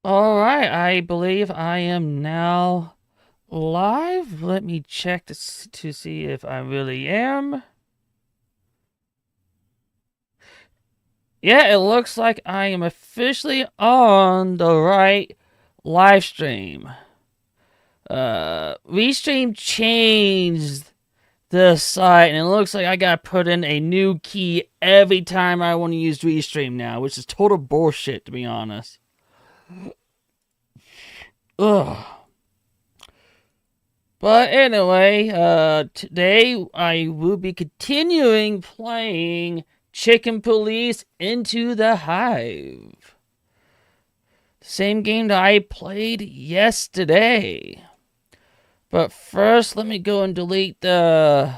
All right, I believe I am now live. Let me check to see if I really am. Yeah, it looks like I am officially on the right live stream. Restream changed the site, and it looks like I gotta put in a new key every time I want to use Restream now, which is total bullshit, to be honest. Ugh. But anyway, today I will be continuing playing Chicken Police Into the Hive. Same game that I played yesterday. But first, let me go and delete the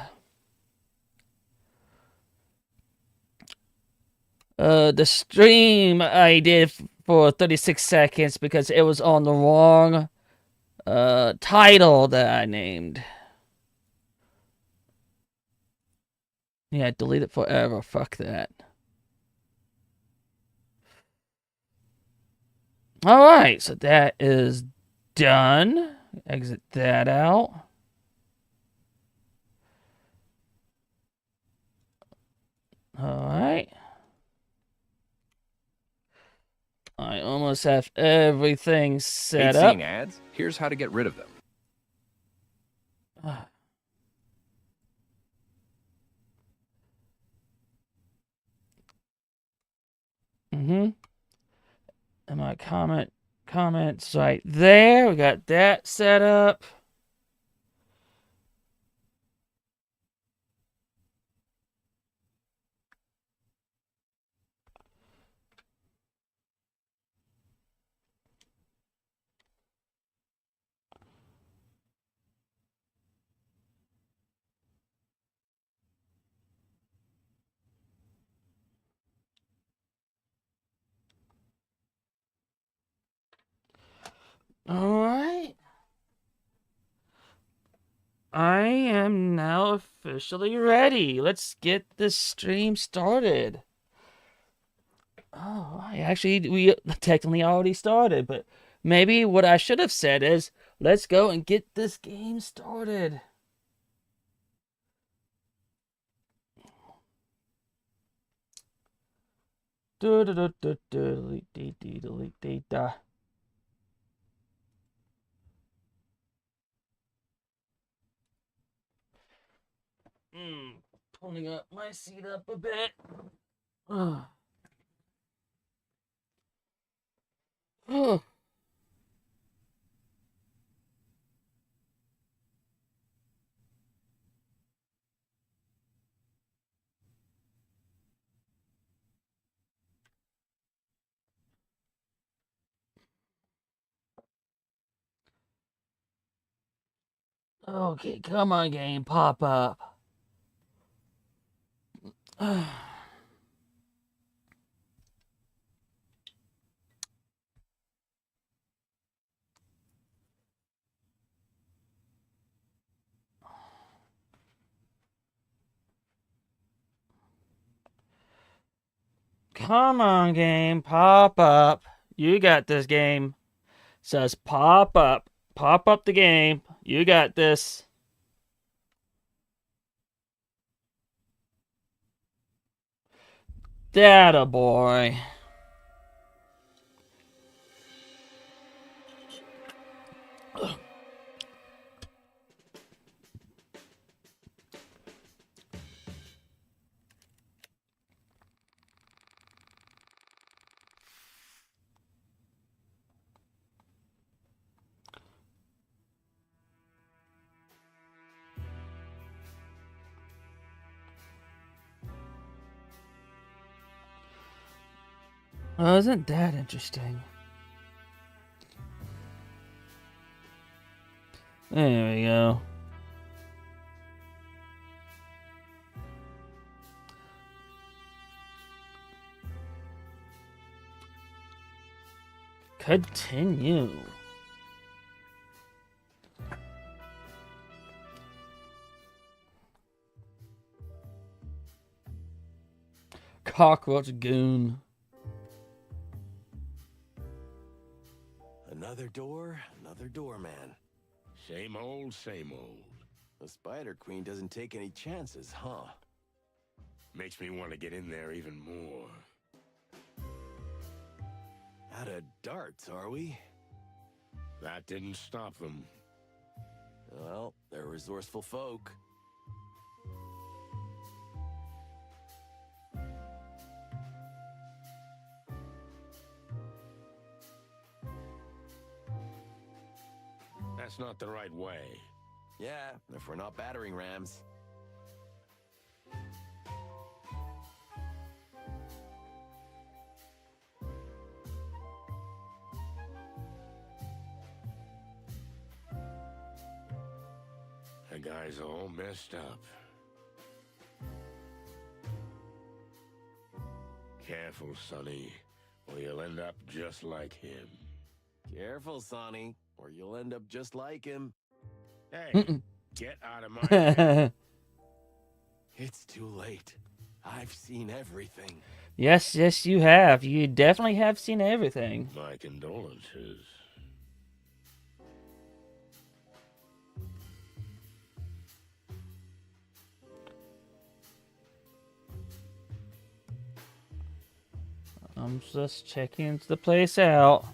stream I did for 36 seconds because it was on the wrong title that I named. Yeah, delete it forever. Fuck that. Alright, so that is done. Exit that out. Alright. I almost have everything set Hate up. seeing ads? Here's how to get rid of them. Mm-hmm. And my comments right there. We got that set up. Alright. I am now officially ready. Let's get this stream started. Oh, we technically already started, but maybe what I should have said is, let's go and get this game started. Delete data. Pulling up my seat up a bit. Okay, come on, game, pop up. Come on, game, pop up. You got this game. Says pop up. Pop up the game. You got this. Data boy. Oh, isn't that interesting? There we go. Continue. Cockroach goon. Another door, another doorman. Same old, same old. The Spider Queen doesn't take any chances, huh? Makes me want to get in there even more. Out of darts, are we? That didn't stop them. Well, they're resourceful folk. That's not the right way. Yeah, if we're not battering rams. The guy's all messed up. Careful, Sonny, or you'll end up just like him. Careful, Sonny, or you'll end up just like him. Hey, get out of my head. It's too late. I've seen everything. Yes, yes, you have. You definitely have seen everything. My condolences. I'm just checking the place out.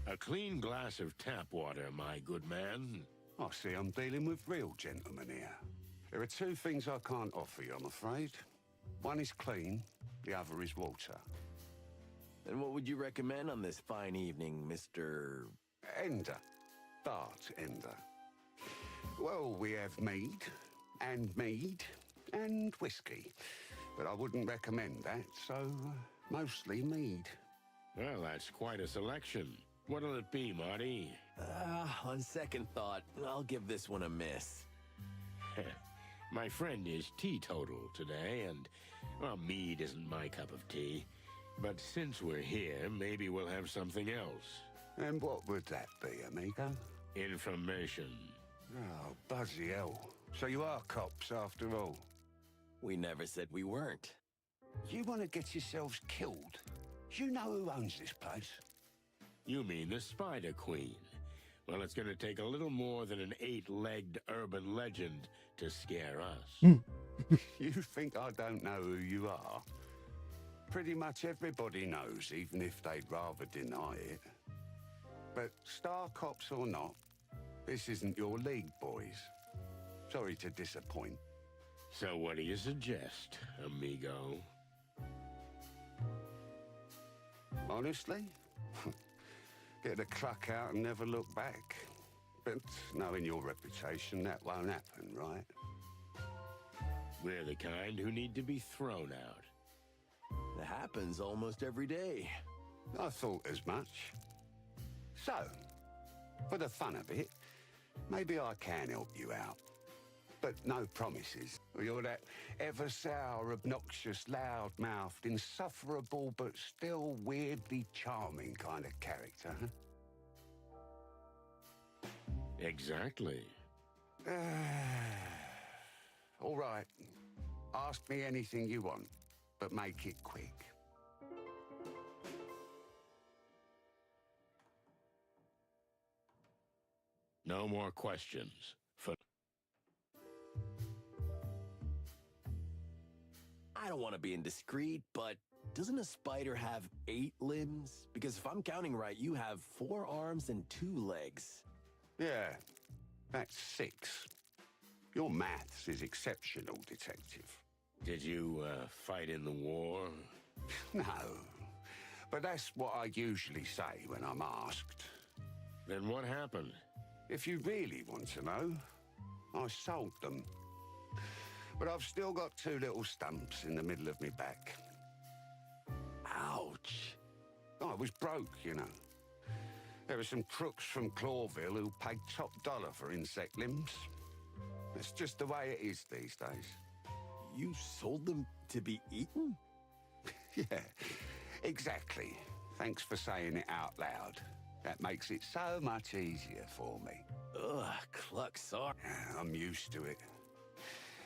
A clean glass of tap water, my good man. I see I'm dealing with real gentlemen here. There are two things I can't offer you, I'm afraid. One is clean, the other is water. And what would you recommend on this fine evening, Mr. Ender. Bart Ender. Well, we have mead, and whiskey. But I wouldn't recommend that, so mostly mead. Well, that's quite a selection. What'll it be, Marty? On second thought, I'll give this one a miss. My friend is teetotal today, and, well, mead isn't my cup of tea. But since we're here, maybe we'll have something else. And what would that be, amigo? Information. Oh, bloody hell. So you are cops after all? We never said we weren't. You want to get yourselves killed? You know who owns this place? You mean the Spider Queen? Well, it's going to take a little more than an 8-legged urban legend to scare us. You think I don't know who you are? Pretty much everybody knows, even if they'd rather deny it. But star cops or not, this isn't your league, boys. Sorry to disappoint. So what do you suggest, amigo? Honestly? Get the cluck out and never look back. But knowing your reputation, that won't happen, right? We're the kind who need to be thrown out. It happens almost every day. I thought as much. So, for the fun of it, maybe I can help you out. But no promises. You're that ever-sour, obnoxious, loud-mouthed, insufferable, but still weirdly charming kind of character, huh? Exactly. All right. Ask me anything you want, but make it quick. No more questions. I don't want to be indiscreet, but doesn't a spider have 8 limbs? Because if I'm counting right, you have 4 arms and 2 legs. Yeah, that's 6. Your maths is exceptional, Detective. Did you, fight in the war? No, but that's what I usually say when I'm asked. Then what happened? If you really want to know, I sold them. But I've still got 2 little stumps in the middle of my back. Ouch. I was broke, you know. There were some crooks from Clawville who paid top dollar for insect limbs. It's just the way it is these days. You sold them to be eaten? Yeah, exactly. Thanks for saying it out loud. That makes it so much easier for me. Ugh, cluck, sorry. I'm used to it.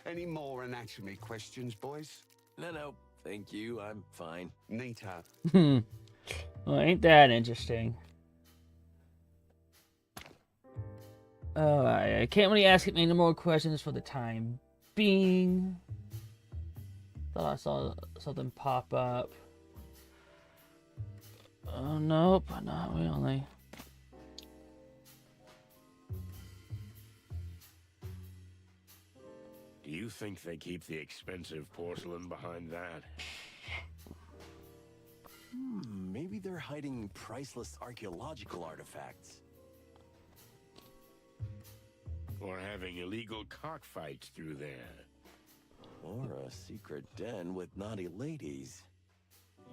Any more anatomy questions, boys? No, thank you. I'm fine. Neato. Well, ain't that interesting? Oh, I can't really ask him any more questions for the time being. Thought I saw something pop up. Oh, nope, not really. Do you think they keep the expensive porcelain behind that? Maybe they're hiding priceless archaeological artifacts. Or having illegal cockfights through there? Or a secret den with naughty ladies.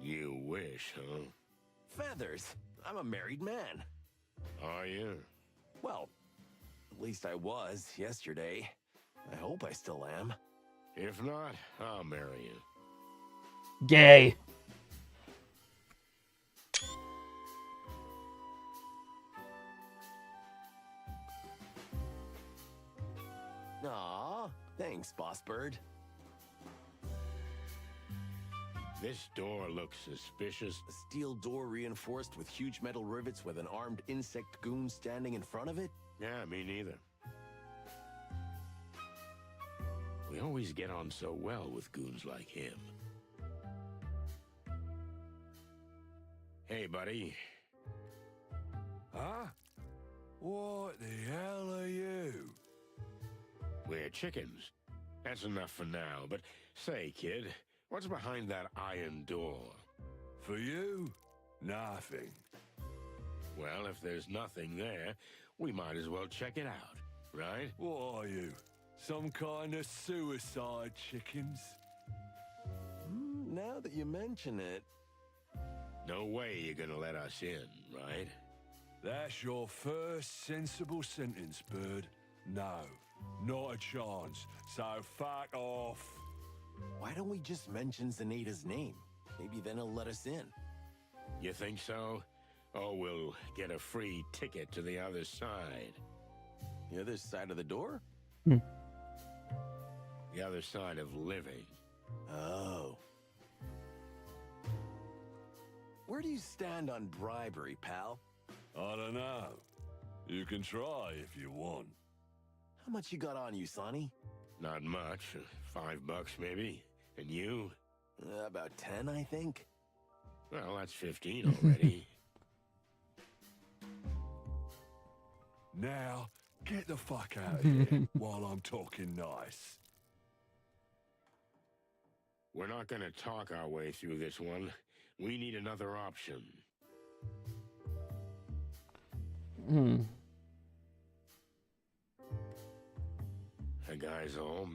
You wish, huh? Feathers! I'm a married man. Are you? Well, at least I was yesterday. I hope I still am. If not, I'll marry you. Gay. Aw, thanks, Boss Bird. This door looks suspicious. A steel door reinforced with huge metal rivets with an armed insect goon standing in front of it? Yeah, me neither. We always get on so well with goons like him. Hey, buddy. Huh? What the hell are you? We're chickens. That's enough for now, but say, kid, what's behind that iron door? For you? Nothing. Well, if there's nothing there, we might as well check it out, right? What are you? Some kind of suicide chickens? Now that you mention it. No way you're gonna let us in, right? That's your first sensible sentence, Bird. No, not a chance. So fuck off. Why don't we just mention Zenaita's name? Maybe then he'll let us in. You think so? Or we'll get a free ticket to the other side. The other side of the door? The other side of living. Oh. Where do you stand on bribery, pal? I don't know. You can try if you want. How much you got on you, Sonny? Not much. $5 maybe. And you? About 10, I think. Well, that's 15 already. Now, get the fuck out of here while I'm talking nice. We're not gonna talk our way through this one. We need another option. The guys all...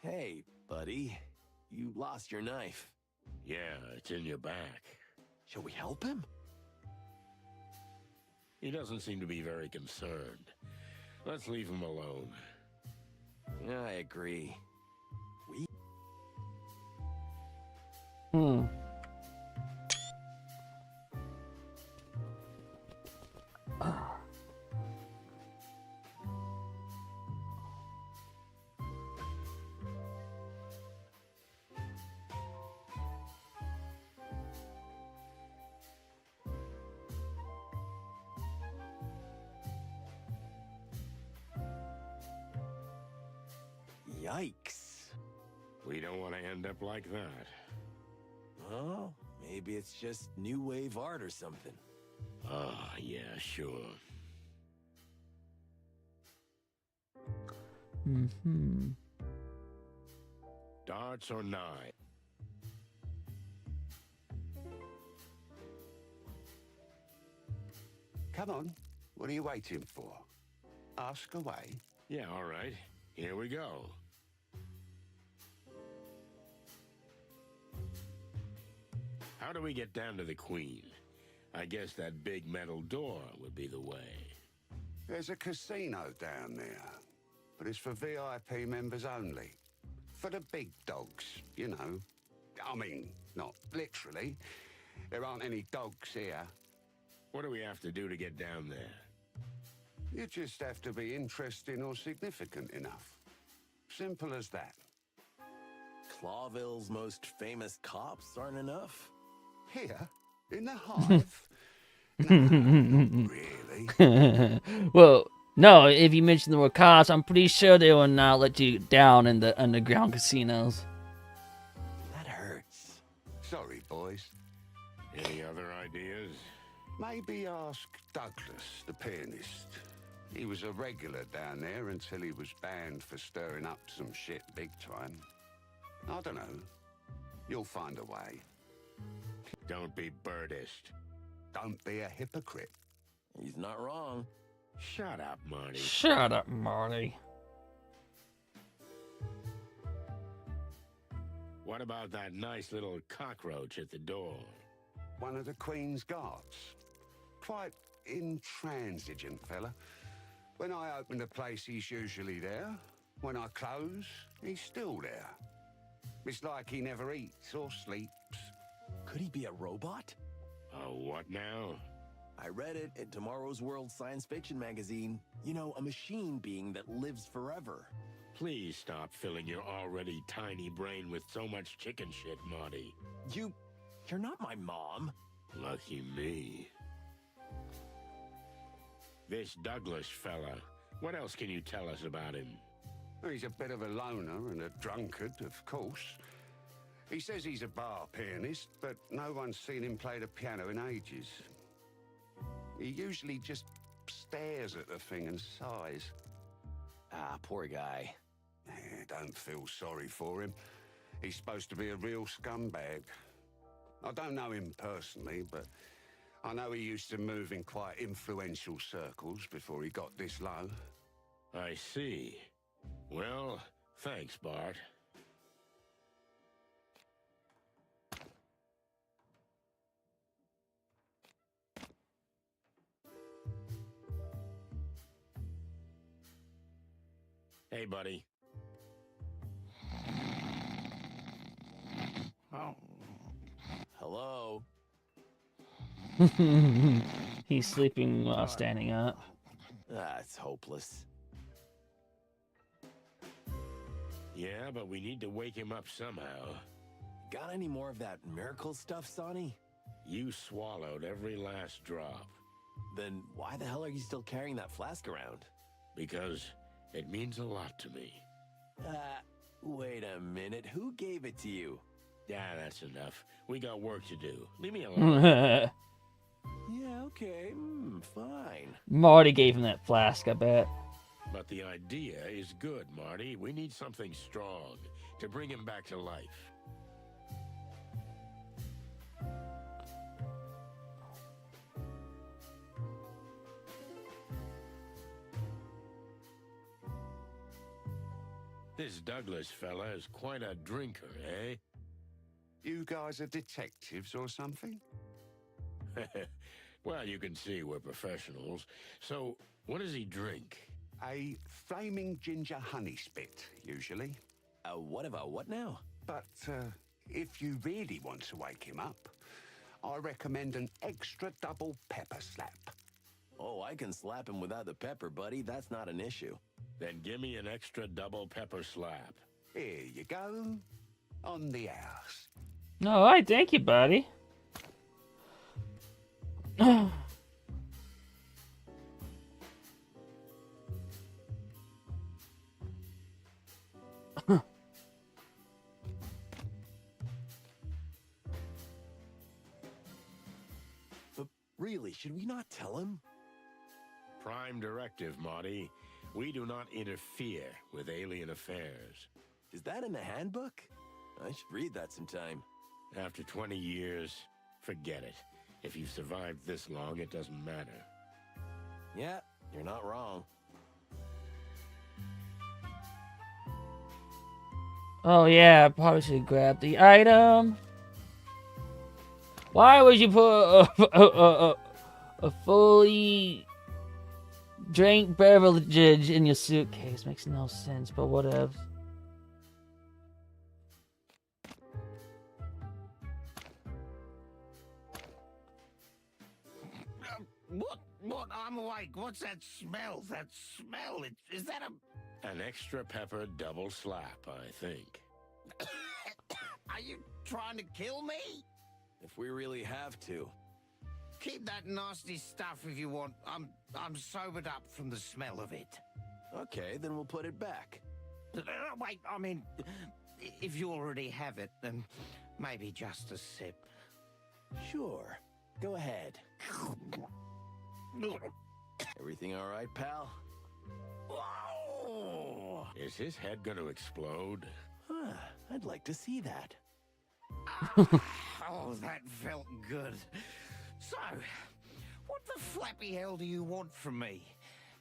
Hey, buddy. You lost your knife. Yeah, it's in your back. Shall we help him? He doesn't seem to be very concerned. Let's leave him alone. Yeah, I agree. Yikes. We don't want to end up like that. Oh, maybe it's just new wave art or something. Ah, yeah, sure. Darts or knives? Come on. What are you waiting for? Ask away. Yeah, all right. Here we go. How do we get down to the Queen? I guess that big metal door would be the way. There's a casino down there, but it's for VIP members only. For the big dogs, you know. I mean, not literally. There aren't any dogs here. What do we have to do to get down there? You just have to be interesting or significant enough. Simple as that. Clawville's most famous cops aren't enough? Here, in the hive? Not really. Well, no, if you mention the word cops, I'm pretty sure they will not let you down in the underground casinos. That hurts. Sorry, boys. Any other ideas? Maybe ask Douglas, the pianist. He was a regular down there until he was banned for stirring up some shit big time. I don't know. You'll find a way. Don't be birdist. Don't be a hypocrite. He's not wrong. Shut up, Marty. Shut up, Marty. What about that nice little cockroach at the door? One of the Queen's guards. Quite intransigent fella. When I open the place, he's usually there. When I close, he's still there. It's like he never eats or sleeps. Could he be a robot? What now? I read it in Tomorrow's World Science Fiction magazine. You know, a machine being that lives forever. Please stop filling your already tiny brain with so much chicken shit, Marty. You're not my mom. Lucky me. This Douglas fella, what else can you tell us about him? He's a bit of a loner and a drunkard, of course. He says he's a bar pianist, but no one's seen him play the piano in ages. He usually just stares at the thing and sighs. Ah, poor guy. Don't feel sorry for him. He's supposed to be a real scumbag. I don't know him personally, but I know he used to move in quite influential circles before he got this low. I see. Well, thanks, Bart. Hey, buddy. Hello? He's sleeping while standing up. Ah, it's hopeless. Yeah, but we need to wake him up somehow. Got any more of that miracle stuff, Sonny? You swallowed every last drop. Then why the hell are you still carrying that flask around? Because it means a lot to me. Wait a minute. Who gave it to you? Yeah, that's enough. We got work to do. Leave me alone. Yeah, okay. Fine. Marty gave him that flask, I bet. But the idea is good, Marty. We need something strong to bring him back to life. This Douglas fella is quite a drinker, eh? You guys are detectives or something? Well, you can see we're professionals. So, what does he drink? A flaming ginger honey spit, usually. What now? But if you really want to wake him up, I recommend an extra double pepper slap. Oh, I can slap him without the pepper, buddy. That's not an issue. Then give me an extra double pepper slap. Here you go. On the house. All right, thank you, buddy. But really, should we not tell him? Prime directive, Marty. We do not interfere with alien affairs. Is that in the handbook? I should read that sometime. After 20 years, forget it. If you've survived this long, it doesn't matter. Yeah, you're not wrong. Oh yeah, I probably should grab the item. Why would you put a fully drank beverage in your suitcase? Makes no sense, but whatever. What? What? I'm awake. What's that smell? That smell? Is that a... An extra pepper double slap, I think. Are you trying to kill me? If we really have to. Keep that nasty stuff if you want. I'm sobered up from the smell of it. Okay, then we'll put it back. Wait, I mean, if you already have it, then maybe just a sip. Sure. Go ahead. Everything all right, pal? Oh, Is his head gonna explode? Huh, I'd like to see that. oh, that felt good. So, what the flappy hell do you want from me?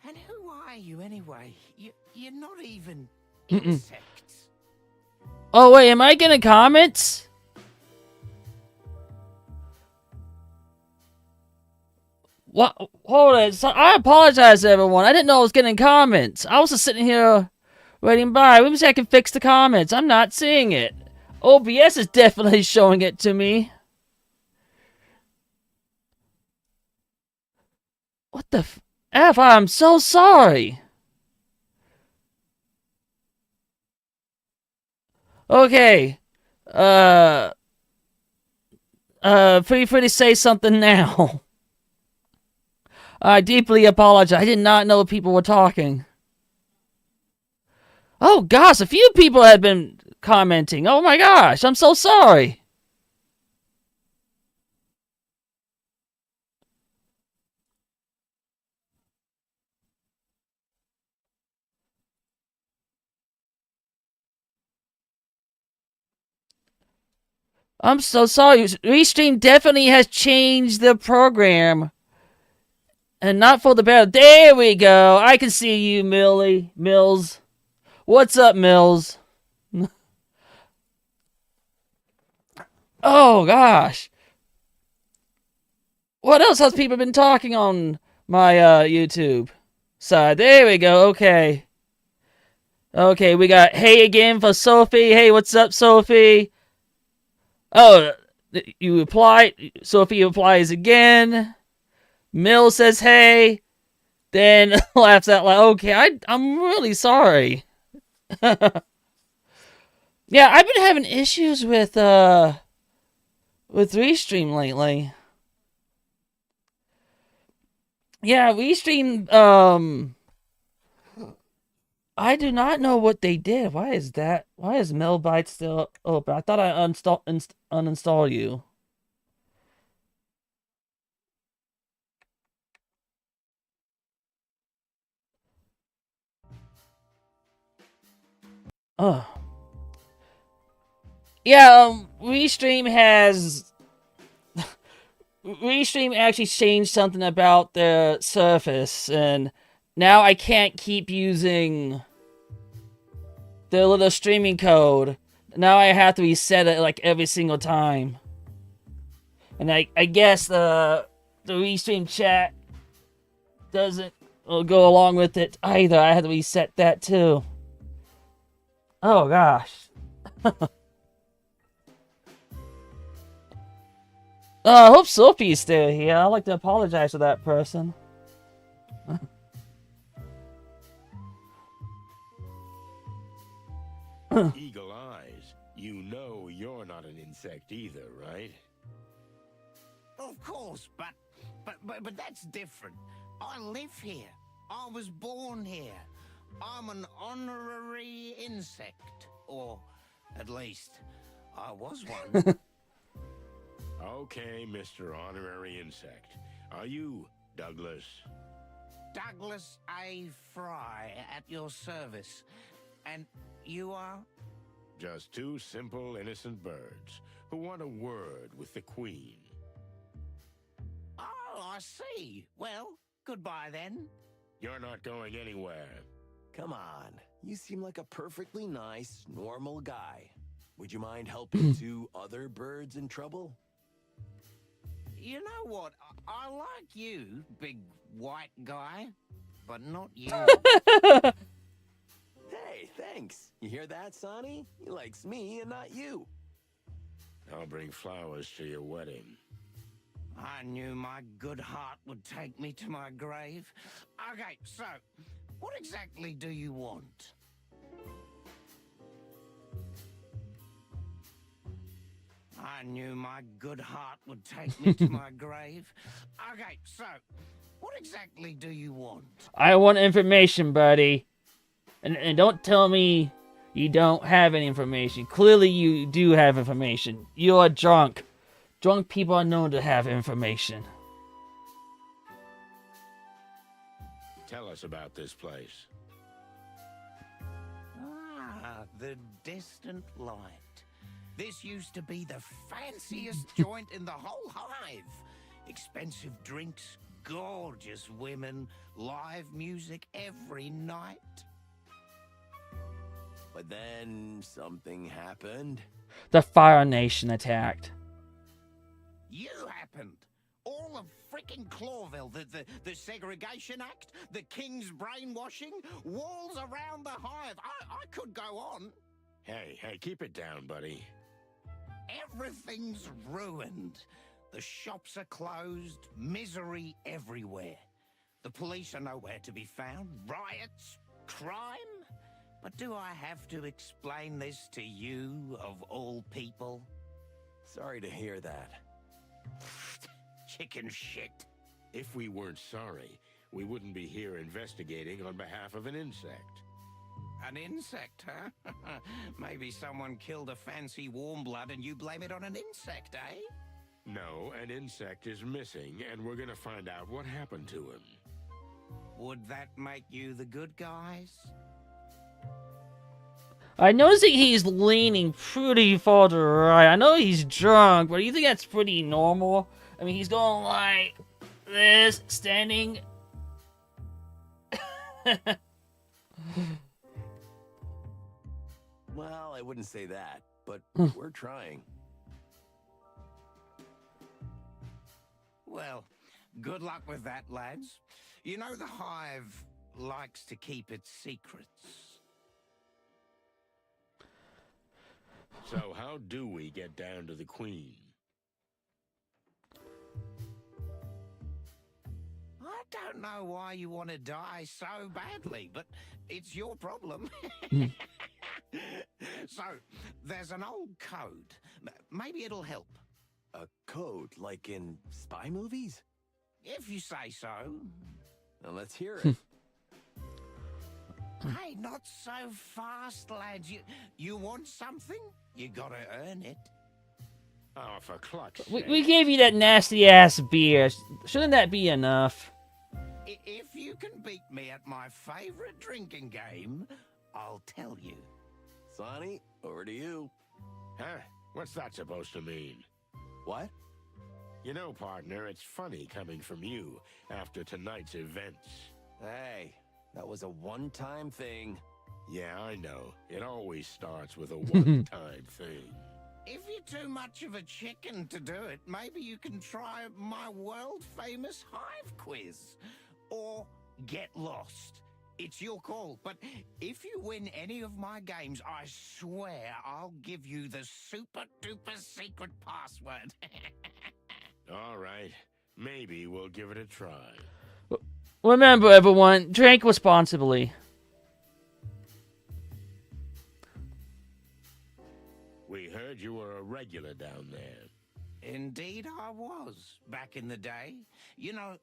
And who are you anyway? You're not even insects. Oh, wait, am I getting comments? What? Hold on. So, I apologize, everyone. I didn't know I was getting comments. I was just sitting here waiting by. Let me see if I can fix the comments. I'm not seeing it. OBS is definitely showing it to me. What the F? I'm so sorry. Okay. Feel free to say something now. I deeply apologize. I did not know people were talking. Oh gosh, a few people had been commenting. Oh my gosh, I'm so sorry. I'm so sorry. Restream definitely has changed the program. And not for the better. There we go. I can see you, Mills. What's up, Mills? Oh, gosh. What else has people been talking on my YouTube side? There we go. Okay. Okay, we got hey again for Sophie. Hey, what's up, Sophie? Oh, you replied. Sophie replies again. Mill says hey. Then laughs out loud. Okay, I'm really sorry. Yeah, I've been having issues with Restream lately. Yeah, Restream, I do not know what they did. Why is that? Why is Melbyte still open? I thought I uninstalled you. Oh. Yeah, Restream has... Restream actually changed something about the Surface, and now I can't keep using the little streaming code. Now I have to reset it like every single time. And I guess the Restream chat doesn't go along with it either. I had to reset that too. Oh gosh. I hope Sophie's still here. I'd like to apologize to that person. Eagle eyes. You know you're not an insect either, right? Of course, but that's different. I live here. I was born here. I'm an honorary insect, or at least I was one. Okay, Mr. Honorary Insect. Are you Douglas? Douglas A. Fry at your service. And you are? Just two simple, innocent birds who want a word with the Queen. Oh, I see. Well, goodbye then. You're not going anywhere. Come on. You seem like a perfectly nice, normal guy. Would you mind helping two other birds in trouble? You know what? I like you, big white guy, but not you. Hey, thanks. You hear that, Sonny? He likes me and not you. I'll bring flowers to your wedding. I knew my good heart would take me to my grave. Okay, so, what exactly do you want? I knew my good heart would take me to my grave. Okay, so, what exactly do you want? I want information, buddy. And don't tell me you don't have any information. Clearly you do have information. You are drunk. Drunk people are known to have information. Tell us about this place. Ah, the distant light. This used to be the fanciest joint in the whole hive. Expensive drinks, gorgeous women, live music every night. But then something happened. The Fire Nation attacked. You happened. All of frickin' Clawville, the Segregation Act, the King's brainwashing, walls around the hive. I could go on. Hey, keep it down, buddy. Everything's ruined. The shops are closed, misery everywhere. The police are nowhere to be found, riots, crime. But do I have to explain this to you, of all people? Sorry to hear that. Chicken shit. If we weren't sorry, we wouldn't be here investigating on behalf of an insect. An insect, huh? Maybe someone killed a fancy warm blood and you blame it on an insect, eh? No, an insect is missing, and we're gonna find out what happened to him. Would that make you the good guys? I notice that he's leaning pretty far to the right. I know he's drunk, but do you think that's pretty normal? I mean, he's going like this, standing. Well, I wouldn't say that, but we're trying. Well, good luck with that, lads. You know the hive likes to keep its secrets. So how do we get down to the Queen? I don't know why you want to die so badly, but it's your problem. So, there's an old code. Maybe it'll help. A code like in spy movies? If you say so. Now let's hear it. Hey, not so fast, lads. You want something? You gotta earn it. Oh, for cluck's we sake. gave you that nasty ass beer. Shouldn't that be enough? If you can beat me at my favorite drinking game, I'll tell you. Sonny, over to you. Huh? What's that supposed to mean? What? You know, partner, it's funny coming from you after tonight's events. Hey, that was a one-time thing. Yeah, I know. It always starts with a one-time thing. If you're too much of a chicken to do it, maybe you can try my world-famous hive quiz. Or get lost. It's your call, but if you win any of my games, I swear I'll give you the super-duper secret password. All right. Maybe we'll give it a try. Remember, everyone, drink responsibly. We heard you were a regular down there. Indeed I was, back in the day. You know,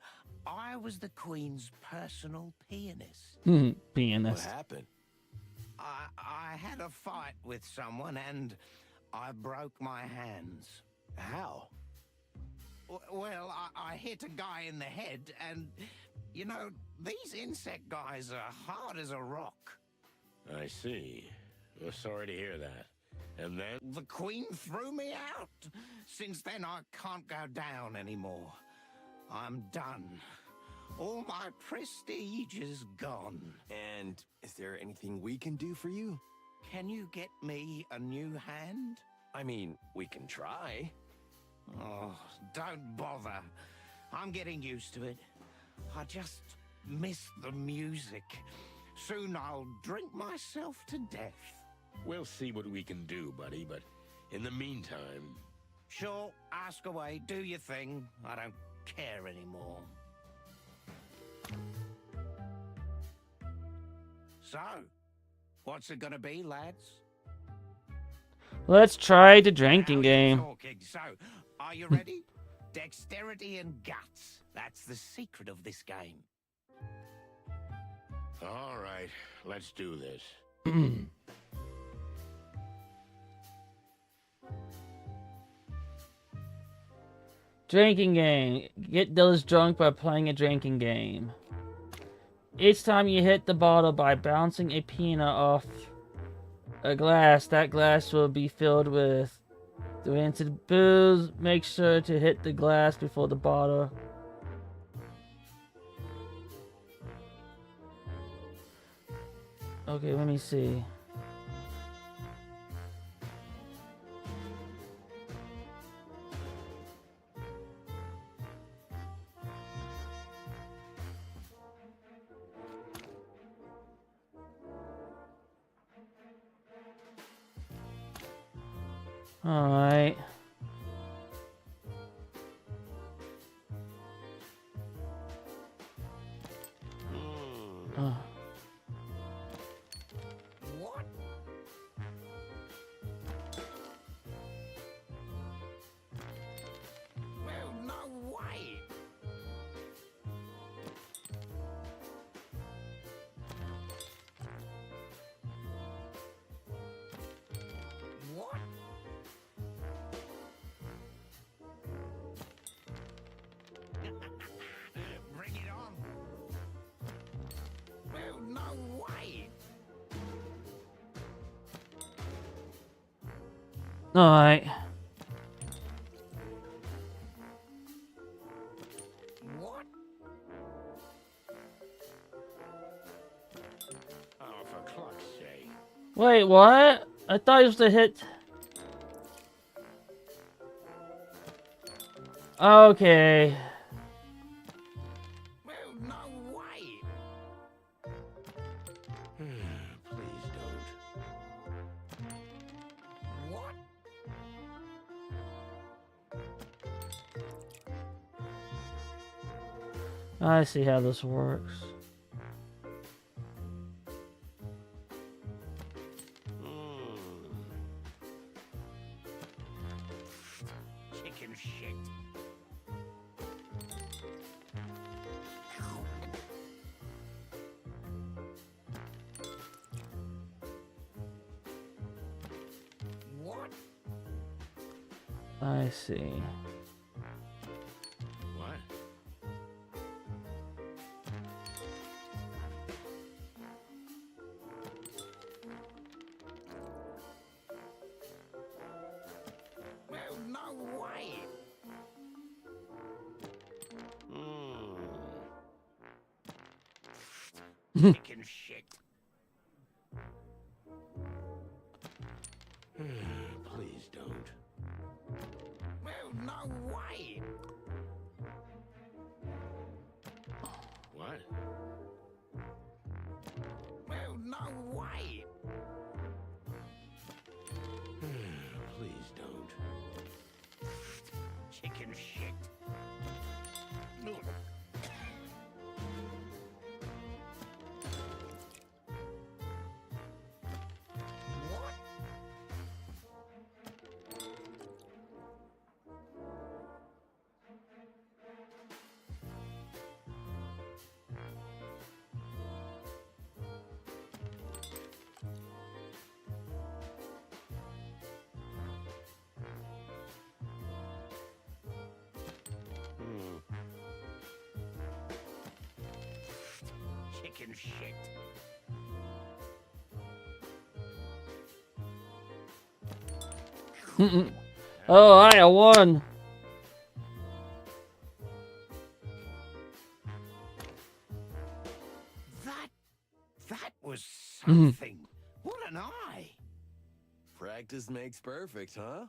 I was the Queen's personal pianist. What Pianist. happened? I had a fight with someone and I broke my hands. How? Well, I hit a guy in the head and, you know, these insect guys are hard as a rock. I see. Well, sorry to hear that. And then? The Queen threw me out. Since then, I can't go down anymore. I'm done. All my prestige is gone. And is there anything we can do for you? Can you get me a new hand? I mean, we can try. Oh, don't bother. I'm getting used to it. I just miss the music. Soon I'll drink myself to death. We'll see what we can do, buddy, but in the meantime, Sure, ask away, do your thing. I don't care anymore. So, what's it gonna be, lads? Let's try the drinking Now game. you're talking. So, are you ready? Dexterity and guts. That's the secret of this game. All right, let's do this. Drinking game. Get those drunk by playing a drinking game. Each time you hit the bottle by bouncing a peanut off a glass, that glass will be filled with the rancid booze. Make sure to hit the glass before the bottle. Okay, let me see. Alright. What? Well, no way. What? Bring it on. Well, no way. Alright. What? Oh, for cluck's sake. Wait, what? I thought it was to hit. Okay. Well, no way. Please don't. What? I see how this works. Chicken shit. What? I see. What? Well, no way. Chicken shit. Please don't. Well, no way. What? Well, no way. Please don't. Chicken shit. What? Chicken shit. Oh, I won. That was something. What an eye. Practice makes perfect, huh?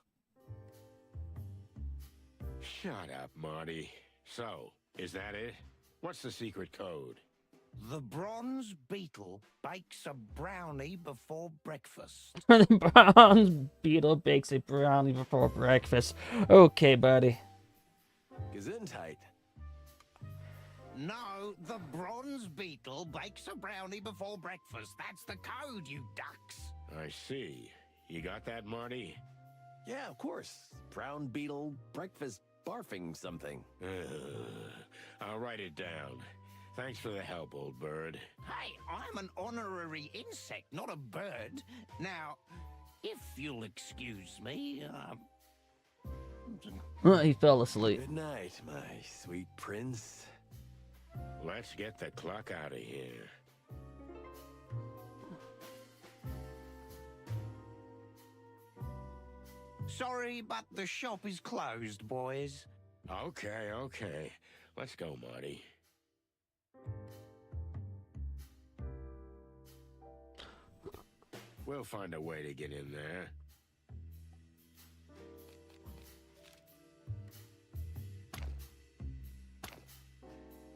Shut up, Marty. So, is that it? What's the secret code? The bronze beetle bakes a brownie before breakfast. The bronze beetle bakes a brownie before breakfast. Okay, buddy. Gesundheit. No, the bronze beetle bakes a brownie before breakfast. That's the code, you ducks. I see. You got that, Marty? Yeah, of course. Brown beetle, breakfast, barfing something. I'll write it down. Thanks for the help, old bird. Hey, I'm an honorary insect, not a bird. Now, if you'll excuse me, He fell asleep. Good night, my sweet prince. Let's get the clock out of here. sorry, but the shop is closed, boys. Okay. Let's go, Marty. We'll find a way to get in there.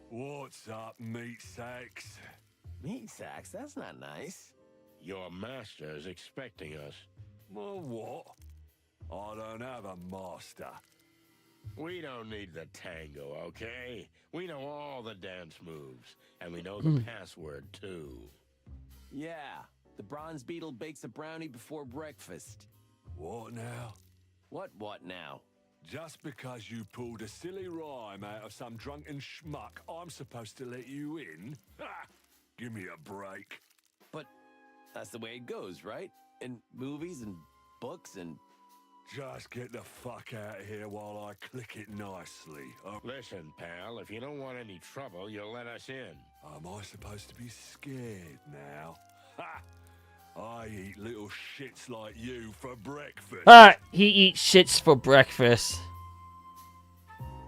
What's up, meat sacks? Meat sacks? That's not nice. Your master is expecting us. Well, what? I don't have a master. We don't need the tango, okay? We know all the dance moves, and we know the password, too. Yeah, the bronze beetle bakes a brownie before breakfast. What now? What now? Just because you pulled a silly rhyme out of some drunken schmuck, I'm supposed to let you in? Ha! Give me a break. But that's the way it goes, right? In movies and books and... Just get the fuck out of here while I click it nicely. Listen, pal, if you don't want any trouble, you'll let us in. Am I supposed to be scared now? Ha! I eat little shits like you for breakfast. He eats shits for breakfast.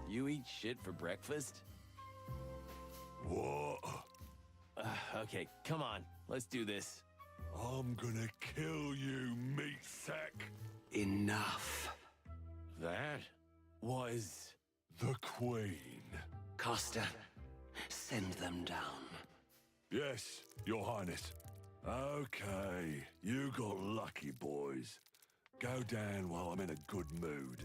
You eat shit for breakfast? What? Okay, come on. Let's do this. I'm gonna kill you, meat sack. Enough. That? Was... The Queen. Costa, send them down. Yes, Your Highness. Okay, you got lucky, boys. Go down while I'm in a good mood.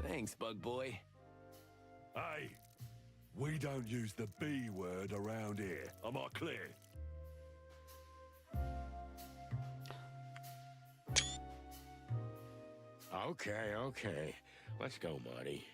Thanks, bug boy. Hey, we don't use the B word around here. Am I clear? Okay. Let's go, Marty.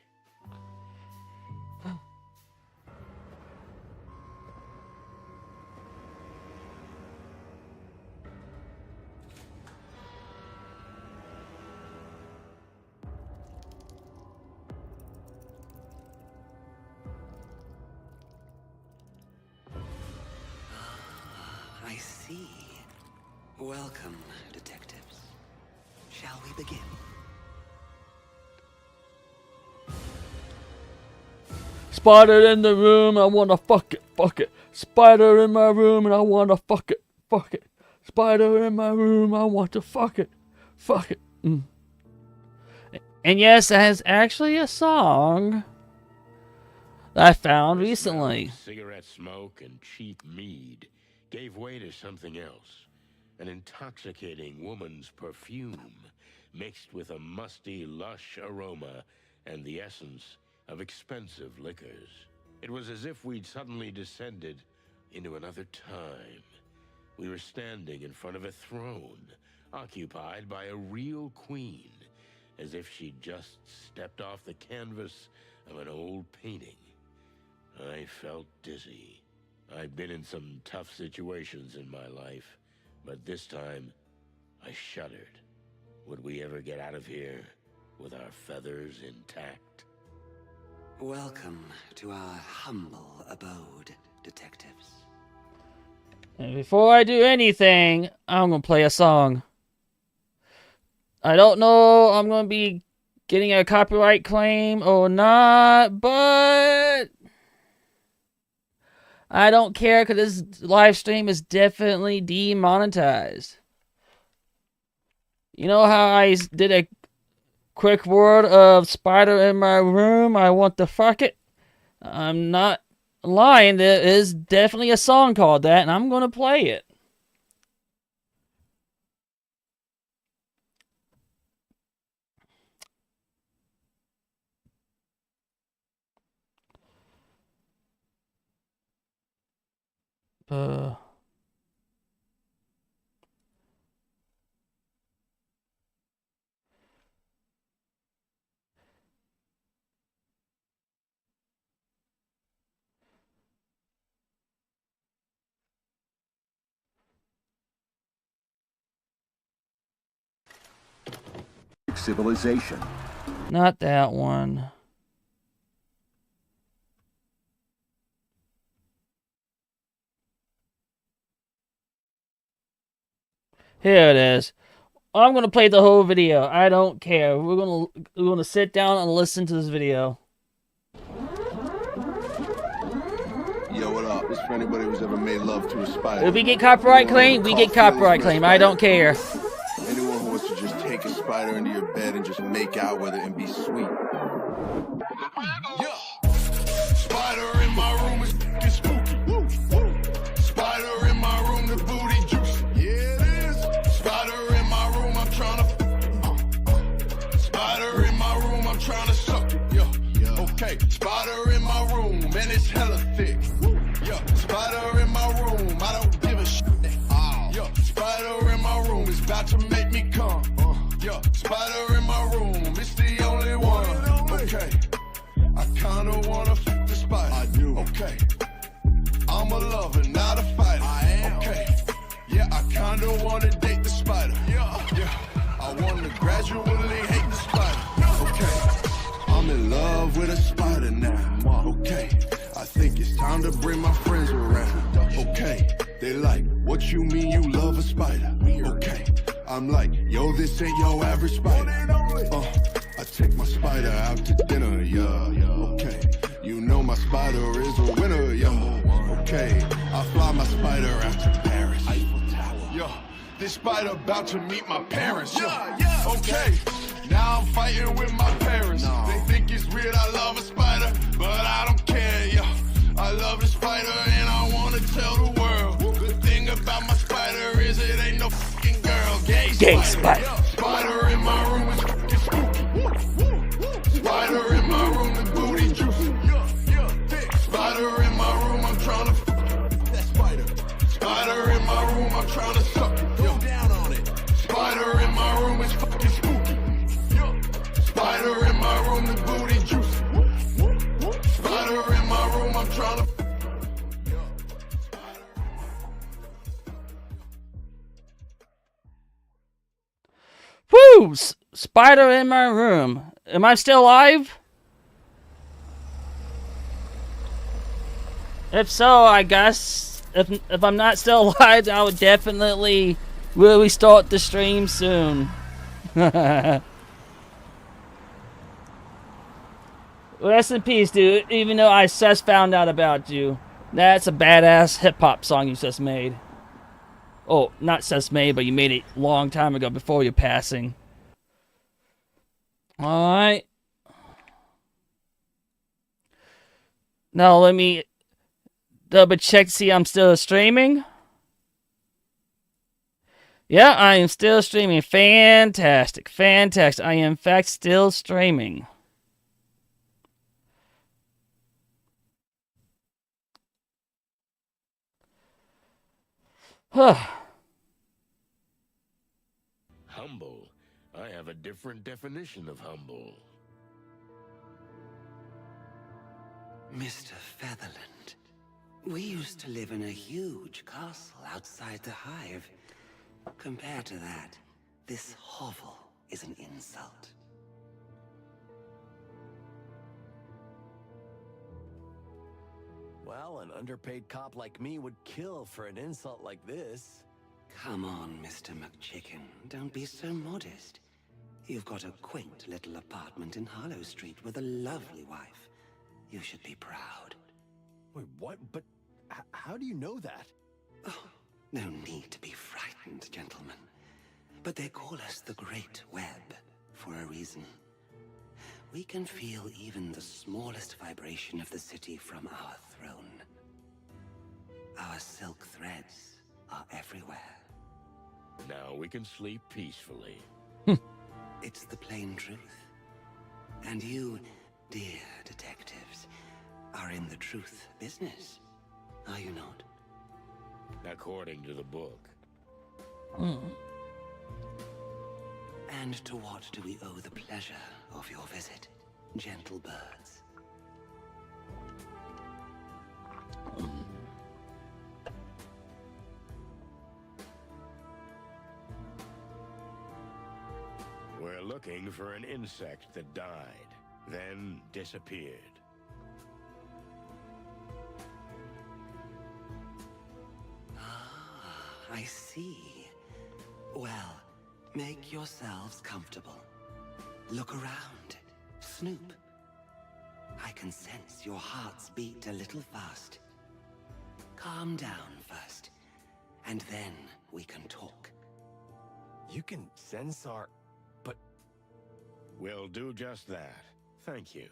I see. Welcome, detectives. Shall we begin? Spider in the room, I wanna fuck it. Spider in my room and I wanna fuck it. Spider in my room, I want to fuck it. And yes, that is actually a song that I found recently. Cigarette smoke and cheap mead gave way to something else. An intoxicating woman's perfume mixed with a musty, lush aroma and the essence of expensive liquors. It was as if we'd suddenly descended into another time. We were standing in front of a throne, occupied by a real queen, as if she'd just stepped off the canvas of an old painting. I felt dizzy. I've been in some tough situations in my life, but this time, I shuddered. Would we ever get out of here with our feathers intact? Welcome to our humble abode, detectives. And before I do anything, I'm gonna play a song. I don't know I'm gonna be getting a copyright claim or not, but I don't care because this live stream is definitely demonetized. You know how I did quick word of spider in my room. I want to fuck it. I'm not lying. There is definitely a song called that, and I'm gonna play it. Uh. Civilization. Not that one. Here it is. I'm gonna play the whole video. I don't care. We're gonna sit down and listen to this video. Yo, what up? This for anybody who's ever made love to a spider. If we get copyright claim, we get copyright claim. I don't care. Anyone who wants to just take a spider into your bed and just make out with it and be sweet. Yeah. Spider in my room is f***ing spooky. Woo, woo. Spider in my room, the booty juicy. Yeah, it is. Spider in my room, I'm trying to. Spider in my room, I'm trying to suck it. Yeah. Okay. Spider in my room, and it's hella thick. Yeah. Spider in my room, I don't give a shit. Yeah. Spider in my room is about to make me come. Yeah. Spider in my room, it's the only one. Okay. I kinda wanna f the spider. I do. Okay. I'm a lover, not a fighter. I am. Okay. Yeah, I kinda wanna date the spider. Yeah. Yeah. I wanna gradually hate the spider. Okay. I'm in love with a spider now. Okay. I think it's time to bring my friends around. Okay. They like, what you mean you love a spider? Okay. I'm like, yo, this ain't your average spider. I take my spider out to dinner, yeah. Okay. You know my spider is a winner, yeah. Okay. I fly my spider out to Paris. Yeah. This spider about to meet my parents, yeah. Okay. Now I'm fighting with my parents. They think it's weird I love a spider, but I don't care, yeah. I love the spider and I wanna tell the world. Good thing about my spider is it ain't no fucking girl. Gay spider. Spider in my room is fucking spooky. Spider in my room, the booty juicy. Spider in my room, I'm trying to that spider. Spider in my room, I'm trying to suck it. Go down on it. Spider in my room is fucking spooky. Spider in my room, the booty juicy. Spider in my room, I'm trying to. Woo! Spider in my room. Am I still alive? If so, I guess if I'm not still alive, I would definitely really start the stream soon. Rest in peace, dude. Even though I just found out about you. That's a badass hip-hop song you just made. Oh, not just made, but you made it a long time ago before your passing. Alright. Now let me double check to see I'm still streaming. Yeah, I am still streaming. Fantastic. Fantastic. I am in fact still streaming. Humble. I have a different definition of humble. Mr. Featherland, we used to live in a huge castle outside the hive. Compared to that, this hovel is an insult. Well, an underpaid cop like me would kill for an insult like this. Come on, Mr. McChicken. Don't be so modest. You've got a quaint little apartment in Hollow Street with a lovely wife. You should be proud. Wait, what? But how do you know that? Oh, no need to be frightened, gentlemen. But they call us the Great Web for a reason. we can feel even the smallest vibration of the city from our throne. Our silk threads are everywhere. Now we can sleep peacefully. It's the plain truth. And you, dear detectives, are in the truth business, are you not? According to the book. And to what do we owe the pleasure of your visit, gentle birds? We're looking for an insect that died, then disappeared. I see. Well, make yourselves comfortable. Look around. Snoop. I can sense your hearts beat a little fast. Calm down first, and then we can talk. You can sense our... But We'll do just that. Thank you.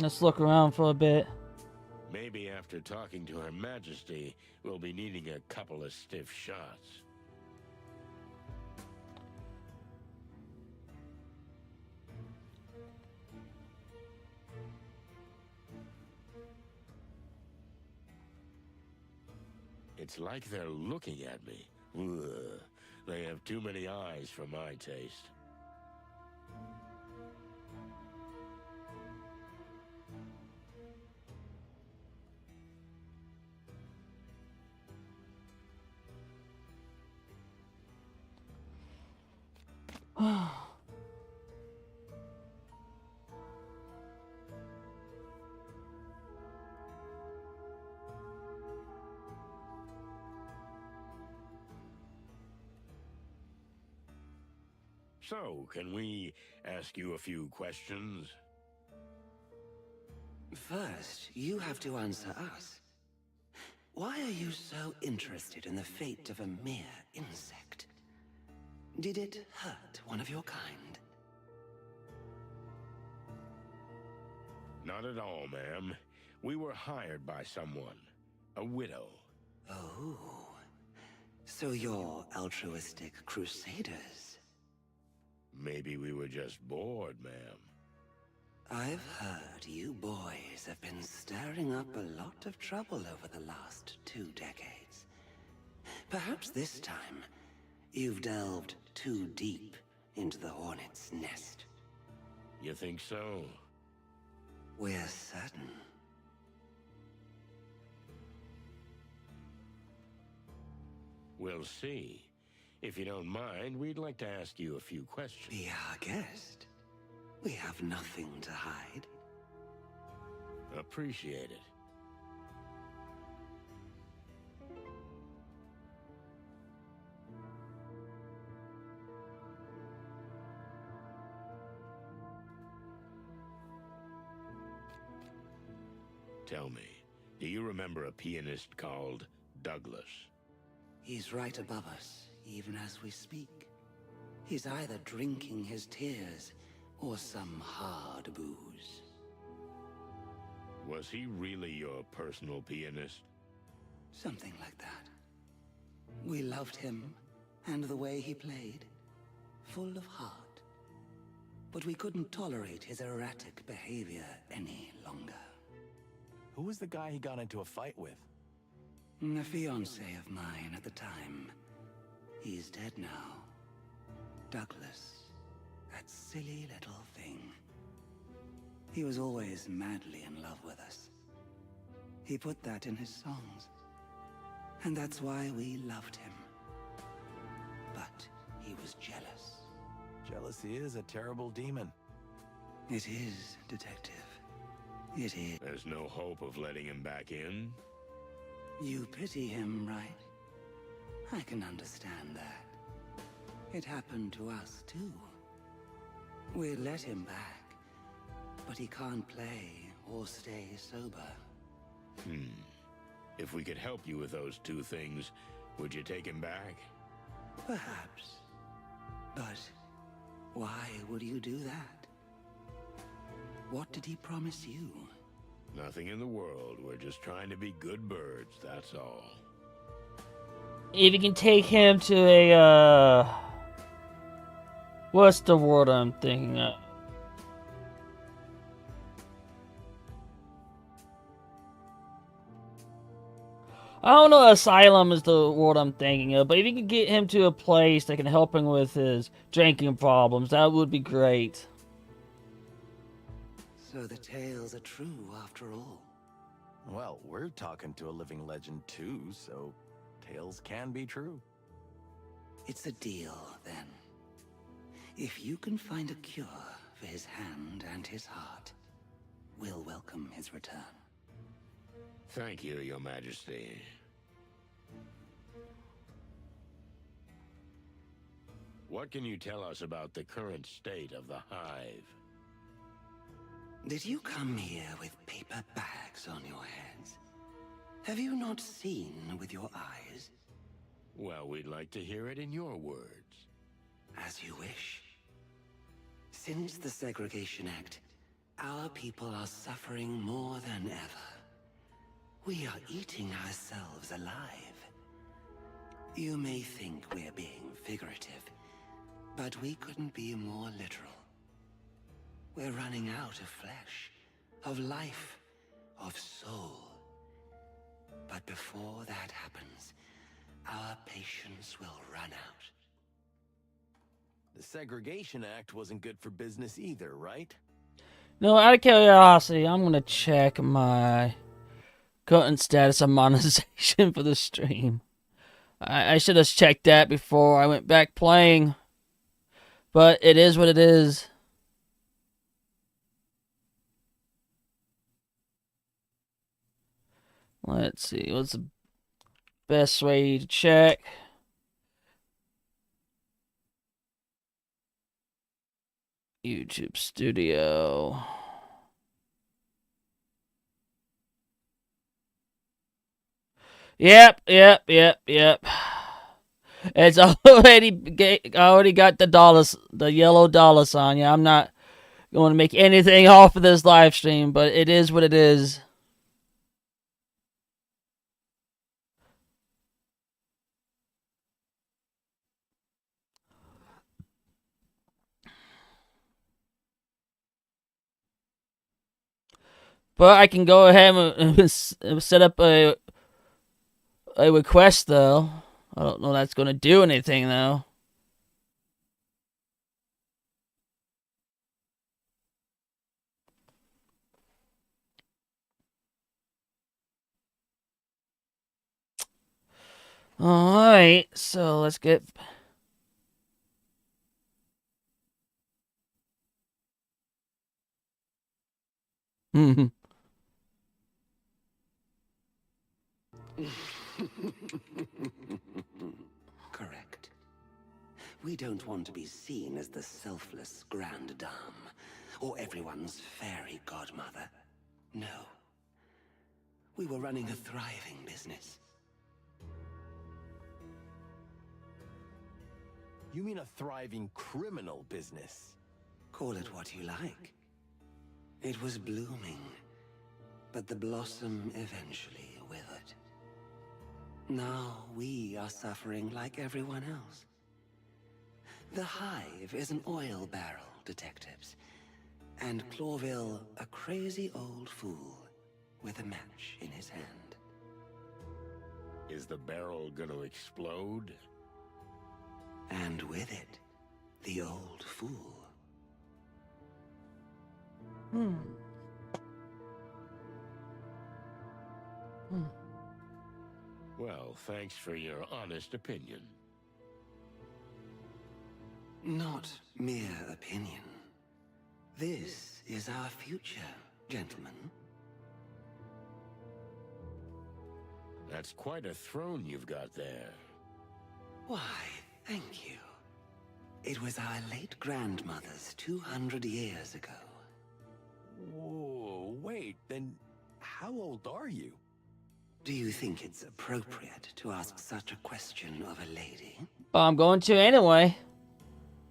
Let's look around for a bit. Maybe after talking to Her Majesty, we'll be needing a couple of stiff shots. It's like they're looking at me. Ugh. They have too many eyes for my taste. So, can we ask you a few questions? First, you have to answer us. Why are you so interested in the fate of a mere insect? Did it hurt one of your kind? Not at all, ma'am. We were hired by someone. A widow. Oh. So you're altruistic crusaders? Maybe we were just bored, ma'am. I've heard you boys have been stirring up a lot of trouble over the last 2 decades. Perhaps this time, you've delved too deep into the hornet's nest. You think so? We're certain. We'll see. If you don't mind, we'd like to ask you a few questions. Be our guest. We have nothing to hide. Appreciate it. Tell me, do you remember a pianist called Douglas? He's right above us, even as we speak. He's either drinking his tears or some hard booze. Was he really your personal pianist? Something like that. We loved him and the way he played, full of heart. But we couldn't tolerate his erratic behavior any longer. who was the guy he got into a fight with? A fiancé of mine at the time. He's dead now. Douglas. That silly little thing. He was always madly in love with us. He put that in his songs. And that's why we loved him. But he was jealous. Jealousy is a terrible demon. It is, Detective. It is. There's no hope of letting him back in? You pity him, right? I can understand that. It happened to us, too. We let him back, but he can't play or stay sober. If we could help you with those two things, would you take him back? Perhaps. But why would you do that? What did he promise you? Nothing in the world. We're just trying to be good birds, that's all. If you can take him to a, what's the word I'm thinking of? I don't know, asylum is the word I'm thinking of, but if you can get him to a place that can help him with his drinking problems, that would be great. So the tales are true after all. Well, we're talking to a living legend too, so tales can be true. It's a deal, then. If you can find a cure for his hand and his heart, we'll welcome his return. Thank you, Your Majesty. What can you tell us about the current state of the Hive? Did you come here with paper bags on your heads? Have you not seen with your eyes? Well, we'd like to hear it in your words. As you wish. Since the Segregation Act, our people are suffering more than ever. We are eating ourselves alive. You may think we're being figurative, but we couldn't be more literal. We're running out of flesh, of life, of soul. But before that happens, our patience will run out. The Segregation Act wasn't good for business either, right? No, out of curiosity, I'm gonna check my current status of monetization for the stream. I should have checked that before I went back playing. But it is what it is. Let's see, what's the best way to check? YouTube Studio. Yep. It's already got the dollars, the yellow dollar sign. Yeah, I'm not going to make anything off of this live stream, but it is what it is. But I can go ahead and set up a request, though. I don't know if that's going to do anything, though. Alright, so let's get... Correct. We don't want to be seen as the selfless grande dame, or everyone's fairy godmother. No. We were running a thriving business. You mean a thriving criminal business? Call it what you like. It was blooming, but the blossom eventually withered. Now we are suffering like everyone else. The Hive is an oil barrel, detectives, and Clawville a crazy old fool with a match in his hand. Is the barrel gonna explode? And with it, the old fool. Well, thanks for your honest opinion. Not mere opinion. This is our future, gentlemen. That's quite a throne you've got there. Why, thank you. It was our late grandmother's 200 years ago. Whoa, wait, then how old are you? Do you think it's appropriate to ask such a question of a lady? But I'm going to anyway.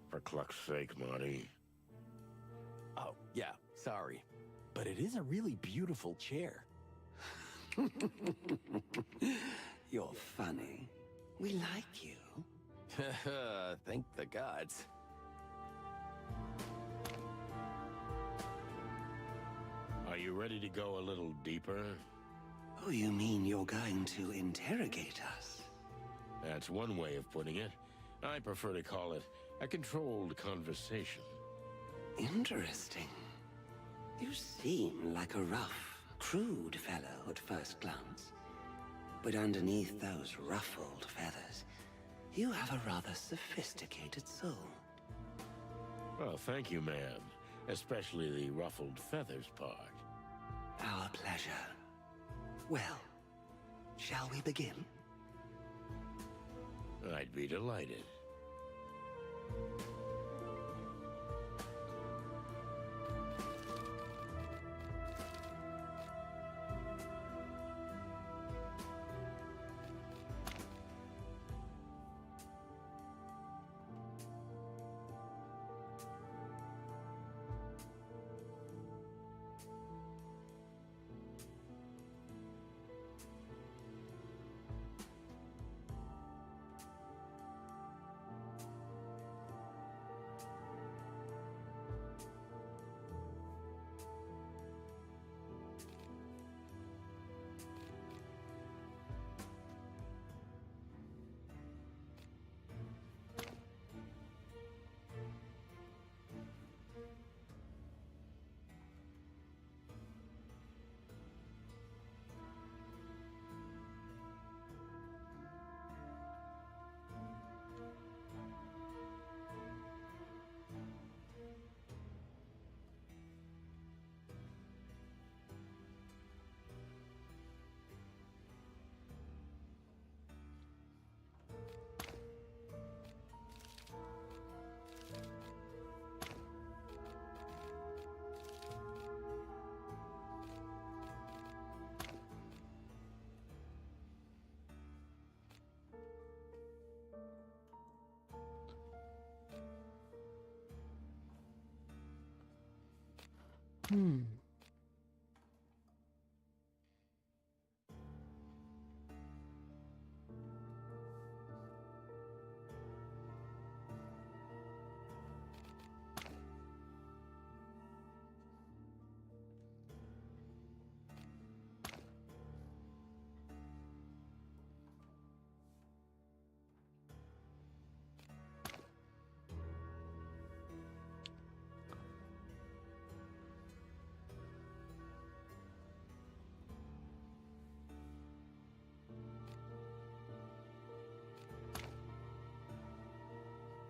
For cluck's sake, Marty. Oh, yeah, sorry. But it is a really beautiful chair. You're funny. We like you. Thank the gods. Are you ready to go a little deeper? Oh, you mean you're going to interrogate us? That's one way of putting it. I prefer to call it a controlled conversation. Interesting. You seem like a rough, crude fellow at first glance. But underneath those ruffled feathers, you have a rather sophisticated soul. Well, thank you, ma'am. Especially the ruffled feathers part. Our pleasure. Well, shall we begin? I'd be delighted.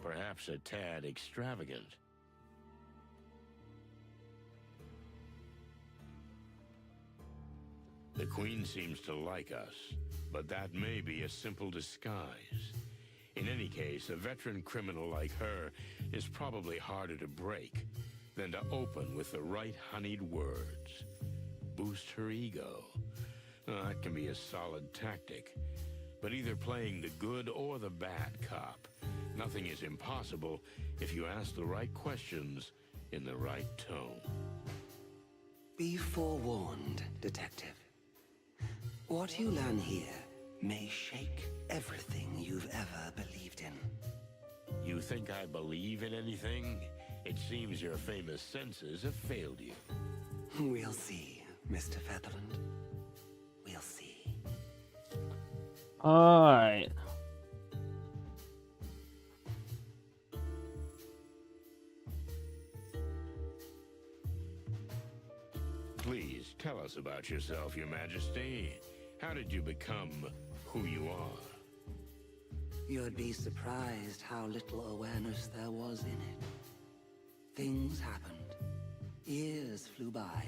Perhaps a tad extravagant. The Queen seems to like us, but that may be a simple disguise. In any case, a veteran criminal like her is probably harder to break than to open with the right honeyed words. Boost her ego. That can be a solid tactic, but either playing the good or the bad cop. Nothing is impossible if you ask the right questions in the right tone. Be forewarned, Detective. What you learn here may shake everything you've ever believed in. You think I believe in anything? It seems your famous senses have failed you. We'll see, Mr. Featherland. We'll see. Alright. Please tell us about yourself, Your Majesty. How did you become who you are? You'd be surprised how little awareness there was in it. Things happened. Years flew by.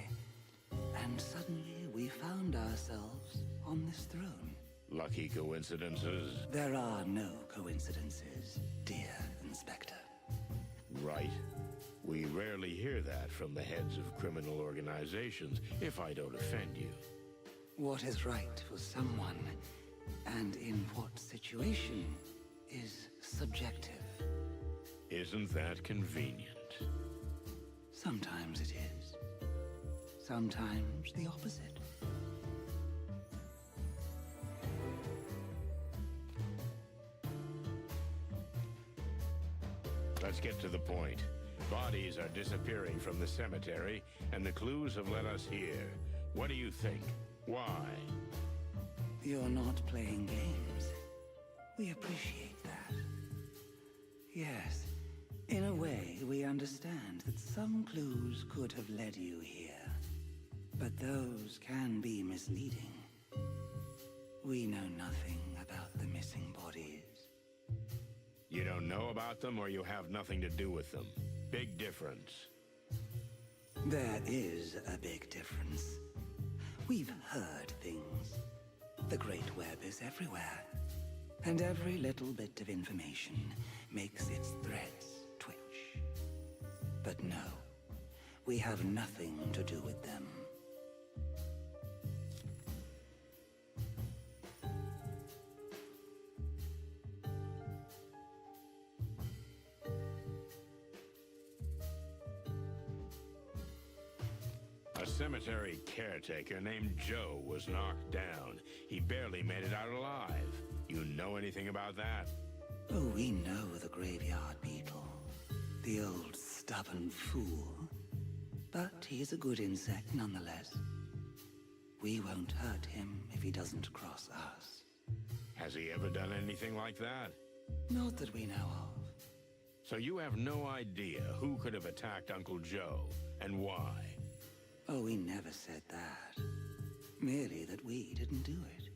And suddenly we found ourselves on this throne. Lucky coincidences? There are no coincidences, dear Inspector. Right. We rarely hear that from the heads of criminal organizations, if I don't offend you. What is right for someone, and in what situation, is subjective. Isn't that convenient? Sometimes it is. Sometimes the opposite. Let's get to the point. Bodies are disappearing from the cemetery, and the clues have led us here. What do you think? Why? You're not playing games. We appreciate that. Yes, in a way, we understand that some clues could have led you here. But those can be misleading. We know nothing about the missing bodies. You don't know about them, or you have nothing to do with them. Big difference. There is a big difference. We've heard things. The Great Web is everywhere. And every little bit of information makes its threads twitch. But no, we have nothing to do with them. A cemetery caretaker named Joe was knocked down. He barely made it out alive. You know anything about that? Oh, we know the graveyard beetle. The old stubborn fool. But he's a good insect nonetheless. We won't hurt him if he doesn't cross us. Has he ever done anything like that? Not that we know of. So you have no idea who could have attacked Uncle Joe, and why? Oh, we never said that. Merely that we didn't do it.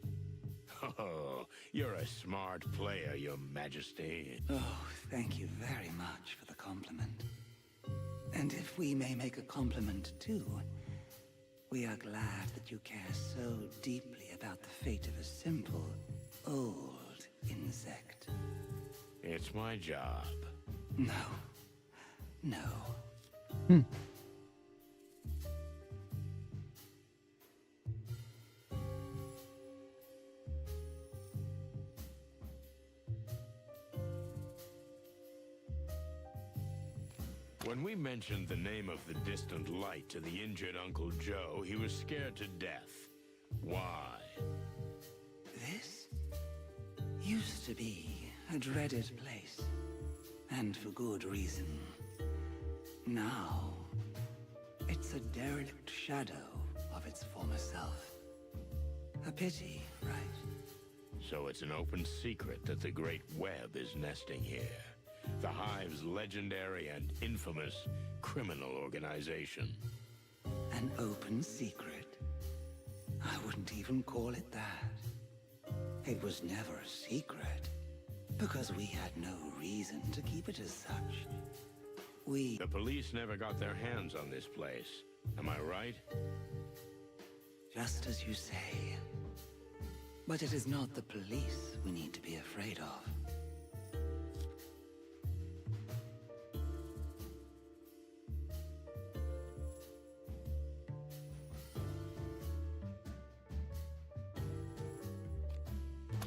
Oh, you're a smart player, Your Majesty. Oh, thank you very much for the compliment. And if we may make a compliment too, we are glad that you care so deeply about the fate of a simple, old insect. It's my job. No. No. When we mentioned the name of the distant light to the injured Uncle Joe, he was scared to death. Why? This used to be a dreaded place, and for good reason. Now, it's a derelict shadow of its former self. A pity, right? So it's an open secret that the Great Web is nesting here. The Hive's legendary and infamous criminal organization. An open secret? I wouldn't even call it that. It was never a secret, because we had no reason to keep it as such. The police never got their hands on this place. Am I right? Just as you say. But it is not the police we need to be afraid of.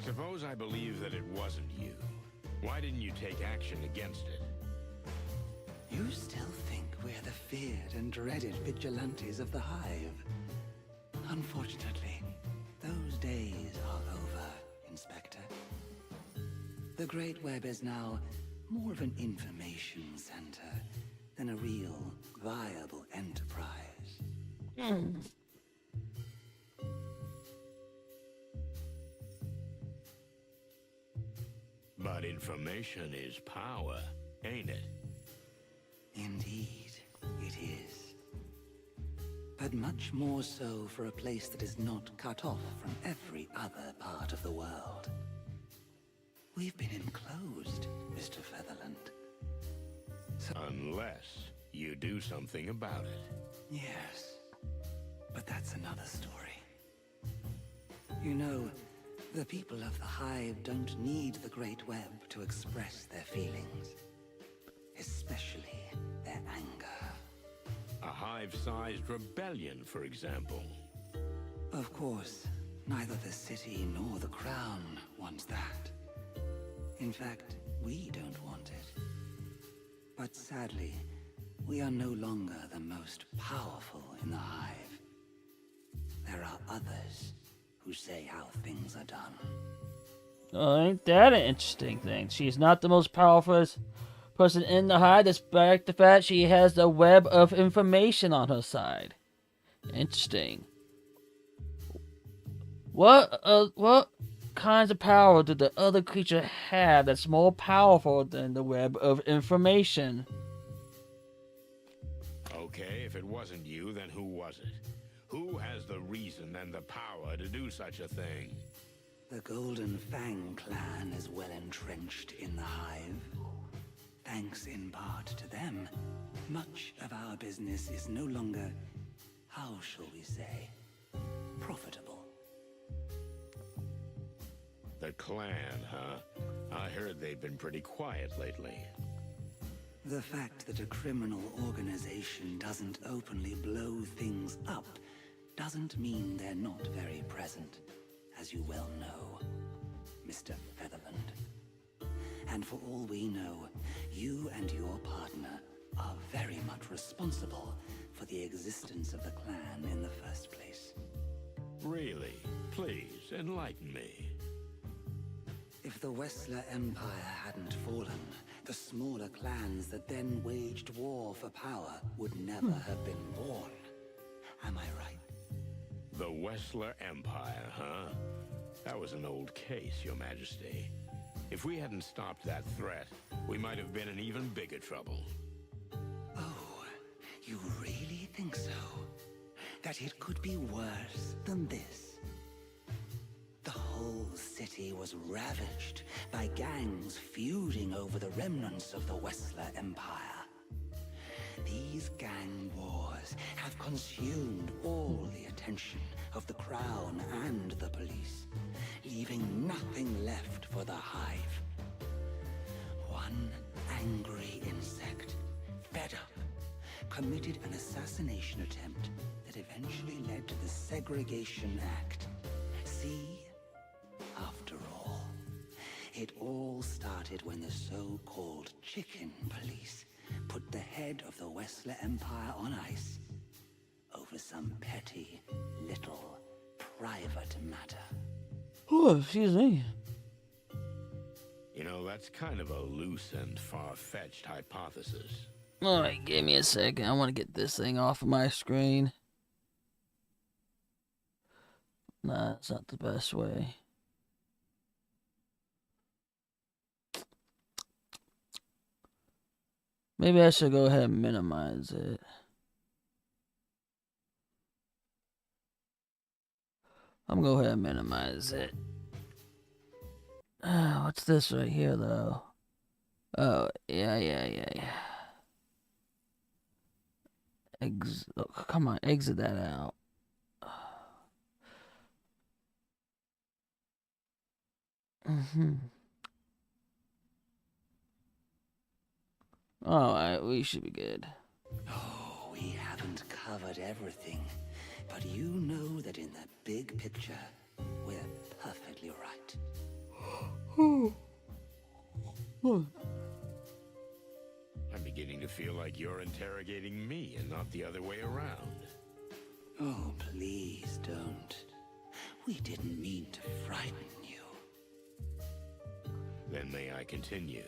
Suppose I believe that it wasn't you. Why didn't you take action against it? You still think we're the feared and dreaded vigilantes of the Hive. Unfortunately, those days are over, Inspector. The Great Web is now more of an information center than a real, viable enterprise. But information is power, ain't it? Indeed, it is. But much more so for a place that is not cut off from every other part of the world. We've been enclosed, Mr. Featherland. Unless you do something about it. Yes, but that's another story. You know, the people of the Hive don't need the Great Web to express their feelings. Especially their anger. A Hive-sized rebellion, for example. Of course, neither the city nor the crown wants that. In fact, we don't want it. But sadly, we are no longer the most powerful in the Hive. There are others who say how things are done. Oh, ain't that an interesting thing? She's not the most powerful person in the Hive, despite the fact she has the web of information on her side. Interesting. What kinds of power do the other creature have that's more powerful than the web of information? Okay, if it wasn't you, then who was it? Who has the reason and the power to do such a thing? The Golden Fang clan is well entrenched in the Hive. Thanks in part to them, much of our business is no longer, how shall we say, profitable. The clan, huh? I heard they've been pretty quiet lately. The fact that a criminal organization doesn't openly blow things up doesn't mean they're not very present, as you well know, Mr. Featherland. And for all we know, you and your partner are very much responsible for the existence of the clan in the first place. Really? Please, enlighten me. If the Wessler Empire hadn't fallen, the smaller clans that then waged war for power would never have been born. Am I right? The Wessler Empire, huh? That was an old case, Your Majesty. If we hadn't stopped that threat, we might have been in even bigger trouble. Oh, you really think so? That it could be worse than this? The whole city was ravaged by gangs feuding over the remnants of the Wessler Empire. These gang wars have consumed all the attention of the Crown and the police, leaving nothing left for the Hive. One angry insect, fed up, committed an assassination attempt that eventually led to the Segregation Act. See? After all, it all started when the so-called Chicken Police put the head of the Wessler Empire on ice over some petty, little, private matter. Oh, excuse me. You know, that's kind of a loose and far-fetched hypothesis. Alright, give me a second. I want to get this thing off of my screen. Nah, it's not the best way. Maybe I should go ahead and minimize it. I'm gonna go ahead and minimize it. What's this right here, though? Oh, yeah. Oh, come on, exit that out. Alright, we should be good. Oh, we haven't covered everything, but you know that in the big picture, we're perfectly right. I'm beginning to feel like you're interrogating me and not the other way around. Oh, please don't. We didn't mean to frighten you. Then may I continue?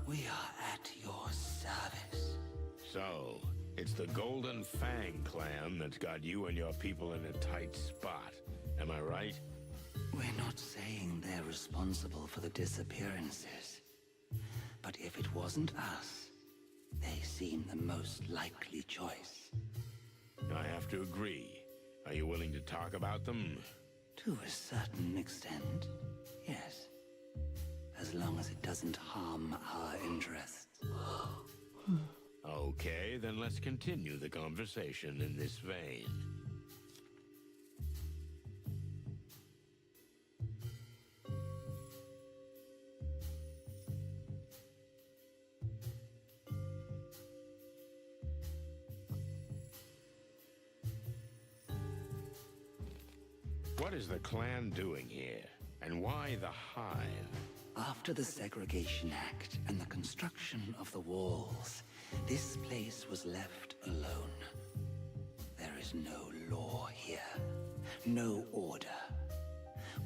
We are at your service. So, it's the Golden Fang clan that's got you and your people in a tight spot. Am I right? We're not saying they're responsible for the disappearances. But if it wasn't us, they seem the most likely choice. I have to agree. Are you willing to talk about them? To a certain extent, yes. As long as it doesn't harm our interests. Okay, then let's continue the conversation in this vein. What is the clan doing here? And why the hive? After the Segregation Act and the construction of the walls, this place was left alone. There is no law here, no order.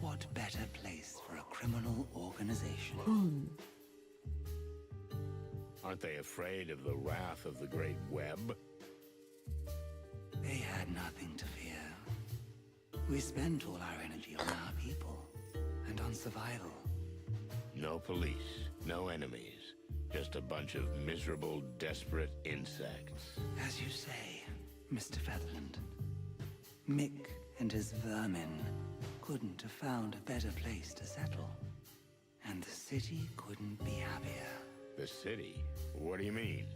What better place for a criminal organization? Aren't they afraid of the wrath of the Great Web? They had nothing to fear. We spent all our energy on our people and on survival. No police, no enemies, just a bunch of miserable, desperate insects. As you say, Mr. Featherland, Mick and his vermin couldn't have found a better place to settle. And the city couldn't be happier. The city? What do you mean?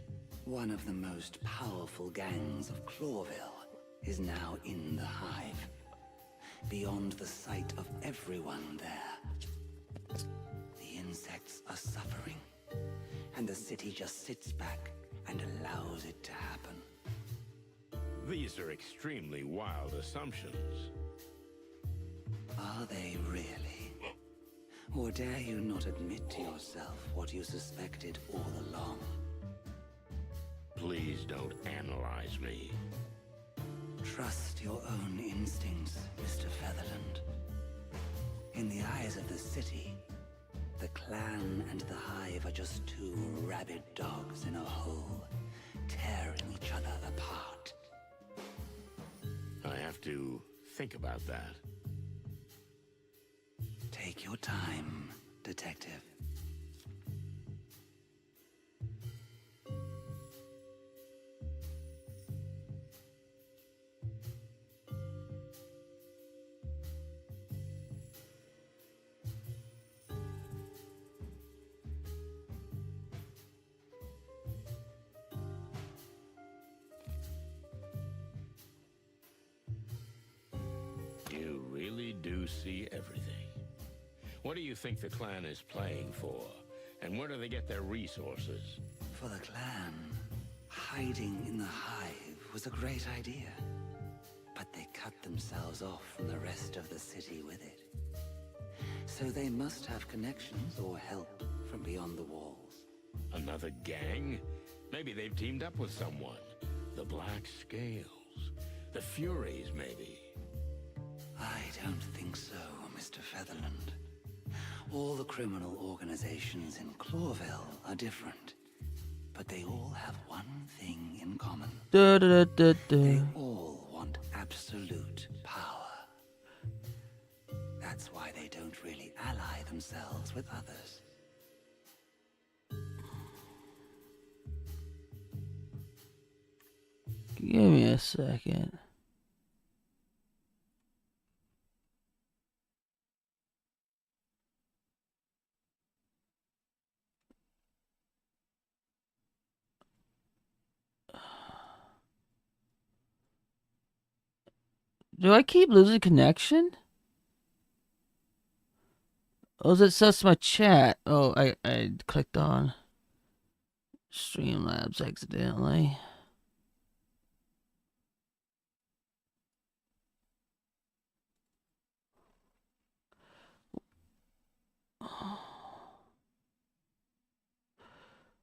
One of the most powerful gangs of Clawville is now in the hive, beyond the sight of everyone there. The insects are suffering, and the city just sits back and allows it to happen. These are extremely wild assumptions. Are they really? Or dare you not admit to yourself what you suspected all along? Please don't analyze me. Trust your own instincts, Mr. Featherland. In the eyes of the city, the clan and the hive are just two rabid dogs in a hole, tearing each other apart. I have to think about that. Take your time, Detective. You really do see everything. What do you think the clan is playing for? And where do they get their resources? For the clan, hiding in the hive was a great idea. But they cut themselves off from the rest of the city with it. So they must have connections or help from beyond the walls. Another gang? Maybe they've teamed up with someone. The Black Scales. The Furies, maybe. I don't think so, Mr. Featherland. All the criminal organizations in Clawville are different. But they all have one thing in common. They all want absolute power. That's why they don't really ally themselves with others. Give me a second. Do I keep losing connection? Oh, is it just my chat? Oh, I clicked on Streamlabs accidentally.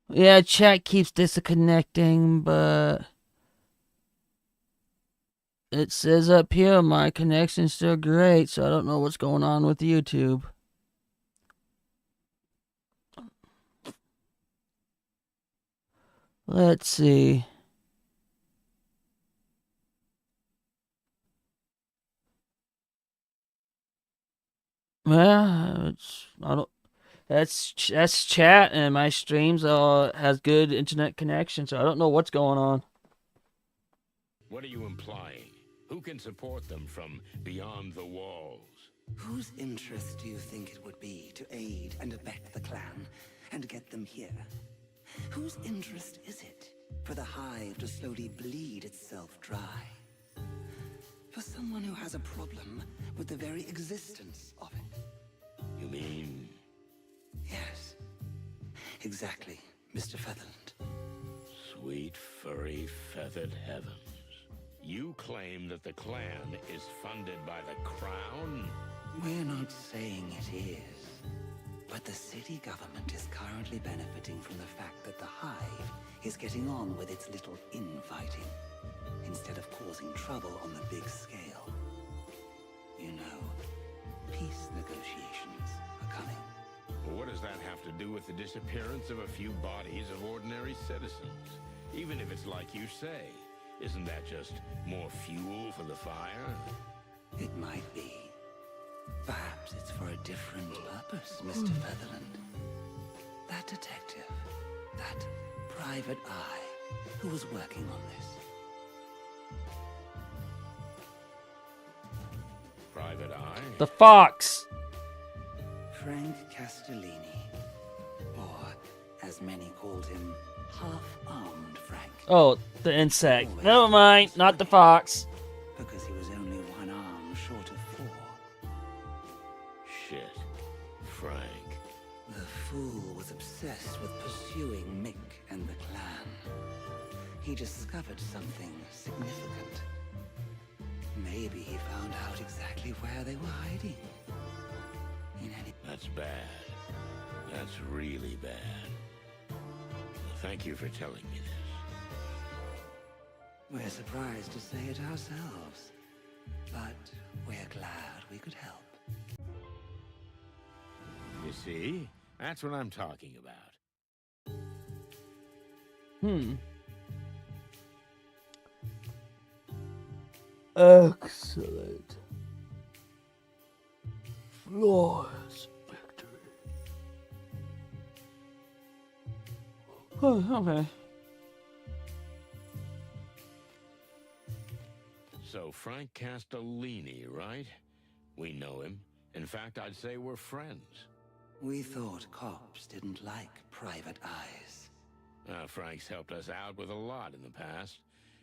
Yeah, chat keeps disconnecting, but it says up here my connection's still great, so I don't know what's going on with YouTube. Let's see. Yeah, that's chat, and my streams has good internet connection, so I don't know what's going on. What are you implying? Who can support them from beyond the walls? Whose interest do you think it would be to aid and abet the clan and get them here? Whose interest is it for the hive to slowly bleed itself dry? For someone who has a problem with the very existence of it. You mean? Yes. Exactly, Mr. Featherland. Sweet, furry, feathered heavens. You claim that the clan is funded by the crown? We're not saying it is. But the city government is currently benefiting from the fact that the Hive is getting on with its little infighting, instead of causing trouble on the big scale. You know, peace negotiations are coming. Well, what does that have to do with the disappearance of a few bodies of ordinary citizens? Even if it's like you say, isn't that just more fuel for the fire? It might be. Perhaps it's for a different purpose, Mr. Featherland. That detective, that private eye who was working on this. Private eye? The fox. Frank Castellini, or as many called him, half-armed Frank. Oh, the insect. Never mind, not the fox. Because he was only one arm short of 4. Shit. Frank. The fool was obsessed with pursuing Mick and the clan. He discovered something significant. Maybe he found out exactly where they were hiding. That's bad. That's really bad. Thank you for telling me this. We're surprised to say it ourselves, but we're glad we could help. You see? That's what I'm talking about. Excellent. Flawless victory. Oh, okay. So Frank Castellini, right? We know him. In fact, I'd say we're friends. We thought cops didn't like private eyes. Frank's helped us out with a lot in the past.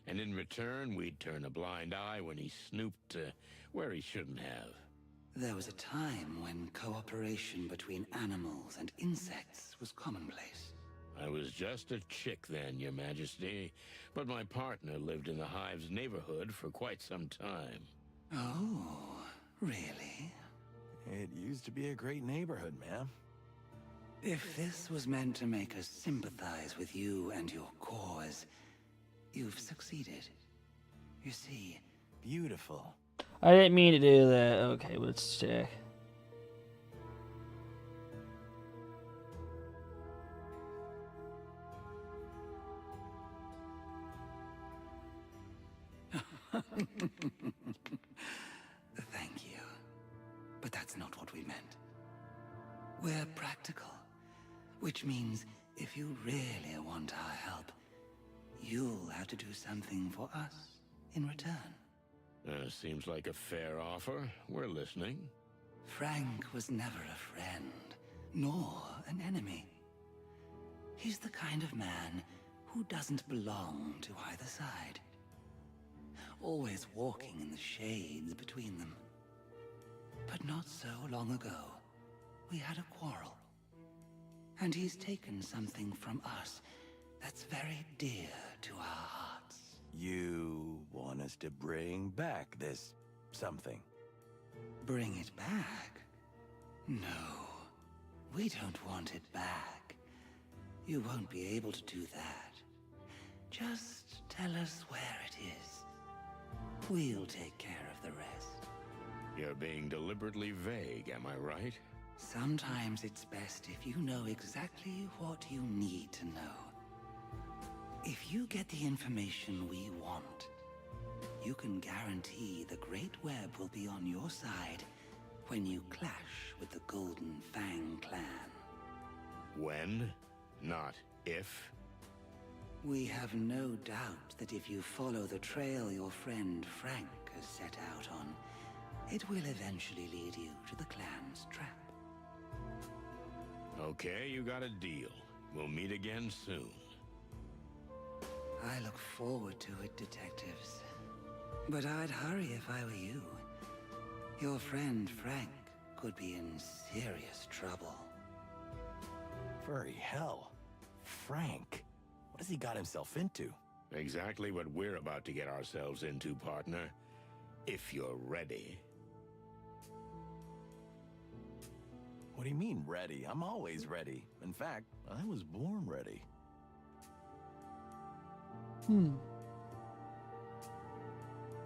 And in return, we'd turn a blind eye when he snooped where he shouldn't have. There was a time when cooperation between animals and insects was commonplace. I was just a chick then, Your Majesty. But my partner lived in the Hive's neighborhood for quite some time. Oh, really? It used to be a great neighborhood, man. If this was meant to make us sympathize with you and your cause, you've succeeded. You see... Beautiful. I didn't mean to do that. Okay, let's check. Thank you. But that's not what we meant. We're practical, which means if you really want our help, you'll have to do something for us in return. Seems like a fair offer. We're listening. Frank was never a friend, nor an enemy. He's the kind of man who doesn't belong to either side. Always walking in the shades between them. But not so long ago, we had a quarrel. And he's taken something from us that's very dear to our hearts. You want us to bring back this something? Bring it back? No, we don't want it back. You won't be able to do that. Just tell us where it is. We'll take care of the rest. You're being deliberately vague, am I right? Sometimes it's best if you know exactly what you need to know. If you get the information we want, you can guarantee the Great Web will be on your side when you clash with the Golden Fang clan. When? Not if? We have no doubt that if you follow the trail your friend Frank has set out on, it will eventually lead you to the clan's trap. Okay, you got a deal. We'll meet again soon. I look forward to it, detectives. But I'd hurry if I were you. Your friend Frank could be in serious trouble. Furry hell. Frank. What has he got himself into? Exactly what we're about to get ourselves into, partner. If you're ready. What do you mean, ready? I'm always ready. In fact, I was born ready.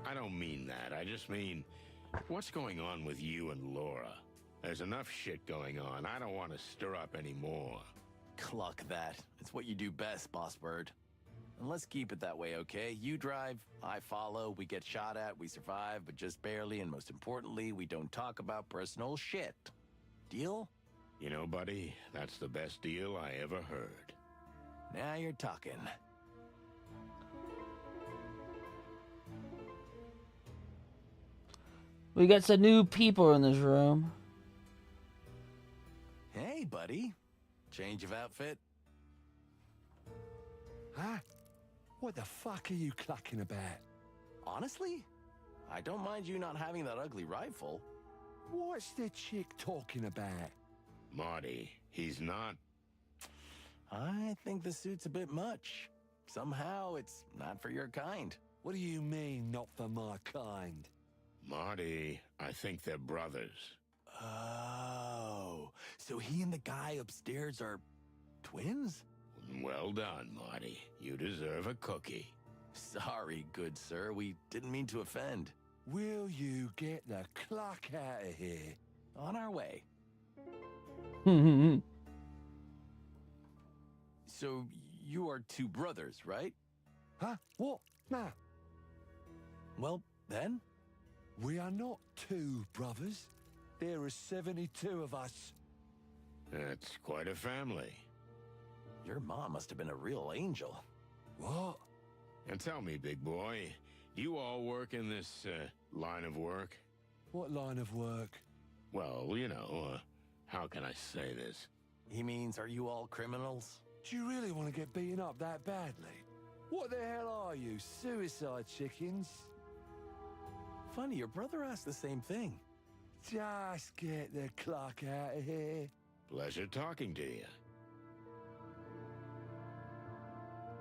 I don't mean that. I just mean, what's going on with you and Laura? There's enough shit going on. I don't want to stir up any more. Cluck that. It's what you do best, Boss Bird. And let's keep it that way, okay? You drive, I follow, we get shot at, we survive, but just barely, and most importantly, we don't talk about personal shit. Deal? You know, buddy, that's the best deal I ever heard. Now you're talking. We got some new people in this room. Hey, buddy. Change of outfit? Huh? What the fuck are you clucking about? Honestly? I don't mind you not having that ugly rifle. What's the chick talking about? Marty, he's not... I think the suit's a bit much. Somehow it's not for your kind. What do you mean, not for my kind? Marty, I think they're brothers. Oh, so he and the guy upstairs are twins? Well done, Marty. You deserve a cookie. Sorry, good sir. We didn't mean to offend. Will you get the cluck out of here? On our way. So you are two brothers, right? Huh? What? Nah. Well, then? We are not two brothers. There are 72 of us. That's quite a family. Your mom must have been a real angel. What? And tell me, big boy, do you all work in this line of work? What line of work? Well, you know, how can I say this? He means, are you all criminals? Do you really want to get beaten up that badly? What the hell are you, suicide chickens? Funny, your brother asked the same thing. Just get the cluck out of here. Pleasure talking to you.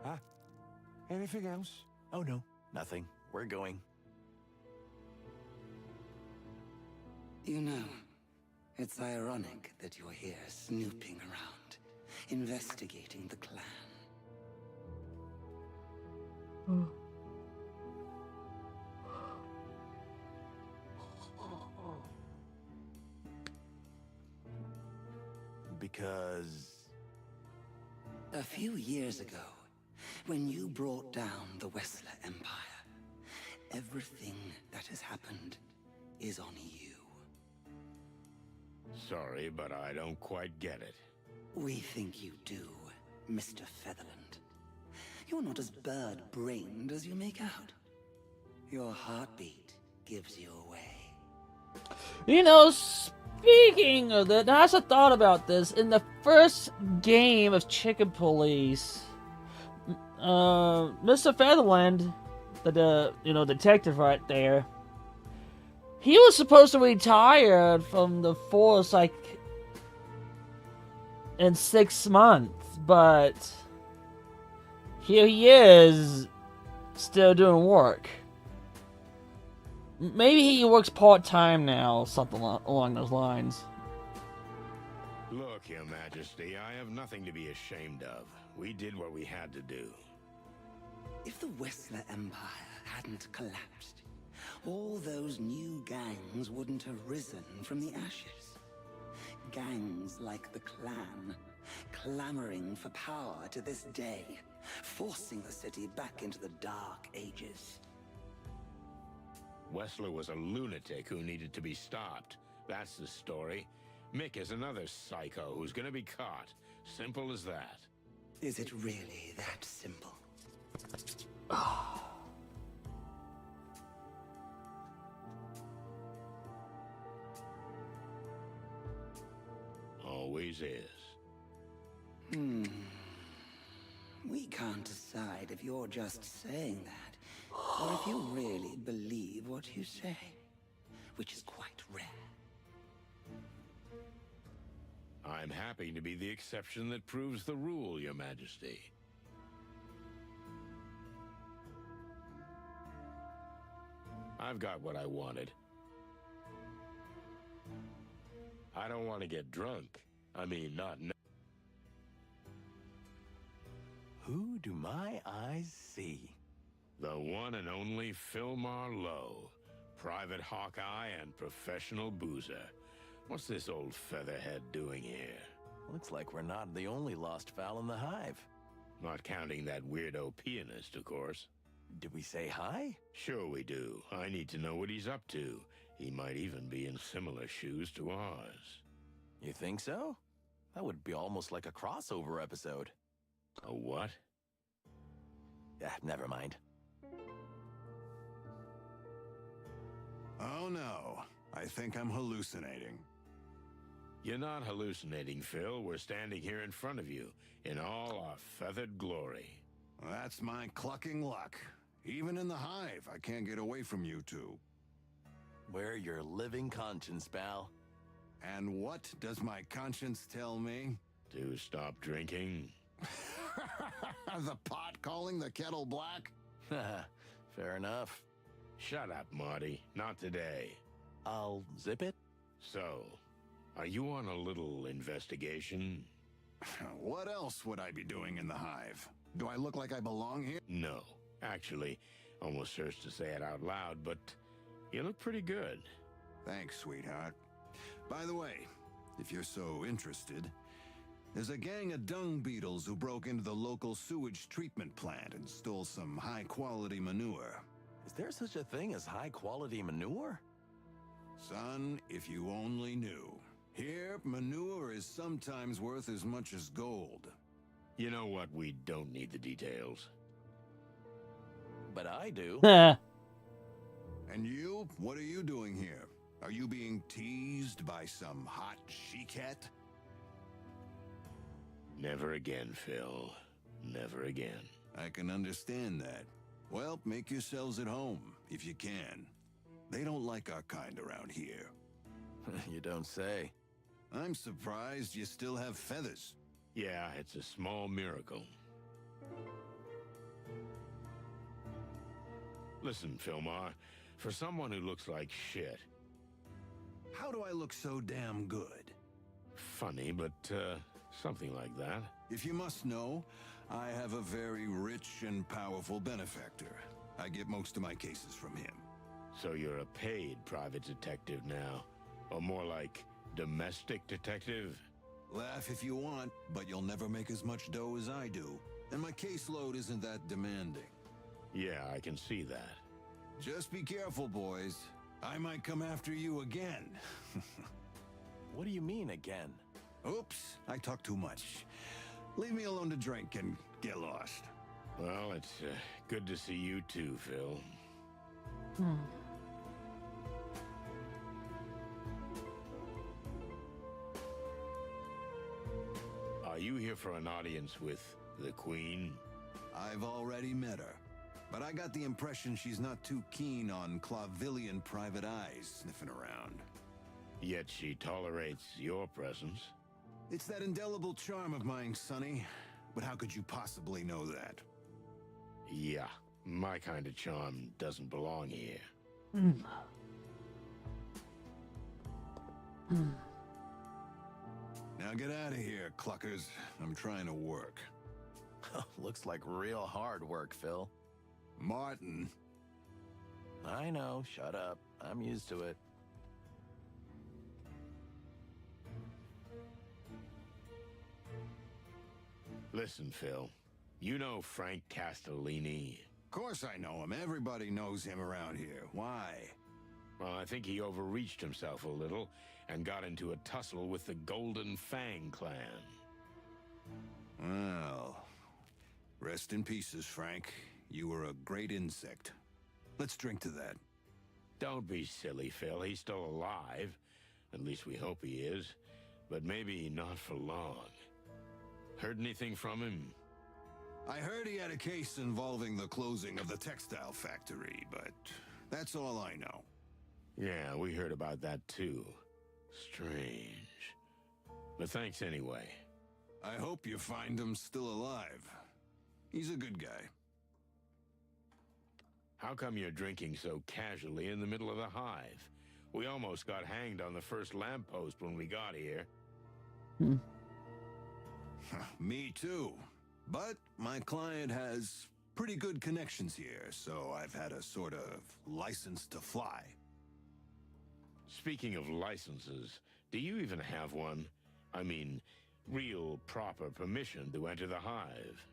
Huh? Anything else? Oh, no, nothing. We're going. You know, it's ironic that you're here snooping around, investigating the clan. Because... A few years ago, when you brought down the Wessler Empire, everything that has happened is on you. Sorry, but I don't quite get it. We think you do, Mr. Featherland. You're not as bird-brained as you make out. Your heartbeat gives you away. You know, speaking of that, I also thought about this. In the first game of Chicken Police, Mr. Featherland, the detective right there, he was supposed to retire from the force like in 6 months, but here he is, still doing work. Maybe he works part-time now, something along those lines. Look, Your Majesty, I have nothing to be ashamed of. We did what we had to do. If the Wessler Empire hadn't collapsed, all those new gangs wouldn't have risen from the ashes. Gangs like the Clan, clamoring for power to this day, forcing the city back into the Dark Ages. Wessler was a lunatic who needed to be stopped. That's the story. Mick is another psycho who's gonna be caught. Simple as that. Is it really that simple? Always is. We can't decide if you're just saying that, or if you really believe what you say, which is quite rare. I'm happy to be the exception that proves the rule, Your Majesty. I've got what I wanted. I don't want to get drunk. I mean, not now. Who do my eyes see? The one and only Phil Marlowe, private Hawkeye and professional boozer. What's this old featherhead doing here? Looks like we're not the only lost fowl in the hive. Not counting that weirdo pianist, of course. Did we say hi? Sure we do. I need to know what he's up to. He might even be in similar shoes to ours. You think so? That would be almost like a crossover episode. A what? Never mind. Oh no, I think I'm hallucinating. You're not hallucinating, Phil. We're standing here in front of you, in all our feathered glory. That's my clucking luck. Even in the hive, I can't get away from you two. We're your living conscience, pal. And what does my conscience tell me? To stop drinking? The pot calling the kettle black? Fair enough. Shut up, Marty. Not today. I'll zip it. So, are you on a little investigation? What else would I be doing in the hive? Do I look like I belong here? No. Actually, almost hurts to say it out loud, but you look pretty good. Thanks, sweetheart. By the way, if you're so interested, there's a gang of dung beetles who broke into the local sewage treatment plant and stole some high-quality manure. Is there such a thing as high-quality manure? Son, if you only knew. Here, manure is sometimes worth as much as gold. You know what? We don't need the details. But I do. And you? What are you doing here? Are you being teased by some hot she-cat? Never again, Phil. Never again. I can understand that. Well, make yourselves at home, if you can. They don't like our kind around here. You don't say. I'm surprised you still have feathers. Yeah, it's a small miracle. Listen, Philmar, for someone who looks like shit... How do I look so damn good? Funny, but, something like that. If you must know, I have a very rich and powerful benefactor. I get most of my cases from him. So you're a paid private detective now. Or more like, domestic detective? Laugh if you want, but you'll never make as much dough as I do. And my caseload isn't that demanding. Yeah, I can see that. Just be careful, boys. I might come after you again. What do you mean, again? Oops, I talk too much. Leave me alone to drink and get lost. Well, it's good to see you too, Phil. Are you here for an audience with the Queen? I've already met her. But I got the impression she's not too keen on Clavillian private eyes sniffing around. Yet she tolerates your presence. It's that indelible charm of mine, Sonny. But how could you possibly know that? Yeah, my kind of charm doesn't belong here. Now get out of here, cluckers. I'm trying to work. Looks like real hard work, Phil. Martin. I know, shut up. I'm used to it. Listen, Phil. You know Frank Castellini? Of course I know him. Everybody knows him around here. Why? Well, I think he overreached himself a little and got into a tussle with the Golden Fang clan. Well, rest in pieces, Frank. You were a great insect. Let's drink to that. Don't be silly, Phil. He's still alive. At least we hope he is. But maybe not for long. Heard anything from him? I heard he had a case involving the closing of the textile factory, but that's all I know. Yeah, we heard about that too. Strange. But thanks anyway. I hope you find him still alive. He's a good guy. How come you're drinking so casually in the middle of the hive? We almost got hanged on the first lamppost when we got here. Me too. But my client has pretty good connections here, so I've had a sort of license to fly. Speaking of licenses, do you even have one? I mean, real proper permission to enter the hive.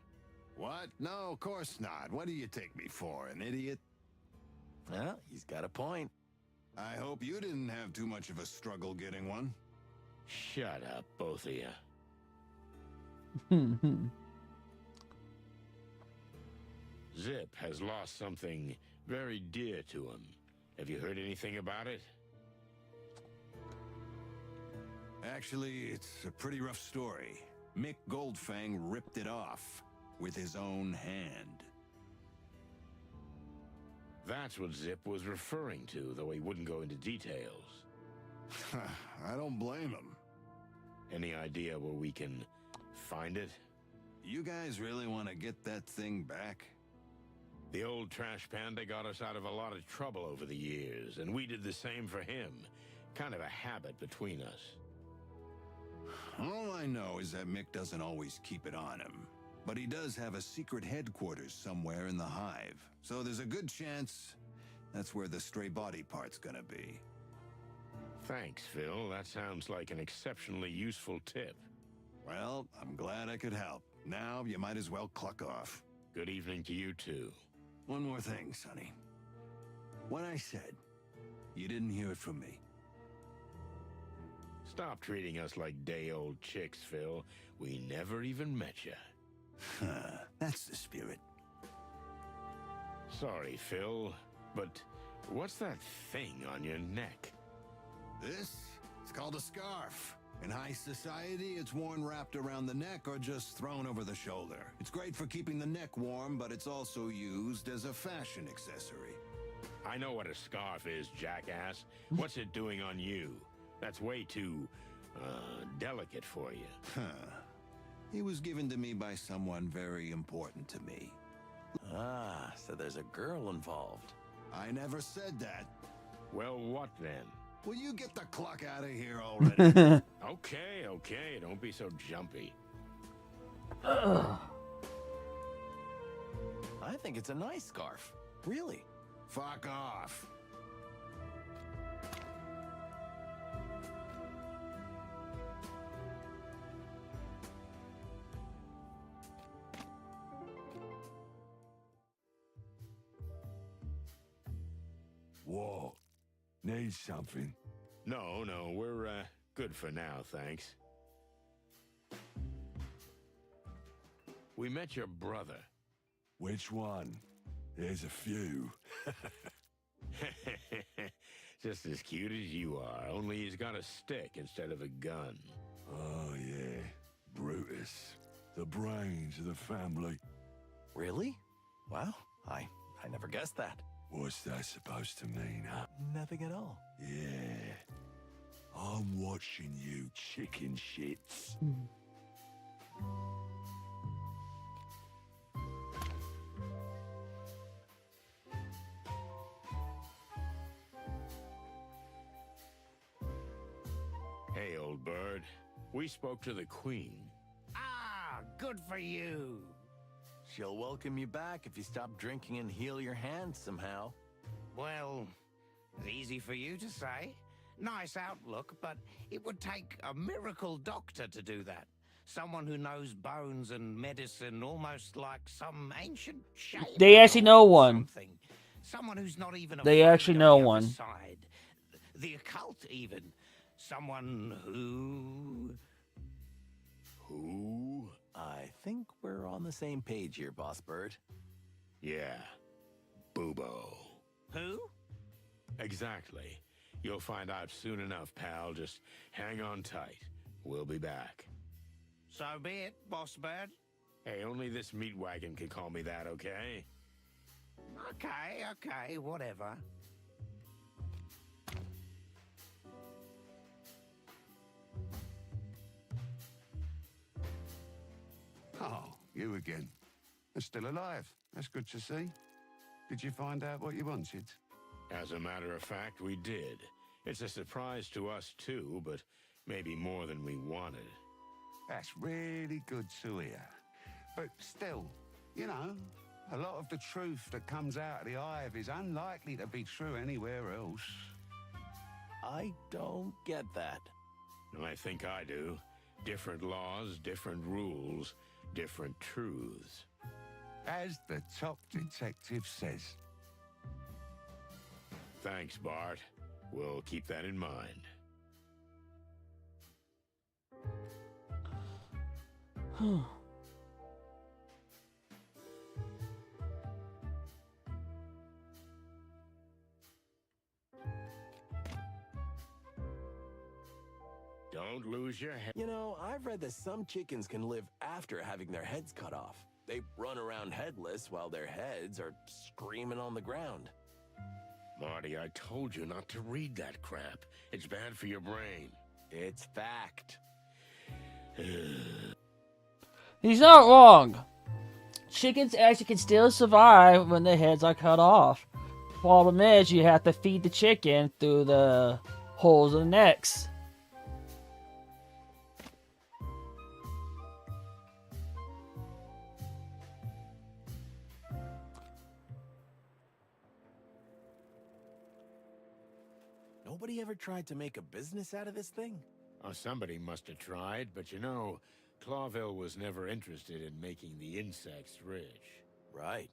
What? No, of course not. What do you take me for, an idiot? Well, he's got a point. I hope you didn't have too much of a struggle getting one. Shut up, both of you. Zip has lost something very dear to him. Have you heard anything about it? Actually, it's a pretty rough story. Mick Goldfang ripped it off with his own hand. That's what Zip was referring to, though he wouldn't go into details. I don't blame him. Any idea where we can find it? You guys really want to get that thing back? The old trash panda got us out of a lot of trouble over the years, and we did the same for him. Kind of a habit between us. All I know is that Mick doesn't always keep it on him. But he does have a secret headquarters somewhere in the hive. So there's a good chance that's where the stray body part's gonna be. Thanks, Phil. That sounds like an exceptionally useful tip. Well, I'm glad I could help. Now you might as well cluck off. Good evening to you, too. One more thing, Sonny. What I said, you didn't hear it from me. Stop treating us like day-old chicks, Phil. We never even met you. That's the spirit. Sorry, Phil, but what's that thing on your neck? This? It's called a scarf. In high society, it's worn wrapped around the neck or just thrown over the shoulder. It's great for keeping the neck warm, but it's also used as a fashion accessory. I know what a scarf is, jackass. What's it doing on you? That's way too, delicate for you. He was given to me by someone very important to me. Ah, so there's a girl involved. I never said that. Well, what then? Will you get the cluck out of here already? Okay, don't be so jumpy. I think it's a nice scarf. Really. Fuck off. What? Need something? No, we're, good for now, thanks. We met your brother. Which one? There's a few. Just as cute as you are, only he's got a stick instead of a gun. Oh, yeah. Brutus. The brains of the family. Really? Wow, I never guessed that. What's that supposed to mean, huh? Nothing at all. Yeah. I'm watching you, chicken shits. Hey, old bird. We spoke to the queen. Ah, good for you. She'll welcome you back if you stop drinking and heal your hands somehow. Well, easy for you to say. Nice outlook, but it would take a miracle doctor to do that. Someone who knows bones and medicine almost like some ancient shaman. They actually know one. Something. Someone who's not even They afraid actually of know the other one. Side. The occult, even. Someone who... Who? I think we're on the same page here, Boss Bird. Yeah. Boobo. Who? Exactly. You'll find out soon enough, pal. Just hang on tight. We'll be back. So be it, Boss Bird. Hey, only this meat wagon can call me that, okay? Okay, whatever. Oh, you again. You're still alive. That's good to see. Did you find out what you wanted? As a matter of fact, we did. It's a surprise to us too, but maybe more than we wanted. That's really good to hear. But still, you know, a lot of the truth that comes out of the hive is unlikely to be true anywhere else. I don't get that. I think I do. Different laws, different rules, different truths. As the top detective says. Thanks, Bart. We'll keep that in mind. Don't lose your head. You know, I've read that some chickens can live after having their heads cut off. They run around headless while their heads are screaming on the ground. Marty, I told you not to read that crap. It's bad for your brain. It's fact. He's not wrong. Chickens actually can still survive when their heads are cut off. Problem is, you have to feed the chicken through the holes in the necks. Nobody ever tried to make a business out of this thing? Oh, somebody must have tried, but you know, Clawville was never interested in making the insects rich. Right.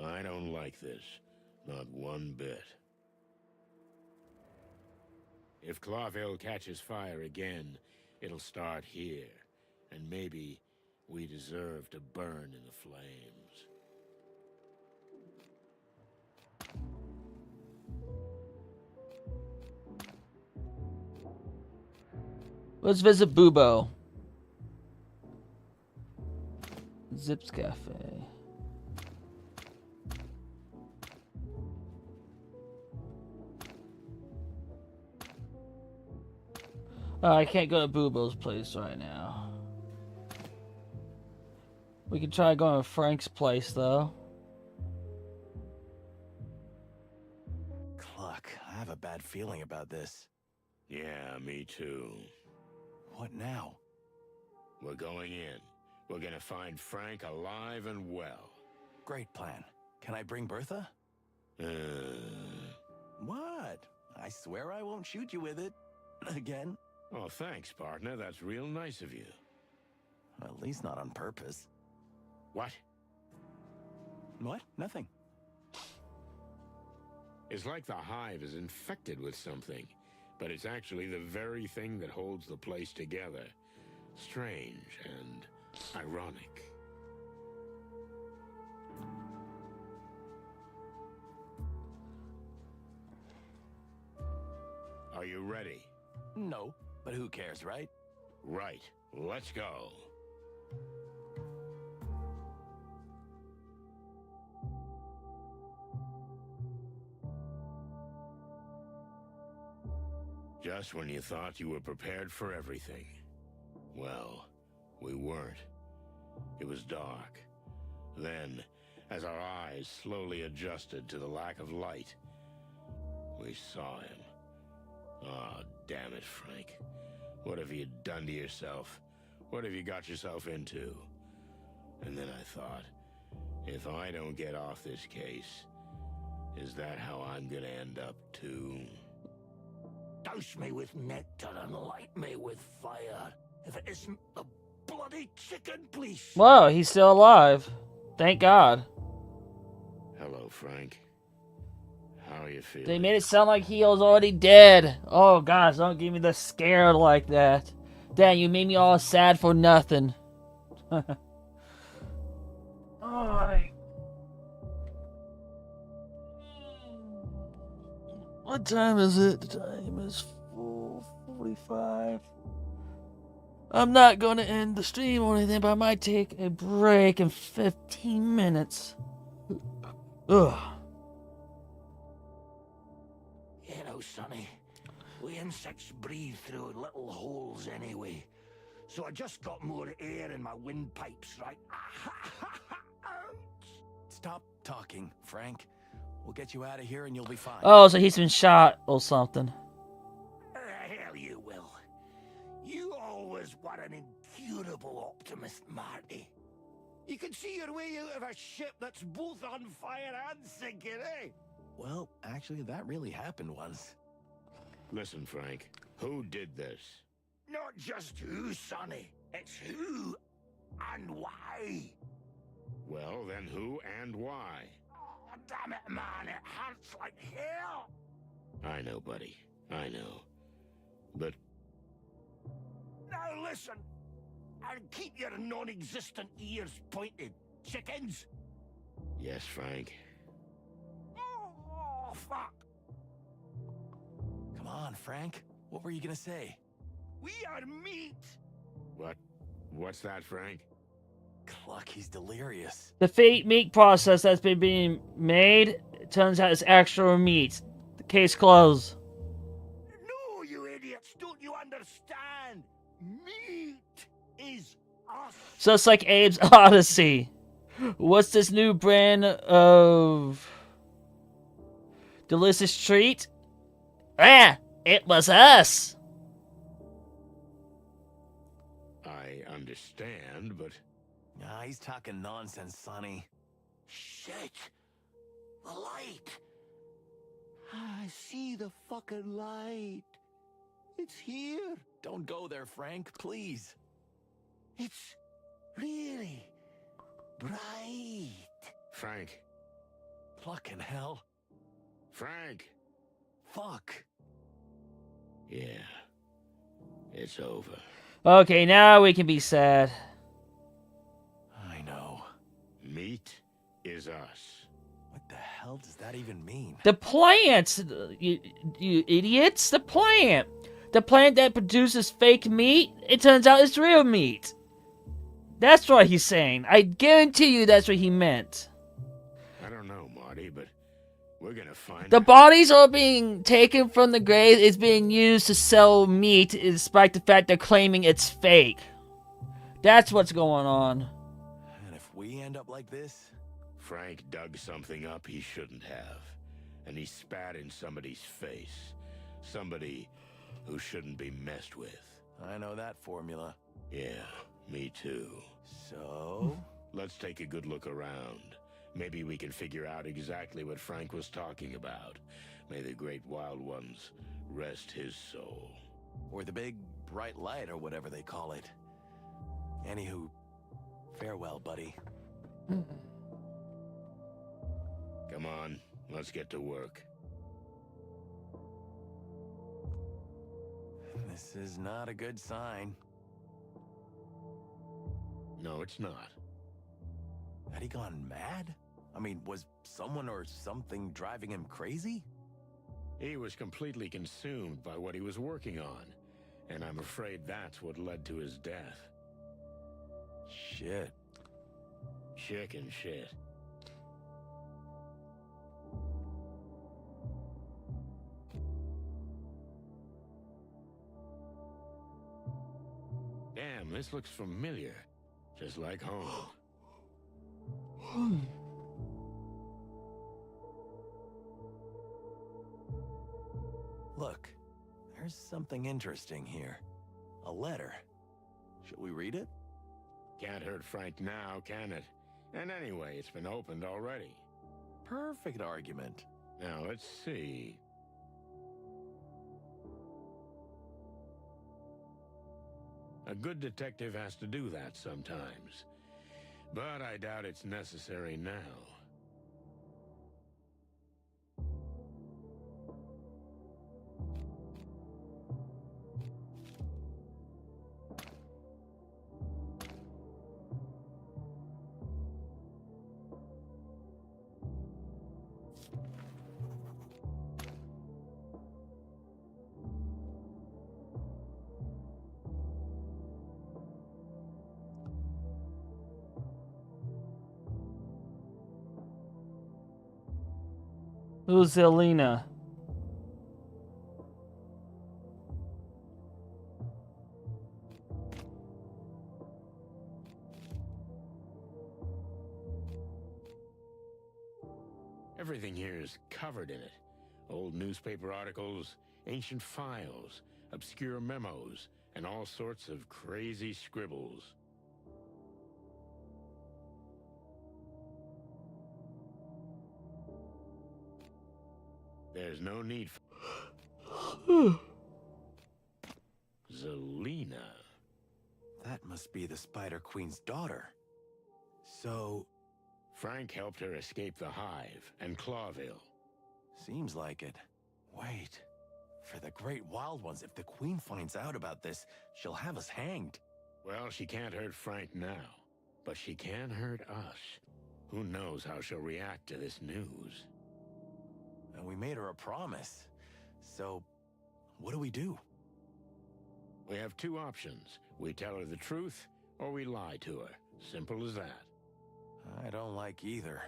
I don't like this. Not one bit. If Clawville catches fire again, it'll start here. And maybe we deserve to burn in the flames. Let's visit Bubo. Zips Cafe. Oh, I can't go to Bubo's place right now. We can try going to Frank's place, though. Cluck, I have a bad feeling about this. Yeah, me too. What now? We're going in. We're gonna find Frank alive and well. Great plan. Can I bring Bertha? What? I swear I won't shoot you with it. Again? Oh, thanks, partner. That's real nice of you. At least not on purpose. What? What? Nothing. It's like the hive is infected with something, but it's actually the very thing that holds the place together. Strange and ironic. Are you ready? No, but who cares, right? Right. Let's go. Just when you thought you were prepared for everything. Well, we weren't. It was dark. Then, as our eyes slowly adjusted to the lack of light, we saw him. Oh, damn it, Frank. What have you done to yourself? What have you got yourself into? And then I thought, if I don't get off this case, is that how I'm gonna end up too? Douse me with nectar and light me with fire. If it isn't the bloody chicken, please. Whoa, he's still alive. Thank God. Hello, Frank. How are you feeling? They made it sound like he was already dead. Oh, gosh, don't give me the scare like that. Dang, you made me all sad for nothing. What time is it? The time is 4:45. I'm not going to end the stream or anything, but I might take a break in 15 minutes. Ugh. You know, Sonny, we insects breathe through little holes anyway. So I just got more air in my windpipes, right? Stop talking, Frank. We'll get you out of here and you'll be fine. Oh, so he's been shot or something. Hell you will. You always were an incurable optimist, Marty. You can see your way out of a ship that's both on fire and sinking, eh? Well, actually, that really happened once. Listen, Frank, who did this? Not just who, Sonny. It's who and why. Well, then who and why? Oh, damn it, man. It hurts like hell. I know, buddy. I know. But Now listen. And keep your non-existent ears pointed. Chickens. yes, Frank. Oh, fuck. Come on, Frank. What were you gonna say? We are meat. What? What's that, Frank? Cluck, he's delirious. The fake meat process that's been being made, it turns out it's actual meat. The case closed. No, you idiots. Don't you understand? Meat is us. So it's like Abe's Odyssey. What's this new brand of delicious treat? Ah, it was us. I understand, but Nah, he's talking nonsense, Sonny. Shit. The light. I see the fucking light. It's here. Don't go there, Frank, please. It's really bright. Frank. Fucking hell. Frank. Fuck. Yeah. It's over. Okay, now we can be sad. I know. Meat is us. What the hell does that even mean? The plant, you idiots, the plant. The plant that produces fake meat, it turns out it's real meat. That's what he's saying. I guarantee you that's what he meant. I don't know, Marty, but we're gonna find The out. bodies are being taken from the grave. It's being used to sell meat, despite the fact they're claiming it's fake. That's what's going on. And if we end up like this, Frank dug something up he shouldn't have. And he spat in somebody's face. Somebody who shouldn't be messed with. I know that formula. Yeah, me too. So? Let's take a good look around. Maybe we can figure out exactly what Frank was talking about. May the great wild ones rest his soul. Or the big bright light, or whatever they call it. Anywho, farewell, buddy. Come on, let's get to work. This is not a good sign. No, it's not. Had he gone mad? I mean, was someone or something driving him crazy? He was completely consumed by what he was working on. And I'm afraid that's what led to his death. Shit. Chicken shit. Damn, this looks familiar. Just like home. Look, there's something interesting here. A letter. Should we read it? Can't hurt Frank now, can it? And anyway, it's been opened already. Perfect argument. Now, let's see. A good detective has to do that sometimes. But I doubt it's necessary now. Who's Zelina? Everything here is covered in it. Old newspaper articles, ancient files, obscure memos, and all sorts of crazy scribbles. There's no need for... Zelina. That must be the Spider Queen's daughter. So, Frank helped her escape the Hive and Clawville. seems like it. Wait. For the Great Wild Ones, if the Queen finds out about this, she'll have us hanged. Well, she can't hurt Frank now, but she can hurt us. Who knows how she'll react to this news? And we made her a promise. So, what do we do? We have two options. We tell her the truth, or we lie to her. Simple as that. I don't like either.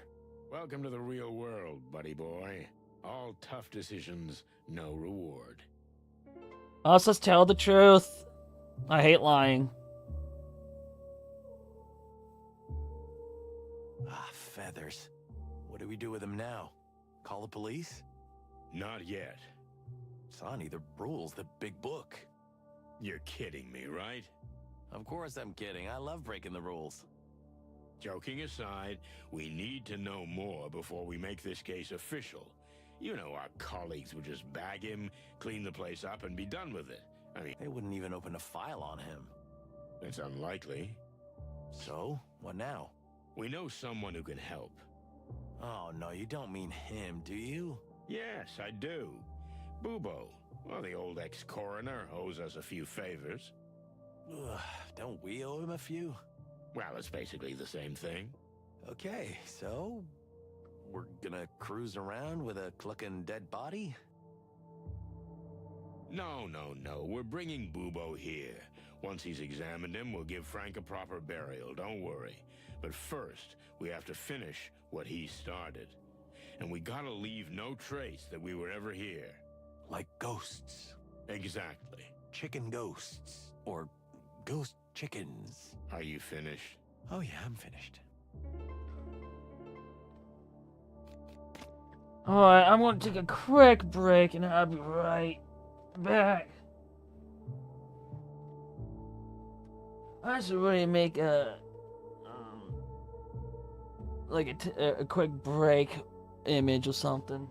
Welcome to the real world, buddy boy. All tough decisions, no reward. Us, let's tell the truth. I hate lying. Ah, feathers. What do we do with them now? Call the police? Not yet. Sonny, the rules, the big book. You're kidding me, right? Of course I'm kidding. I love breaking the rules. Joking aside, we need to know more before we make this case official. You know our colleagues would just bag him, clean the place up, and be done with it. I mean, They wouldn't even open a file on him. it's unlikely. So, what now? We know someone who can help. Oh, no, you don't mean him, do you? Yes, I do. Bubo. Well, the old ex-coroner owes us a few favors. Ugh, don't we owe him a few? Well, it's basically the same thing. Okay, so we're gonna cruise around with a clucking dead body? No. We're bringing Bubo here. Once he's examined him, we'll give Frank a proper burial, don't worry. But first, we have to finish what he started. And we gotta leave no trace that we were ever here. Like ghosts. Exactly. Chicken ghosts. Or ghost chickens. Are you finished? Oh yeah, I'm finished. Alright, I'm gonna take a quick break and I'll be right back. I should really make a a quick break image or something.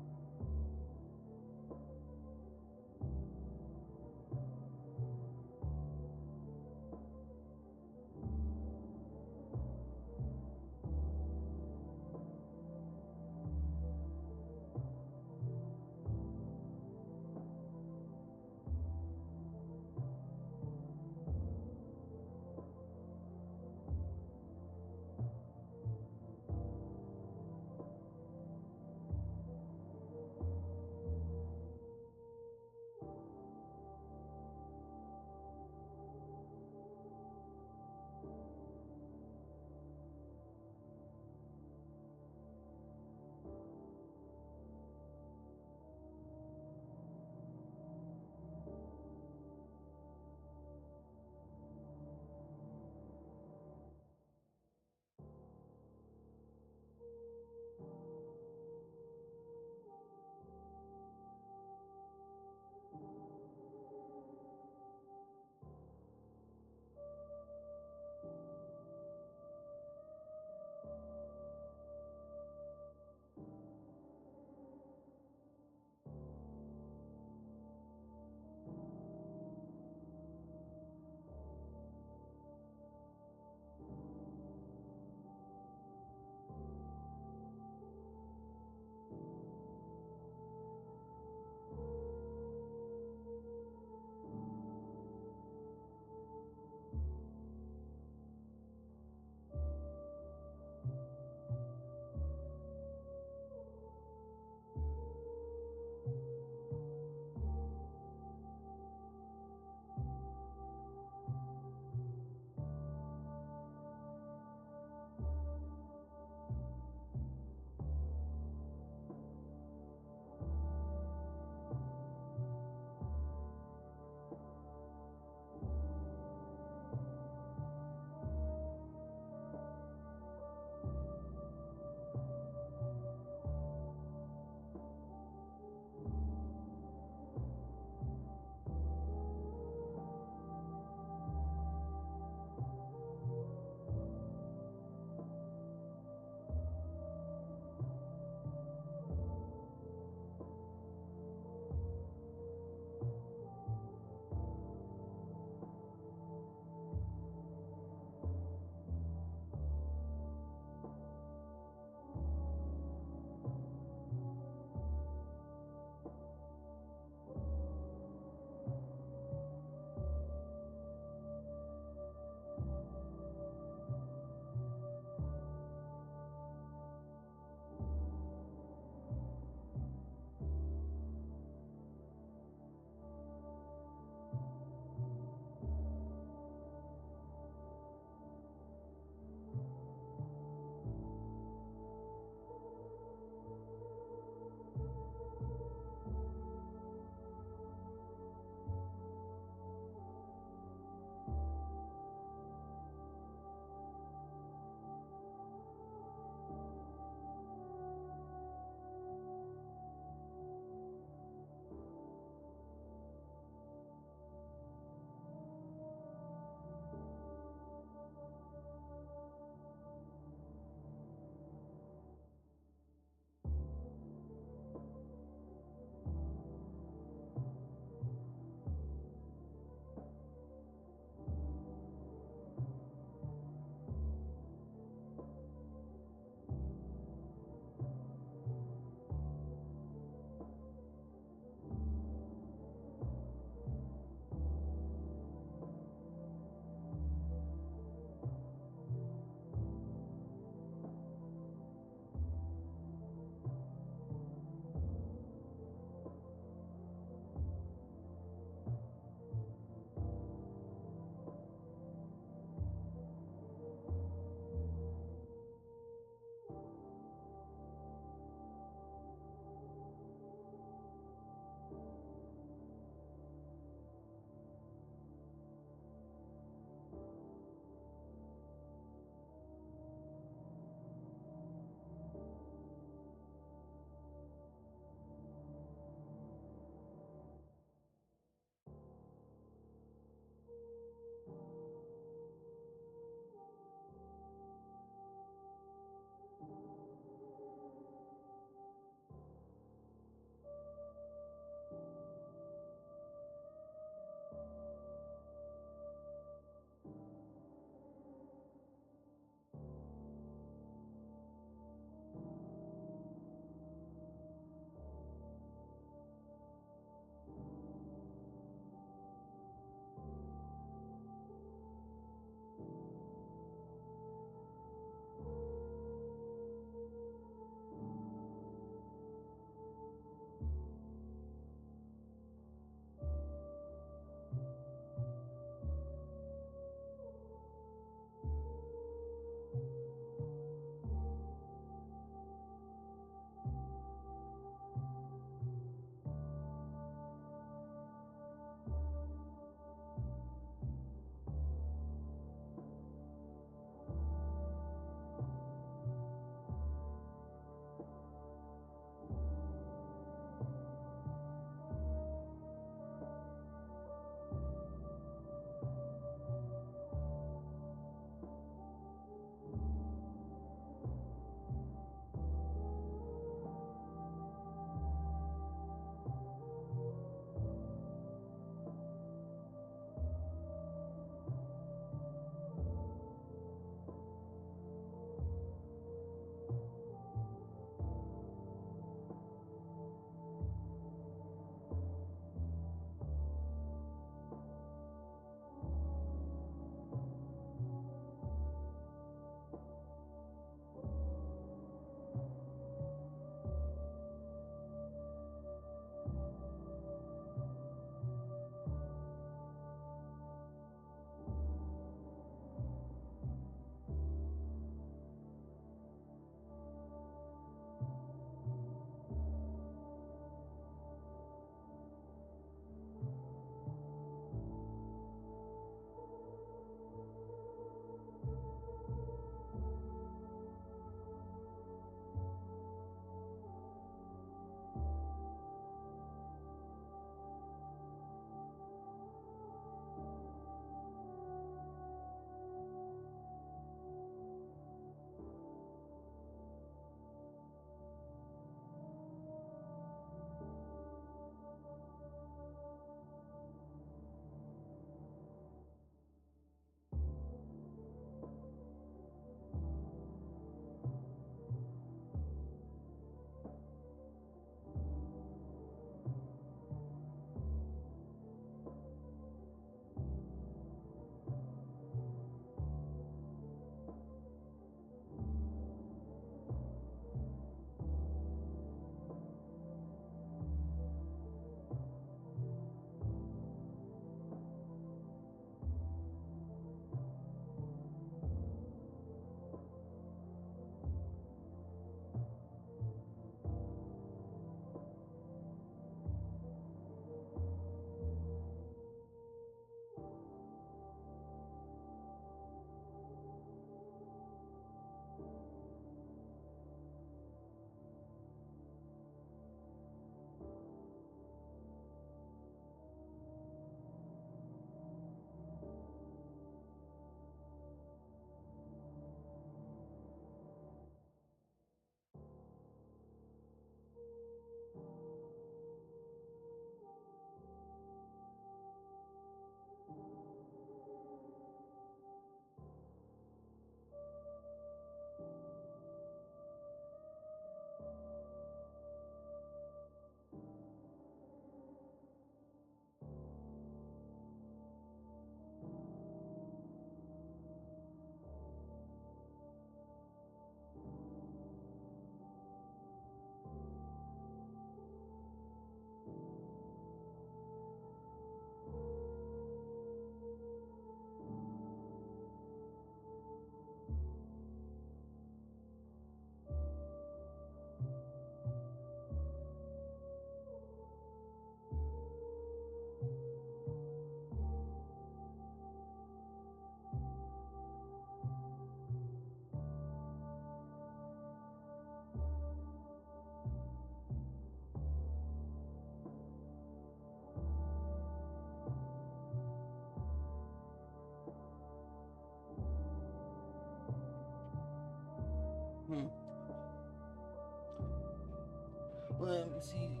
Let me see.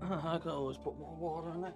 I can always put more water in it.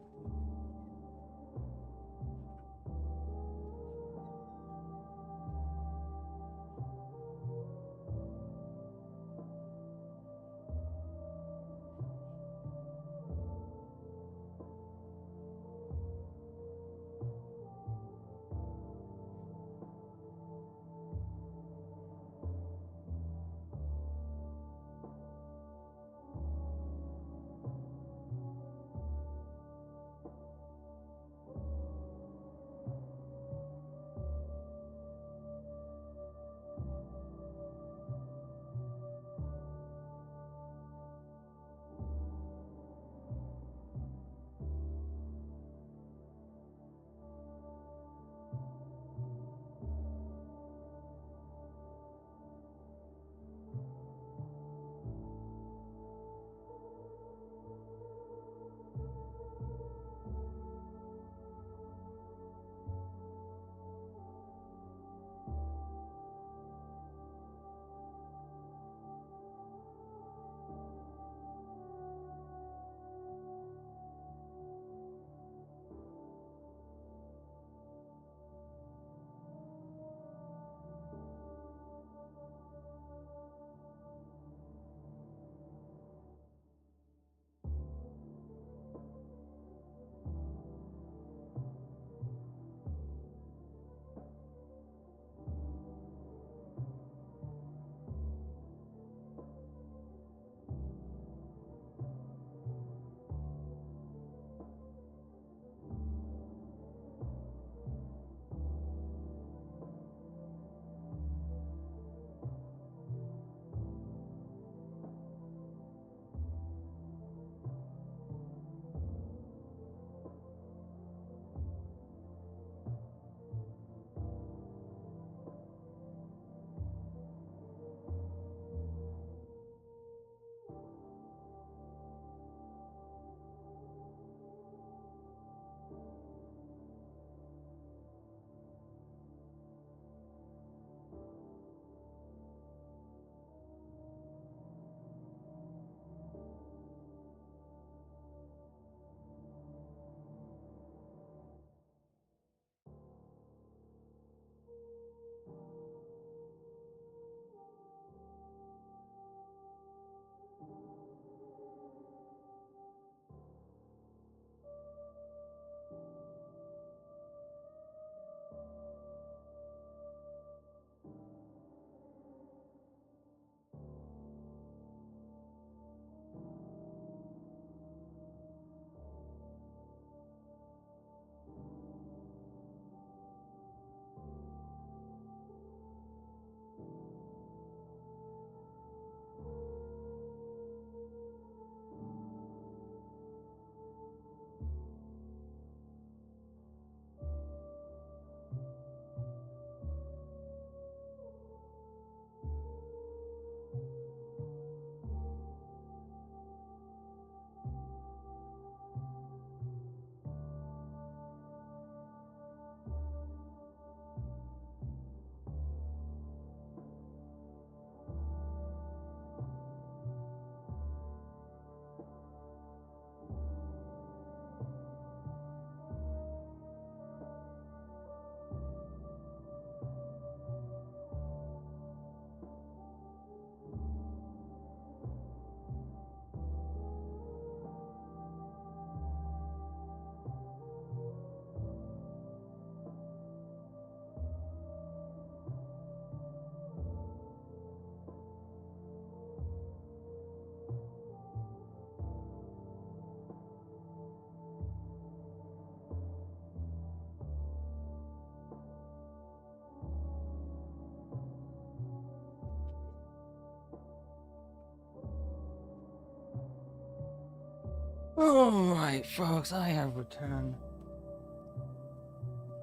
Alright, folks, I have returned.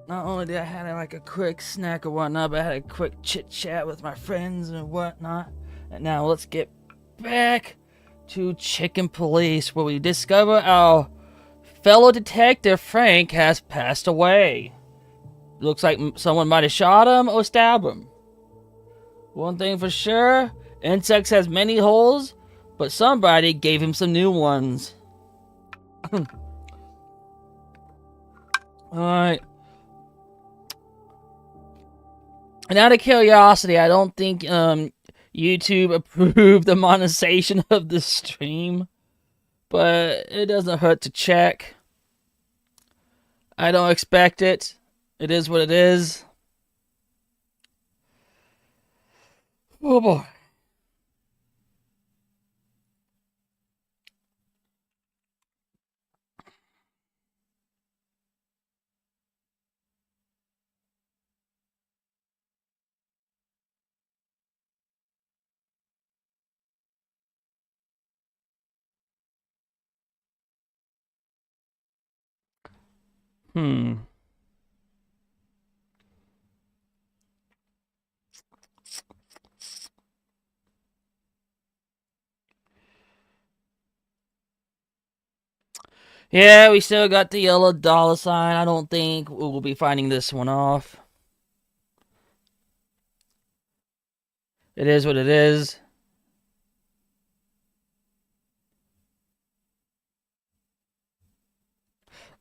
Not only did I have like a quick snack or whatnot, but I had a quick chit chat with my friends and whatnot. And now let's get back to Chicken Police, where we discover our fellow detective Frank has passed away. Looks like someone might have shot him or stabbed him. One thing for sure, insects has many holes, but somebody gave him some new ones. Alright. And out of curiosity, I don't think YouTube approved the monetization of the stream, but it doesn't hurt to check. I don't expect it. It is what it is. Oh boy. Yeah, we still got the yellow dollar sign. I don't think we'll be finding this one off. It is what it is.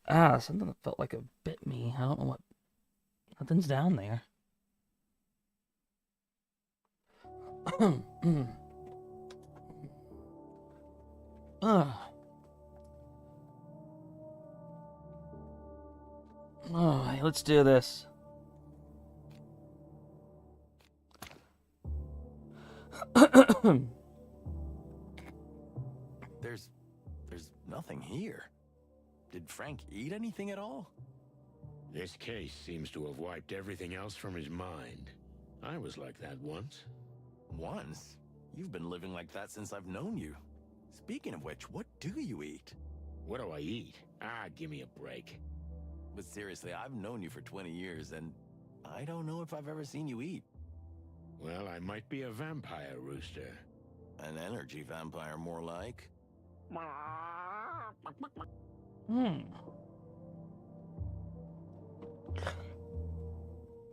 Ah, something that felt like it bit me. I don't know what. Nothing's down there. Oh, let's do this. There's nothing here. Did Frank eat anything at all? This case seems to have wiped everything else from his mind. I was like that once. Once? You've been living like that since I've known you. Speaking of which, what do you eat? What do I eat? Ah, give me a break. But seriously, I've known you for 20 years, and I don't know if I've ever seen you eat. Well, I might be a vampire, Rooster. An energy vampire, more like.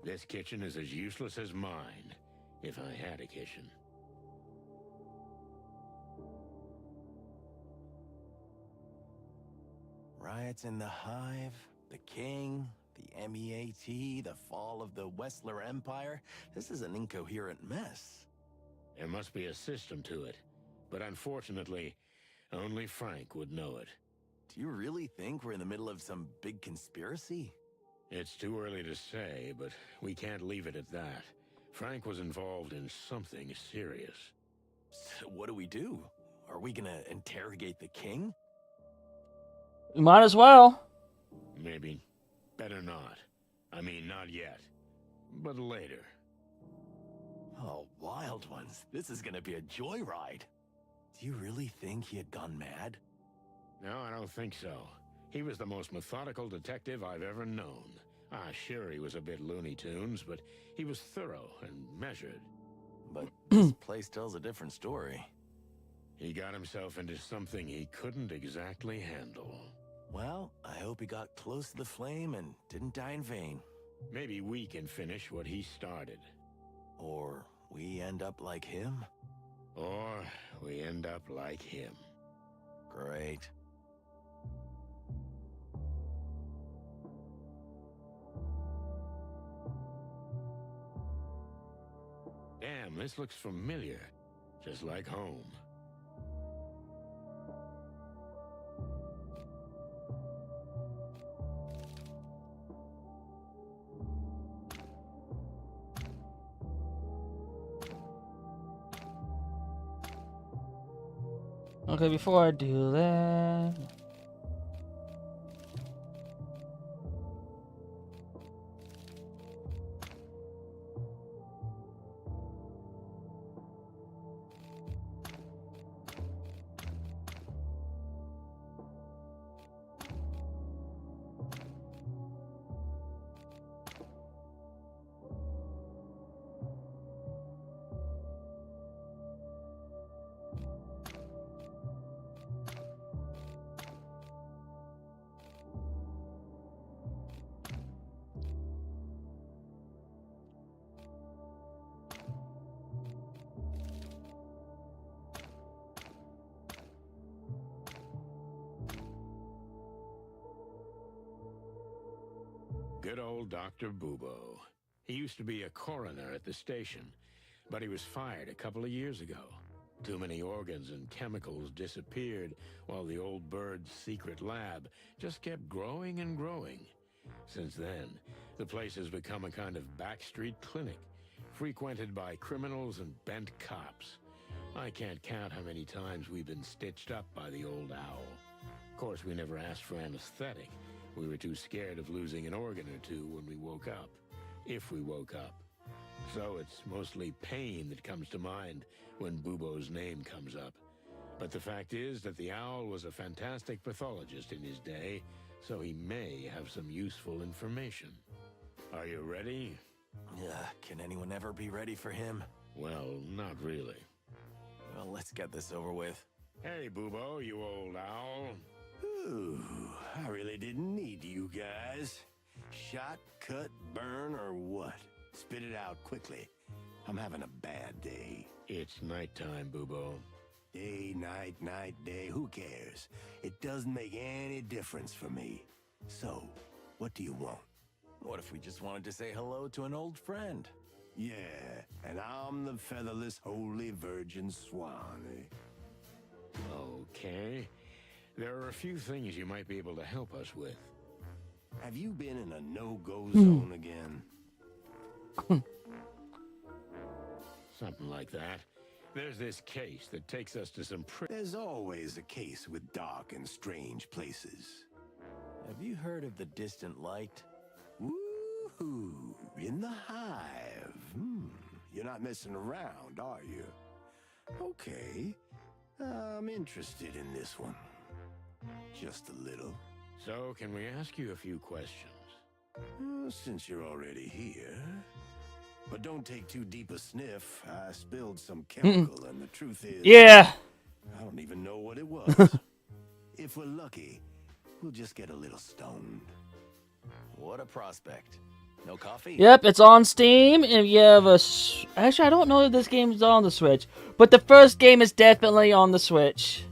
This kitchen is as useless as mine, if I had a kitchen. Riots in the Hive, the King, the MEAT, the fall of the Wessler Empire. This is an incoherent mess. There must be a system to it, but unfortunately, only Frank would know it. Do you really think we're in the middle of some big conspiracy? It's too early to say, but we can't leave it at that. Frank was involved in something serious. So what do we do? Are we gonna interrogate the King? We might as well. Maybe. Better not. I mean, not yet. But later. Oh, wild ones. This is gonna be a joyride. Do you really think he had gone mad? No, I don't think so. He was the most methodical detective I've ever known. Ah, sure, he was a bit Looney Tunes, but he was thorough and measured. But this place tells a different story. He got himself into something he couldn't exactly handle. Well, I hope he got close to the flame and didn't die in vain. Maybe we can finish what he started. Or we end up like him? Or we end up like him. Great. Damn, this looks familiar. Just like home. Okay, before I do that... Good old Dr. Bubo. He used to be a coroner at the station, but he was fired a couple of years ago. Too many organs and chemicals disappeared while the old bird's secret lab just kept growing and growing. Since then, the place has become a kind of backstreet clinic, frequented by criminals and bent cops. I can't count how many times we've been stitched up by the old owl. Of course, we never asked for anesthetic. We were too scared of losing an organ or two when we woke up, if we woke up. So it's mostly pain that comes to mind when Bubo's name comes up. But the fact is that the owl was a fantastic pathologist in his day, so he may have some useful information. Are you ready? Can anyone ever be ready for him? Well, not really. Well, let's get this over with. Hey, Bubo, you old owl. Ooh, I really didn't need you guys. Shot, cut, burn, or what? Spit it out quickly. I'm having a bad day. It's nighttime, Bubo. Day, night, night, day, who cares? It doesn't make any difference for me. So, what do you want? What if we just wanted to say hello to an old friend? Yeah, and I'm the featherless holy virgin swan, eh? Okay. There are a few things you might be able to help us with. Have you been in a no-go zone again? Something like that. There's this case that takes us to some There's always a case with dark and strange places. Have you heard of the distant light? Woo-hoo, in the hive. You're not messing around, are you? Okay, I'm interested in this one. Just a little. So, can we ask you a few questions? Since you're already here. But don't take too deep a sniff. I spilled some chemical, and the truth is... Yeah. I don't even know what it was. If we're lucky, we'll just get a little stoned. What a prospect. No coffee? Yep, it's on Steam. If you have a... Actually, I don't know if this game is on the Switch. But the first game is definitely on the Switch.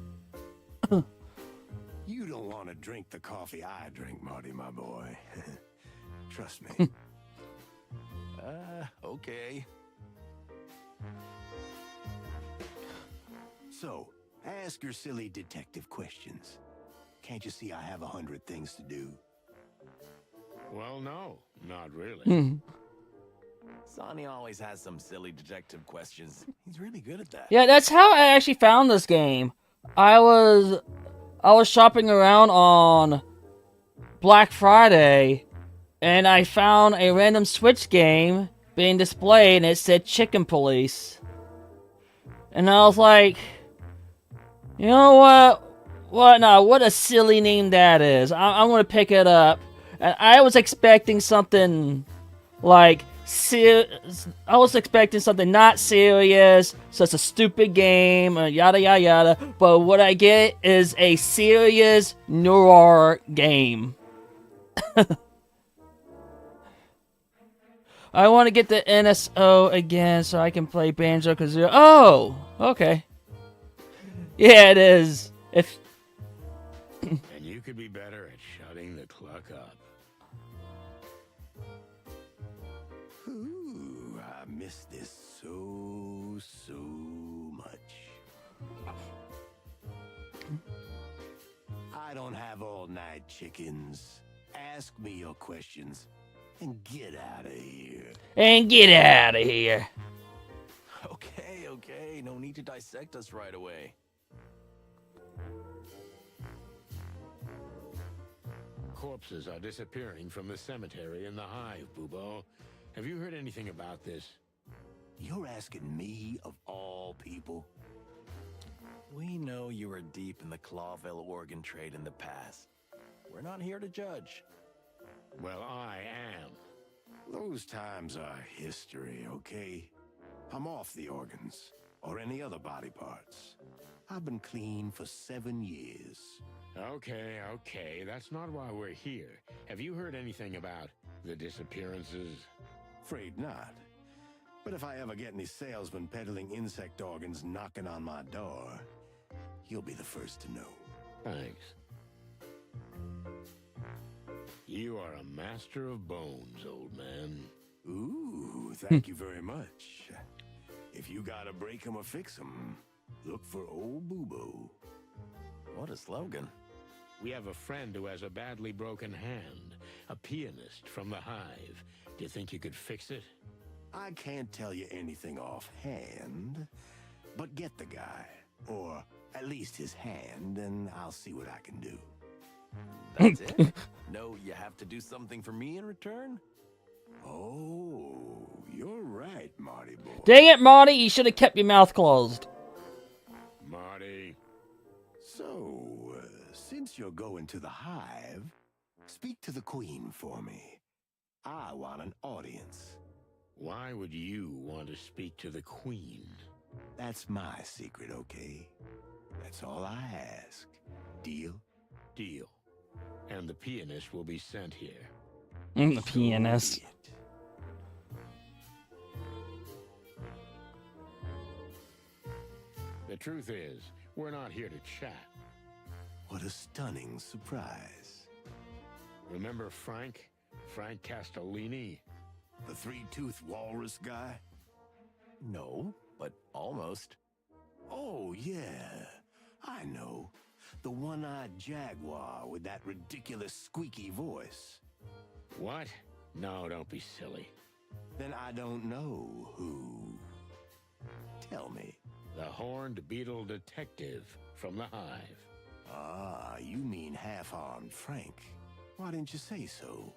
You don't want to drink the coffee I drink, Marty, my boy. Trust me. Okay. So, ask your silly detective questions. Can't you see I have 100 things to do? Well, no, not really. Sonny always has some silly detective questions. He's really good at that. Yeah, that's how I actually found this game. I was shopping around on Black Friday, and I found a random Switch game being displayed, and it said Chicken Police. And I was like, you know what? What a silly name that is. I'm gonna pick it up. And I was expecting something like I was expecting something not serious, such a stupid game, yada yada yada. But what I get is a serious noir game. I want to get the NSO again so I can play Banjo-Kazooie. Oh, okay. Yeah, it is. If And you could be better at shutting the cluck up. Ooh, I miss this so much. I don't have all-night chickens. Ask me your questions and get out of here. Okay. No need to dissect us right away. Corpses are disappearing from the cemetery in the hive, Bubo. Have you heard anything about this? You're asking me of all people? We know you were deep in the Clawville organ trade in the past. We're not here to judge. Well, I am. Those times are history, okay? I'm off the organs, or any other body parts. I've been clean for 7 years. Okay, that's not why we're here. Have you heard anything about the disappearances? Afraid not. But if I ever get any salesmen peddling insect organs knocking on my door, you'll be the first to know. Thanks. You are a master of bones, old man. Ooh, thank you very much. If you gotta break 'em or fix 'em, look for old Boo-Boo. What a slogan. We have a friend who has a badly broken hand, a pianist from the Hive. Do you think you could fix it? I can't tell you anything offhand, but get the guy, or at least his hand, and I'll see what I can do. That's it? No, you have to do something for me in return? Oh, you're right, Marty boy. Dang it, Marty! You should have kept your mouth closed. Marty. So, since you're going to the Hive, speak to the Queen for me. I want an audience. Why would you want to speak to the Queen? That's my secret, okay? That's all I ask. Deal? Deal. And the pianist will be sent here. The pianist. The truth is, we're not here to chat. What a stunning surprise. Remember Frank? Frank Castellini? The three-toothed walrus guy? No, but almost. Oh, yeah. I know. The one-eyed jaguar with that ridiculous squeaky voice. What? No, don't be silly. Then I don't know who. Tell me. The horned beetle detective from the Hive. Ah, you mean half-armed Frank. Why didn't you say so?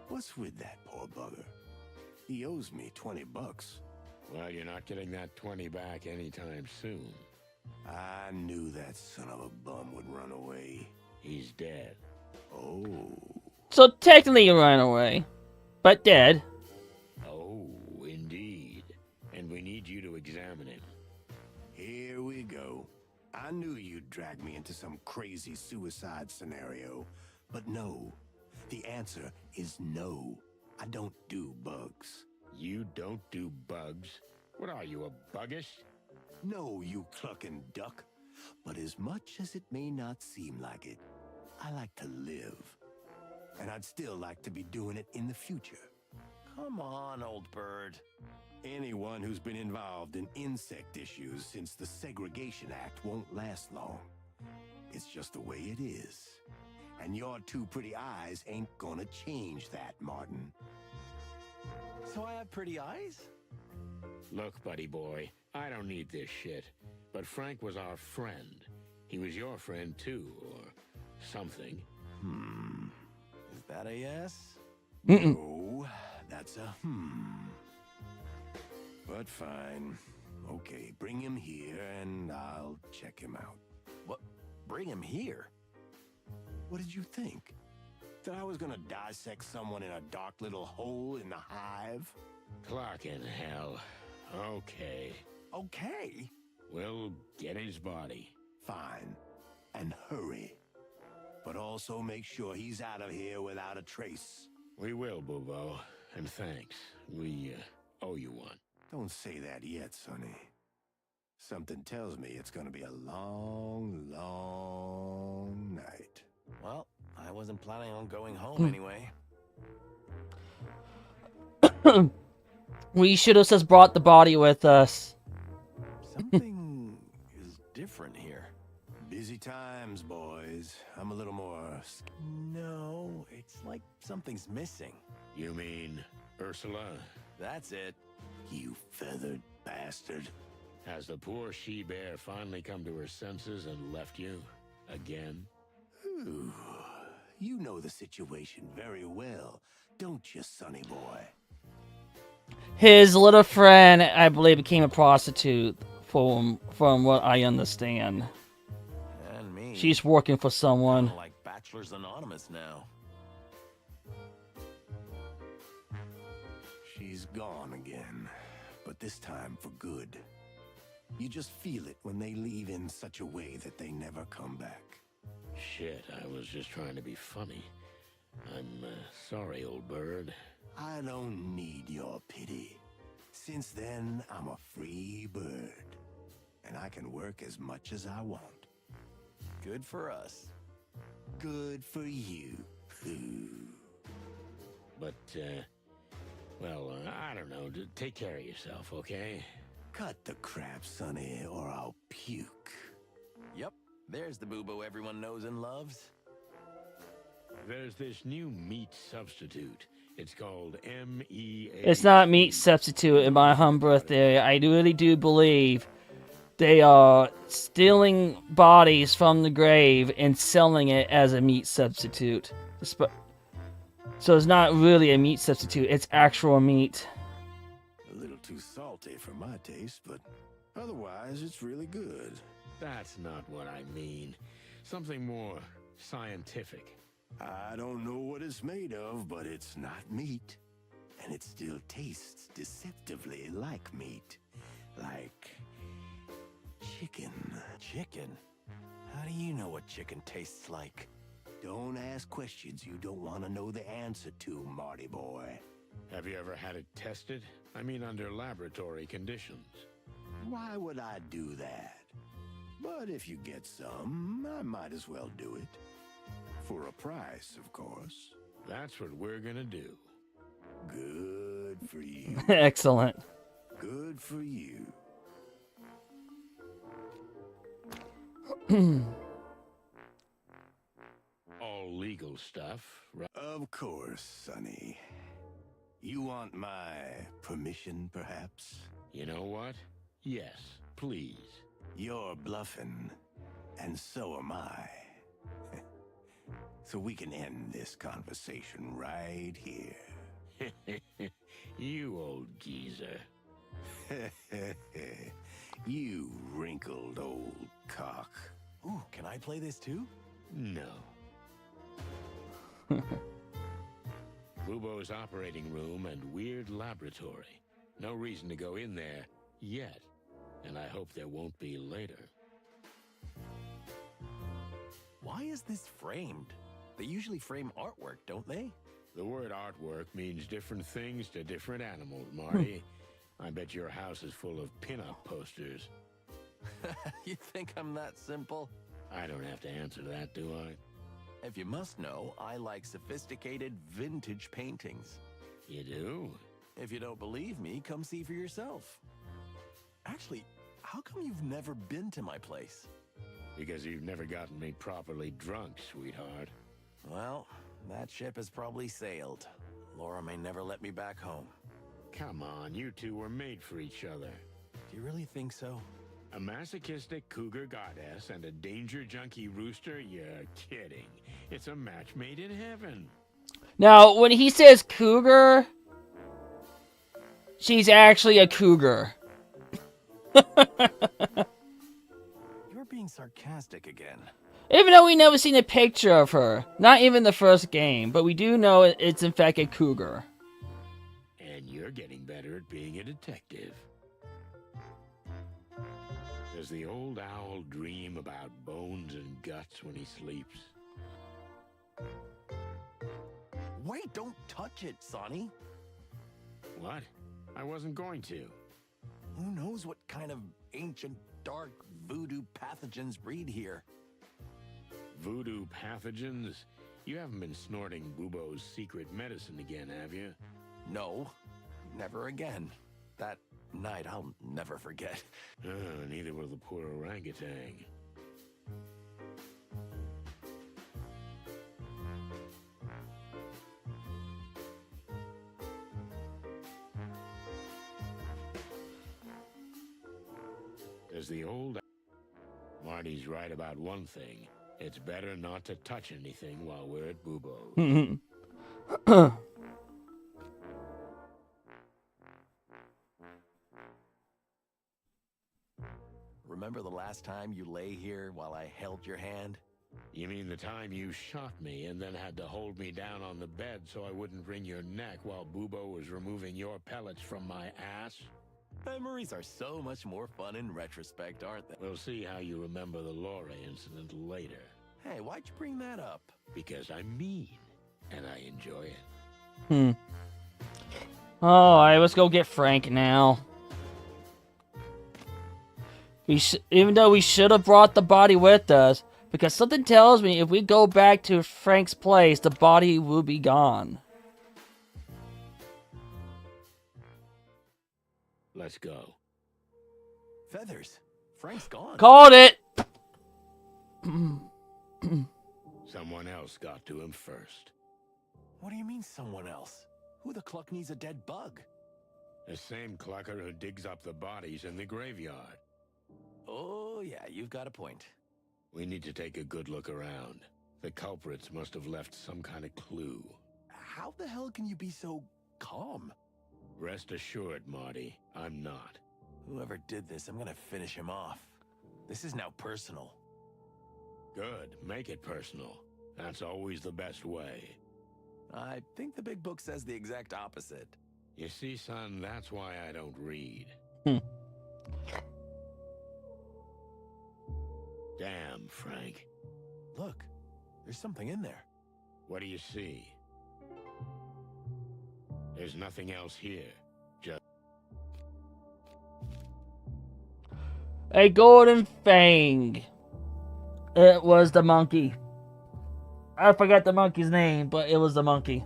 What's with that poor bugger? He owes me $20. Well, you're not getting that 20 back anytime soon. I knew that son of a bum would run away. He's dead. Oh. So technically you ran away, but dead. Oh, indeed. And we need you to examine him. Here we go. I knew you'd drag me into some crazy suicide scenario, but no. The answer is no. I don't do bugs. You don't do bugs? What are you, a buggist? No, you clucking duck. But as much as it may not seem like it, I like to live. And I'd still like to be doing it in the future. Come on, old bird. Anyone who's been involved in insect issues since the Segregation Act won't last long. It's just the way it is. And your two pretty eyes ain't gonna change that, Martin. So I have pretty eyes? Look, buddy boy, I don't need this shit. But Frank was our friend. He was your friend too, or something. Is that a yes? No, that's a But fine. Okay, bring him here and I'll check him out. What? Bring him here? What did you think? That I was gonna dissect someone in a dark little hole in the Hive? Clock in hell. Okay. Okay. We'll get his body. Fine. And hurry. But also make sure he's out of here without a trace. We will, Bobo. And thanks. We owe you one. Don't say that yet, Sonny. Something tells me it's gonna be a long, long night. Well, I wasn't planning on going home anyway. We should have just brought the body with us. Something is different here. Busy times, boys. I'm a little more... No, it's like something's missing. You mean Ursula? That's it. You feathered bastard. Has the poor she-bear finally come to her senses and left you? Again? Ooh, you know the situation very well, don't you, Sonny boy? His little friend, I believe, became a prostitute, from what I understand. And me. She's working for someone. Like Bachelors Anonymous now. She's gone again, but this time for good. You just feel it when they leave in such a way that they never come back. Shit, I was just trying to be funny. I'm sorry, old bird. I don't need your pity. Since then, I'm a free bird. And I can work as much as I want. Good for us. Good for you. Ooh. But, well, I don't know. Take care of yourself, okay? Cut the crap, Sonny, or I'll puke. Yep, there's the Boobo everyone knows and loves. There's this new meat substitute. It's called MEA. It's not meat substitute in my humble theory. I really do believe they are stealing bodies from the grave and selling it as a meat substitute. So it's not really a meat substitute, it's actual meat. A little too salty for my taste, but otherwise it's really good. That's not what I mean. Something more scientific. I don't know what it's made of, but it's not meat. And it still tastes deceptively like meat. Like chicken. Chicken? How do you know what chicken tastes like? Don't ask questions you don't want to know the answer to, Marty boy. Have you ever had it tested? I mean, under laboratory conditions. Why would I do that? But if you get some, I might as well do it. For a price, of course. That's what we're gonna do. Good for you. Excellent. Good for you. All legal stuff, right? Of course, Sonny. You want my permission, perhaps? You know what? Yes, please. You're bluffing, and so am I. So we can end this conversation right here. You old geezer. You wrinkled old cock. Ooh, can I play this too? No. Bubo's operating room and weird laboratory. No reason to go in there yet, and I hope there won't be later. Why is this framed? They usually frame artwork, don't they? The word artwork means different things to different animals, Marty. I bet your house is full of pin-up posters. You think I'm that simple? I don't have to answer that, do I? If you must know, I like sophisticated vintage paintings. You do? If you don't believe me, come see for yourself. Actually, how come you've never been to my place? Because you've never gotten me properly drunk, sweetheart. Well, that ship has probably sailed. Laura may never let me back home. Come on, you two were made for each other. Do you really think so? A masochistic cougar goddess and a danger junkie rooster? You're kidding. It's a match made in heaven. Now, when he says cougar, she's actually a cougar. You're being sarcastic again. Even though we never seen a picture of her. Not even the first game, but we do know it's in fact a cougar. And you're getting better at being a detective. Does the old owl dream about bones and guts when he sleeps? Wait, don't touch it, Sonny. What? I wasn't going to. Who knows what kind of ancient, dark voodoo pathogens breed here? Voodoo pathogens? You haven't been snorting Bubo's secret medicine again, have you? No, never again. That night I'll never forget. Neither will the poor orangutan. Does the old... Marty's right about one thing. It's better not to touch anything while we're at Bubo's. Remember the last time you lay here while I held your hand? You mean the time you shot me and then had to hold me down on the bed so I wouldn't wring your neck while Bubo was removing your pellets from my ass? Memories are so much more fun in retrospect, aren't they? We'll see how you remember the Laura incident later. Hey, why'd you bring that up? Because I'm mean, and I enjoy it. Alright, let's go get Frank now. Even though we should have brought the body with us, because something tells me if we go back to Frank's place, the body will be gone. Let's go. Feathers. Frank's gone. Called it! Someone else got to him first. What do you mean, someone else? Who the cluck needs a dead bug? The same clucker who digs up the bodies in the graveyard. Oh, yeah, you've got a point. We need to take a good look around. The culprits must have left some kind of clue. How the hell can you be so calm? Rest assured, Marty, I'm not. Whoever did this, I'm gonna finish him off. This is now personal. Good, make it personal. That's always the best way. I think the big book says the exact opposite. You see, son, that's why I don't read. Damn, Frank. Look, there's something in there. What do you see? There's nothing else here. Just A golden fang. It was the monkey. I forgot the monkey's name, but it was the monkey.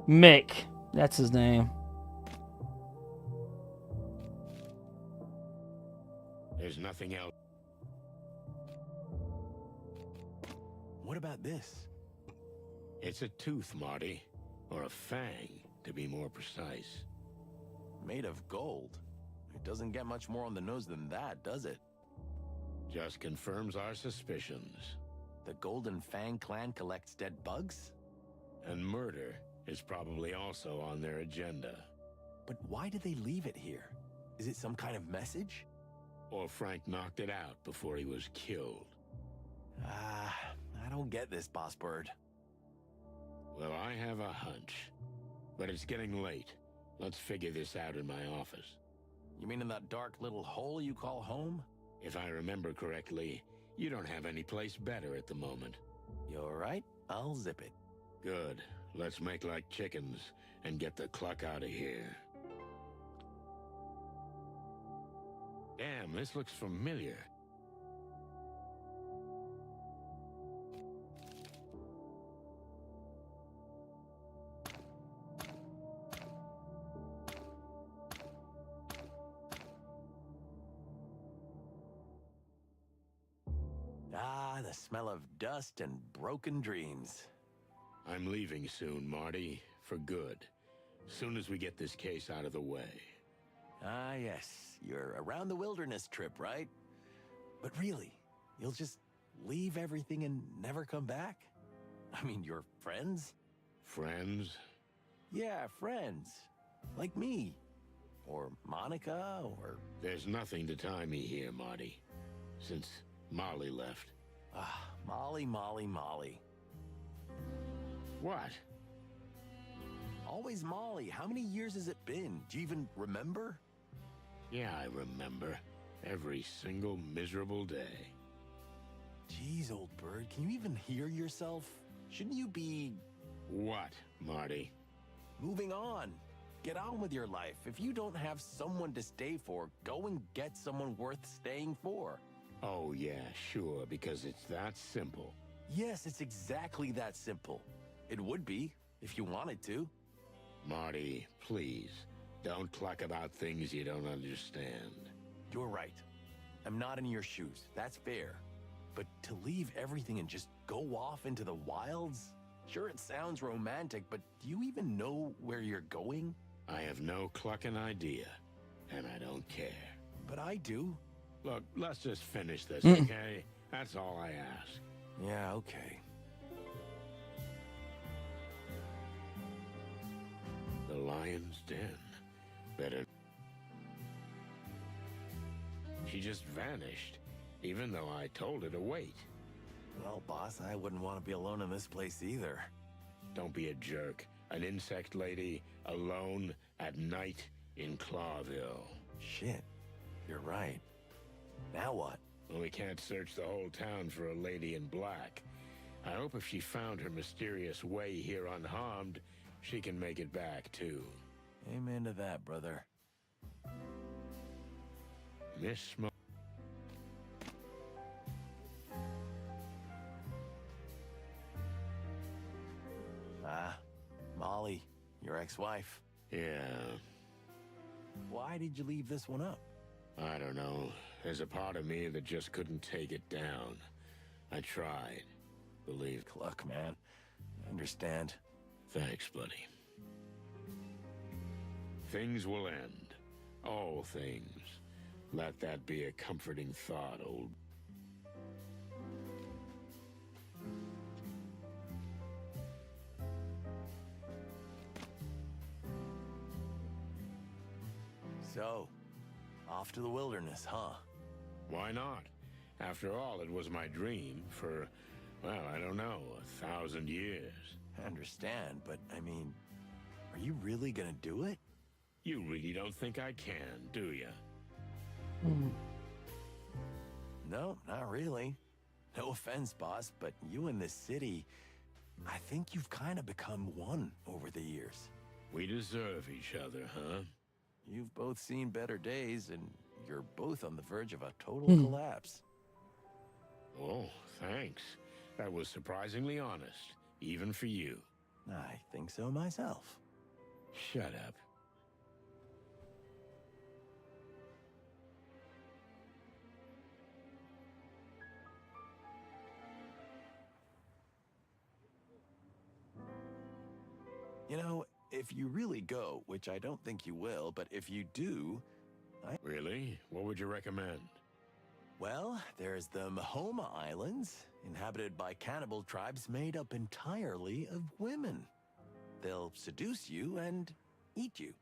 Mick. That's his name. there's nothing else. What about this? It's a tooth, Marty. Or a fang, to be more precise. Made of gold. It doesn't get much more on the nose than that, does it? Just confirms our suspicions. The Golden Fang clan collects dead bugs? And murder is probably also on their agenda. But why did they leave it here? Is it some kind of message? Or Frank knocked it out before he was killed. I don't get this, Boss Bird. Well, I have a hunch. But it's getting late. Let's figure this out in my office. You mean in that dark little hole you call home? If I remember correctly, you don't have any place better at the moment. You're right. I'll zip it. Good. Let's make like chickens and get the cluck out of here. Damn, this looks familiar. The smell of dust and broken dreams. I'm leaving soon, Marty. For good. Soon as we get this case out of the way. Yes. You're around the wilderness trip, right? But really, you'll just leave everything and never come back? I mean, you're friends? Friends? Yeah, friends. Like me. Or Monica, or... There's nothing to tie me here, Marty. Since Molly left. Molly. What? Always Molly. How many years has it been? Do you even remember? Yeah, I remember. Every single miserable day. Jeez, old bird, can you even hear yourself? Shouldn't you be... What, Marty? Moving on. Get on with your life. If you don't have someone to stay for, go and get someone worth staying for. Oh, yeah, sure, because it's that simple. Yes, it's exactly that simple. It would be, if you wanted to. Marty, please, don't cluck about things you don't understand. You're right. I'm not in your shoes, that's fair. But to leave everything and just go off into the wilds? Sure, it sounds romantic, but do you even know where you're going? I have no clucking idea, and I don't care. But I do. Look, let's just finish this, okay? That's all I ask. Yeah, okay. The lion's den. Better... She just vanished, even though I told her to wait. Well, boss, I wouldn't want to be alone in this place either. Don't be a jerk. An insect lady, alone, at night, in Clawville. Shit, you're right. Now what? Well, we can't search the whole town for a lady in black. I hope if she found her mysterious way here unharmed, she can make it back, too. Amen to that, brother. Miss Smoke. Ah, Molly, your ex-wife. Yeah, Why did you leave this one up? I don't know. There's a part of me that just couldn't take it down. I tried. Believe. Look, man, I understand. Thanks, buddy. Things will end. All things. Let that be a comforting thought, old. So, off to the wilderness, huh? Why not? After all, it was my dream for, well, I don't know, 1,000 years. I understand, but I mean, are you really gonna do it? You really don't think I can, do ya? No, not really. No offense, boss, but you and this city, I think you've kind of become one over the years. We deserve each other, huh? You've both seen better days, and you're both on the verge of a total collapse. Oh, thanks. That was surprisingly honest, even for you. I think so myself. Shut up. You know, if you really go, which I don't think you will, but if you do, Really? What would you recommend? well, there's the Mahoma Islands, inhabited by cannibal tribes made up entirely of women. They'll seduce you and eat you.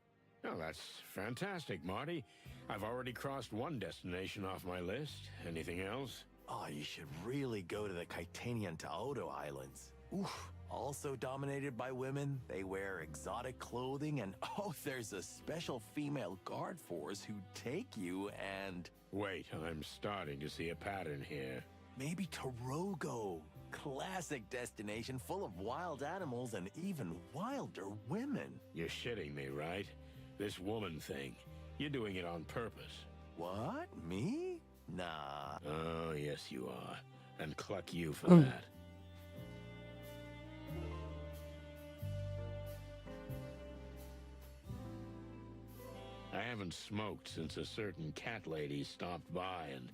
Oh, that's fantastic, Marty. I've already crossed one destination off my list. Anything else? Oh, you should really go to the Kaitanian Taoto Islands. Oof. Also dominated by women, they wear exotic clothing, and oh, there's a special female guard force who take you and... Wait, I'm starting to see a pattern here. Maybe Torogo. Classic destination full of wild animals and even wilder women. You're shitting me, right? This woman thing. You're doing it on purpose. What? Me? Nah. Oh, yes, you are. And cluck you for that. I haven't smoked since a certain cat lady stopped by and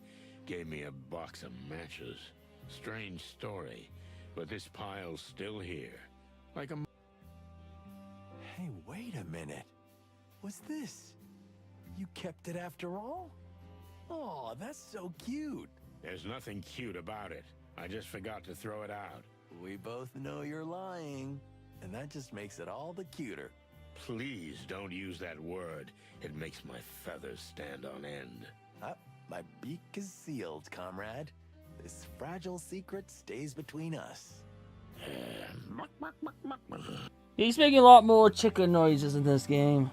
gave me a box of matches. Strange story, but this pile's still here. Like a... Hey, wait a minute. What's this? You kept it after all? Oh, that's so cute. There's nothing cute about it. I just forgot to throw it out. We both know you're lying, and that just makes it all the cuter. Please don't use that word. It makes my feathers stand on end. My beak is sealed, comrade. This fragile secret stays between us. He's making a lot more chicken noises in this game.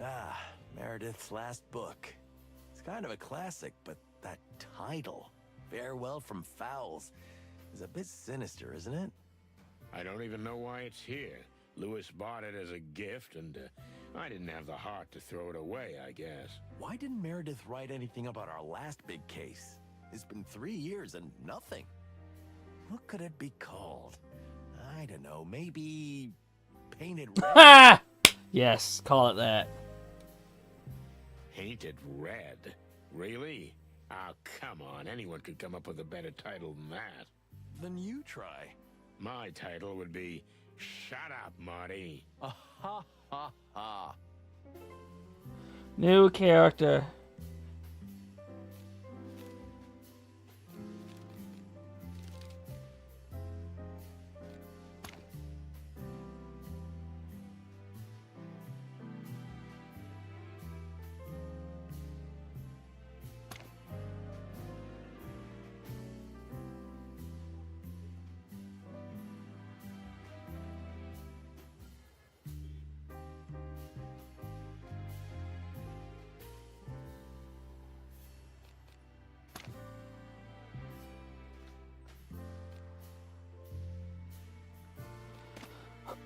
Ah, Meredith's last book. It's kind of a classic, but that title, Farewell from Fowls, is a bit sinister, isn't it? I don't even know why it's here. Lewis bought it as a gift, and I didn't have the heart to throw it away, I guess. Why didn't Meredith write anything about our last big case? It's been 3 years and nothing. What could it be called? I don't know, maybe Painted Red? Yes, call it that. Painted Red? Really? Oh, come on. Anyone could come up with a better title than that. Then you try. My title would be Shut Up, Marty. Ha ha ha. New character.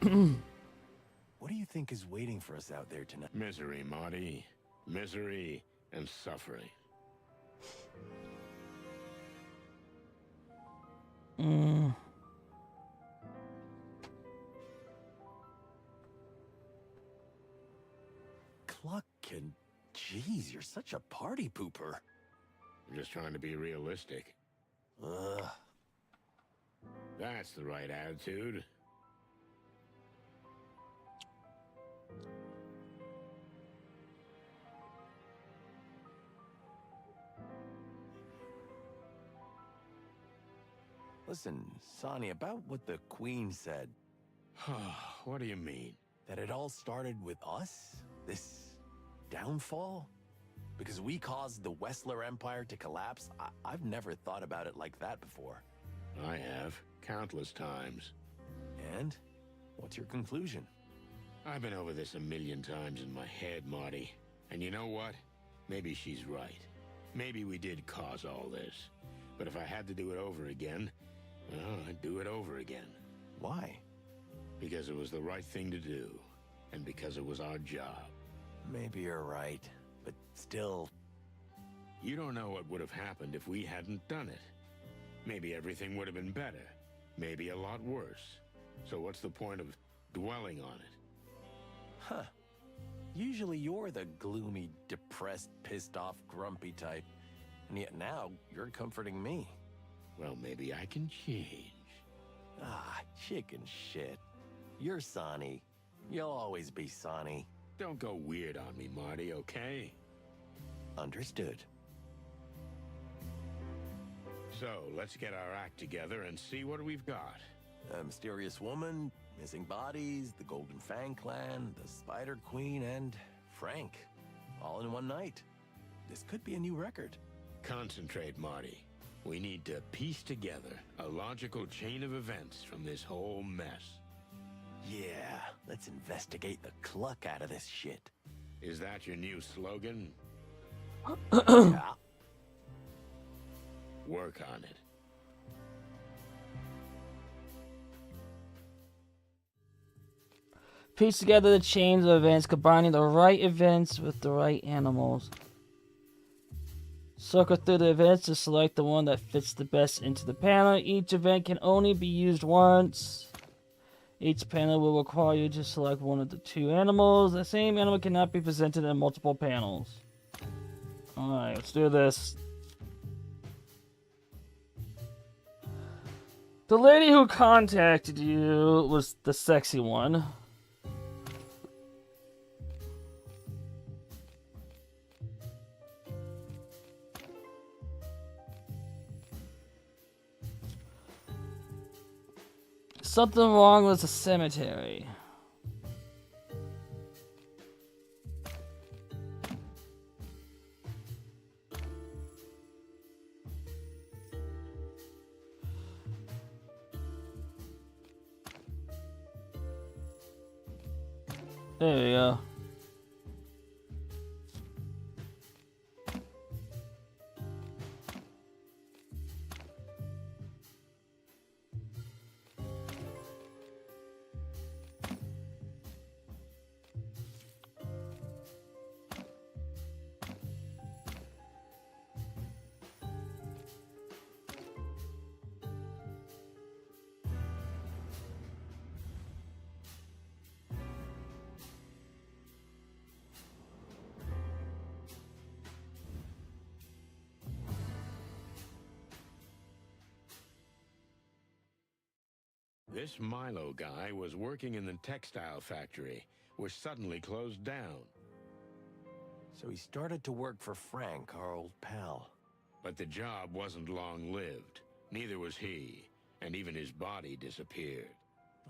What do you think think is waiting for us out there tonight? Misery, Marty. Misery and suffering. Cluck and... Jeez, you're such a party pooper. I'm just trying to be realistic. Ugh. That's the right attitude. Listen, Sonny, about what the Queen said. What do you mean? That it all started with us? This downfall? Because we caused the Wessler Empire to collapse? I've never thought about it like that before. I have, countless times. And? What's your conclusion? I've been over this a million times in my head, Marty. And you know what? Maybe she's right. Maybe we did cause all this. But if I had to do it over again, well, I'd do it over again. Why? Because it was the right thing to do. And because it was our job. Maybe you're right. But still... You don't know what would have happened if we hadn't done it. Maybe everything would have been better. Maybe a lot worse. So what's the point of dwelling on it? Huh. Usually you're the gloomy, depressed, pissed off, grumpy type. And yet now, you're comforting me. Well, maybe I can change. Ah, chicken shit. You're Sonny. You'll always be Sonny. Don't go weird on me, Marty, okay? Understood. So, let's get our act together and see what we've got. A mysterious woman, missing bodies, the Golden Fang clan, the Spider Queen, and Frank. All in one night. This could be a new record. Concentrate, Marty. We need to piece together a logical chain of events from this whole mess. Yeah, let's investigate the cluck out of this shit. Is that your new slogan? Yeah. Work on it. Piece together the chains of events, combining the right events with the right animals. Circle through the events to select the one that fits the best into the panel. Each event can only be used once. Each panel will require you to select one of the two animals. The same animal cannot be presented in multiple panels. Alright, let's do this. The lady who contacted you was the sexy one. Something wrong with the cemetery. There we go. This Milo guy was working in the textile factory, which suddenly closed down. So he started to work for Frank, our old pal. But the job wasn't long-lived. Neither was he, and even his body disappeared.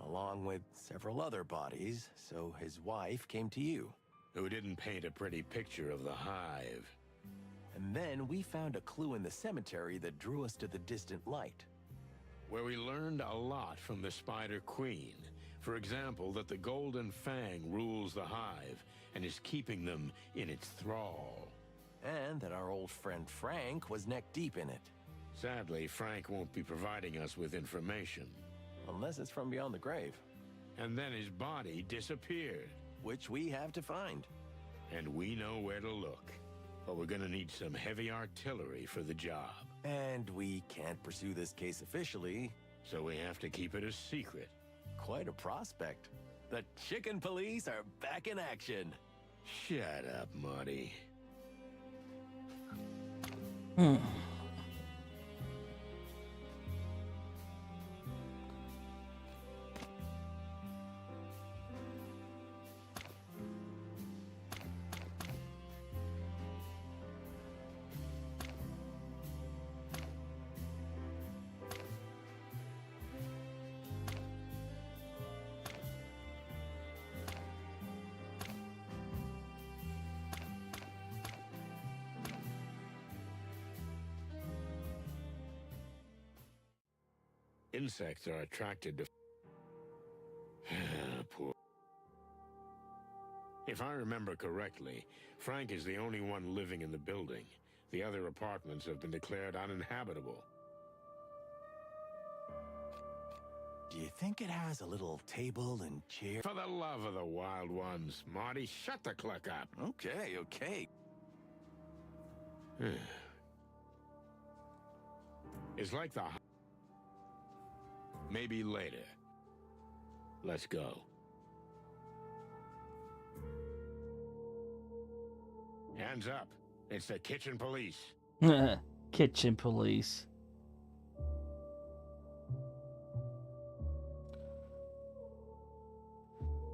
Along with several other bodies, so his wife came to you. Who didn't paint a pretty picture of the hive. And then we found a clue in the cemetery that drew us to the distant light. Where we learned a lot from the Spider Queen. For example, that the Golden Fang rules the hive and is keeping them in its thrall. And that our old friend Frank was neck-deep in it. Sadly, Frank won't be providing us with information. Unless it's from beyond the grave. And then his body disappeared. which we have to find. And we know where to look. But we're gonna need some heavy artillery for the job. And we can't pursue this case officially. So we have to keep it a secret. Quite a prospect. The Chicken Police are back in action. Shut up, Marty. Insects are attracted to... Poor... If I remember correctly, Frank is the only one living in the building. The other apartments have been declared uninhabitable. Do you think it has a little table and chair? For the love of the wild ones, Marty, shut the cluck up. Okay, okay. It's like the... Maybe later. Let's go. Hands up. It's the kitchen police. Kitchen police.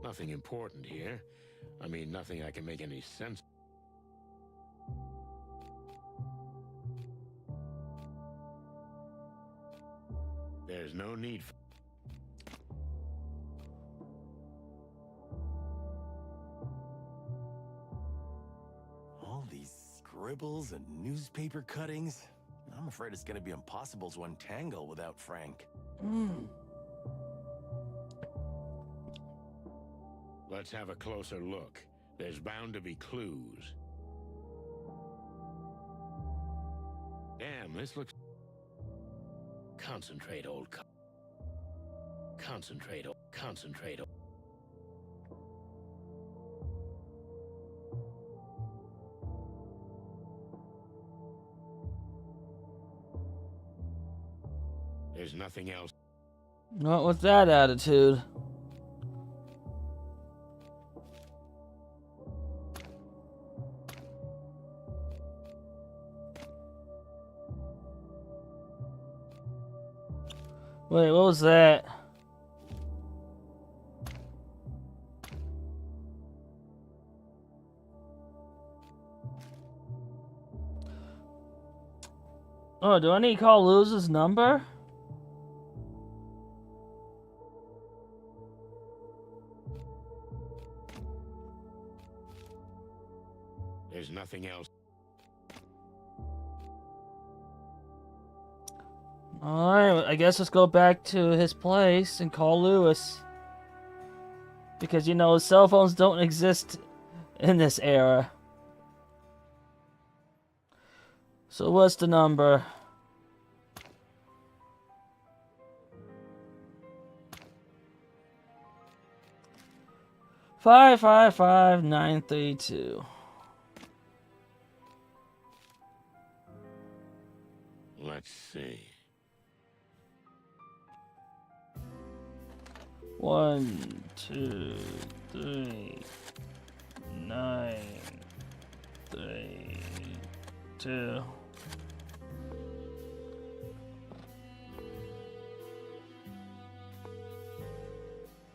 Nothing important here. I mean, nothing I can make any sense. There's no need for... All these scribbles and newspaper cuttings. I'm afraid it's going to be impossible to untangle without Frank. Let's have a closer look. There's bound to be clues. Damn, this looks... Concentrate, old co... Concentrate, old... Concentrate, old... There's nothing else. Not with that attitude. Wait, what was that? Oh, do I need to call Luz's number? There's nothing else. Alright, I guess let's go back to his place and call Lewis. Because, you know, cell phones don't exist in this era. So what's the number? Five 932. Let's see. 1, 2, 3, 9, 3, 2.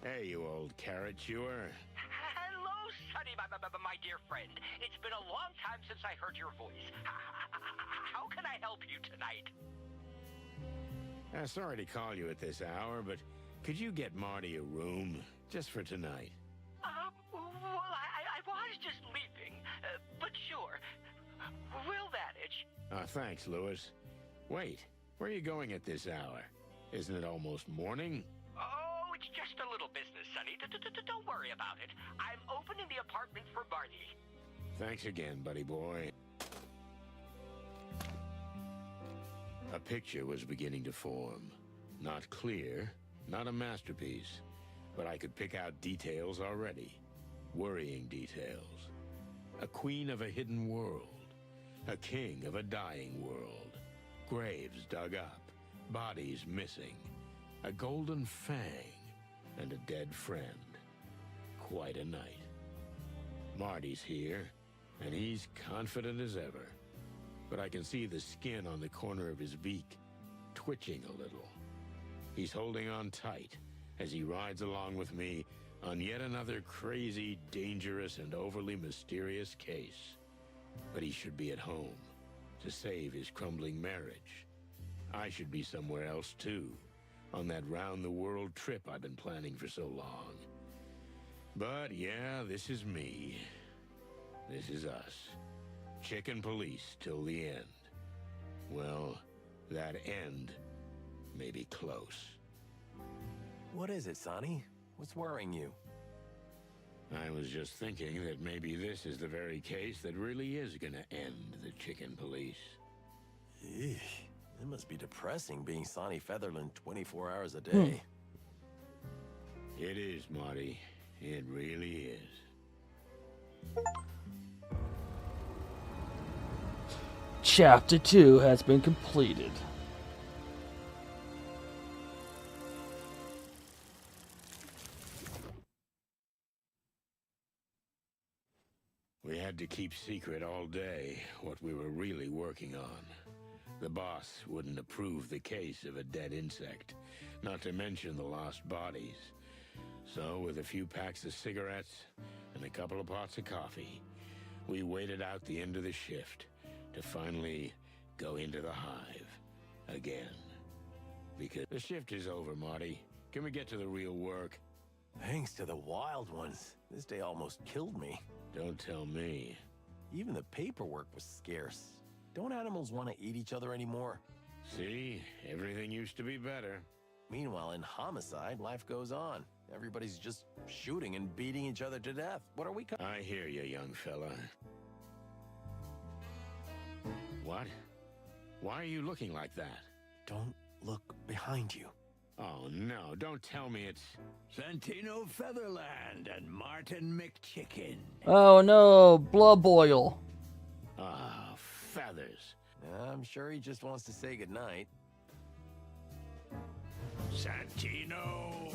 Hey, you old carrot chewer. Hello, Sonny, my dear friend. It's been a long time since I heard your voice. How can I help you tonight? Sorry to call you at this hour, but could you get Marty a room just for tonight? Well, I was just leaving, but sure. Will manage. Thanks, Lewis. Wait, where are you going at this hour? Isn't it almost morning? Oh, it's just a little business, Sonny. Don't worry about it. I'm opening the apartment for Marty. Thanks again, buddy boy. A picture was beginning to form. Not clear, not a masterpiece, but I could pick out details already. worrying details. A queen of a hidden world. A king of a dying world. Graves dug up. Bodies missing. A golden fang. And a dead friend. Quite a night. Marty's here, and he's confident as ever. But I can see the skin on the corner of his beak twitching a little. He's holding on tight as he rides along with me on yet another crazy, dangerous, and overly mysterious case. But he should be at home to save his crumbling marriage. I should be somewhere else too, on that round-the-world trip I've been planning for so long. But yeah, this is me. This is us. Chicken police till the end. Well, that end may be close. What is it, Sonny? What's worrying you? I was just thinking that maybe this is the very case that really is gonna end the chicken police. Eesh, it must be depressing being Sonny Featherland 24 hours a day. It is, Marty. It really is. Chapter 2 has been completed. We had to keep secret all day what we were really working on. The boss wouldn't approve the case of a dead insect, not to mention the lost bodies. So, with a few packs of cigarettes and a couple of pots of coffee, we waited out the end of the shift to finally go into the hive again. Because the shift is over, Marty. Can we get to the real work? Thanks to the wild ones, this day almost killed me. Don't tell me. Even the paperwork was scarce. Don't animals want to eat each other anymore? See, everything used to be better. Meanwhile, in homicide, life goes on. Everybody's just shooting and beating each other to death. What are we... I hear you, young fella. What? Why are you looking like that? Don't look behind you. Oh, no, don't tell me it's... Santino Featherland and Martin McChicken. Oh no, blood boil. Ah, feathers. I'm sure he just wants to say goodnight. Santino!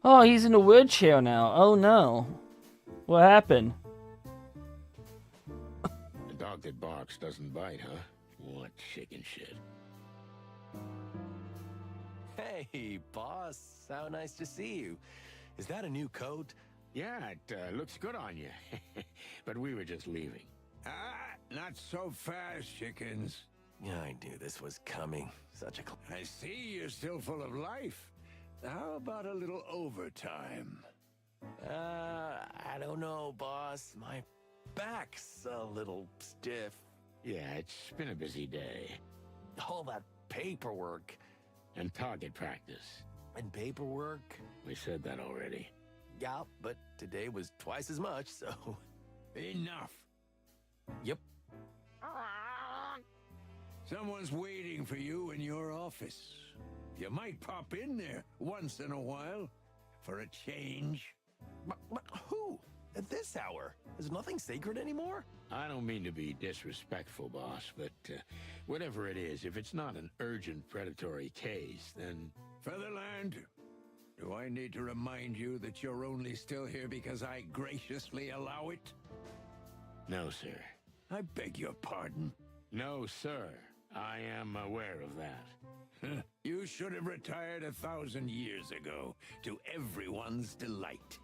Oh, he's in a wheelchair now. Oh no. What happened? A dog that barks doesn't bite, huh? What chicken shit. Hey, boss. How nice to see you. Is that a new coat? Yeah, it looks good on you. But we were just leaving. Not so fast, chickens. Yeah, I knew this was coming. Such a... I see you're still full of life. How about a little overtime? I don't know, boss. My back's a little stiff. Yeah, it's been a busy day. All that paperwork. And target practice. And paperwork? We said that already. Yeah, but today was twice as much, so... Enough. Yep. Someone's waiting for you in your office. You might pop in there once in a while for a change. But who? At this hour? Is nothing sacred anymore? I don't mean to be disrespectful, boss, but whatever it is, if it's not an urgent predatory case, then... Featherland, do I need to remind you that you're only still here because I graciously allow it? No, sir. I beg your pardon. No, sir. I am aware of that. You should have retired 1,000 years ago, to everyone's delight.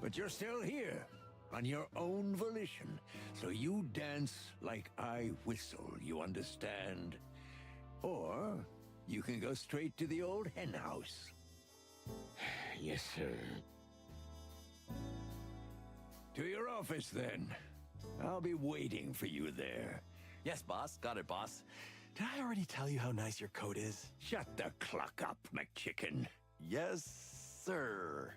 But you're still here, on your own volition, so you dance like I whistle, you understand? Or you can go straight to the old henhouse. Yes, sir. To your office, then. I'll be waiting for you there. Yes, boss. Got it, boss. Did I already tell you how nice your coat is? Shut the cluck up, McChicken. Yes, sir.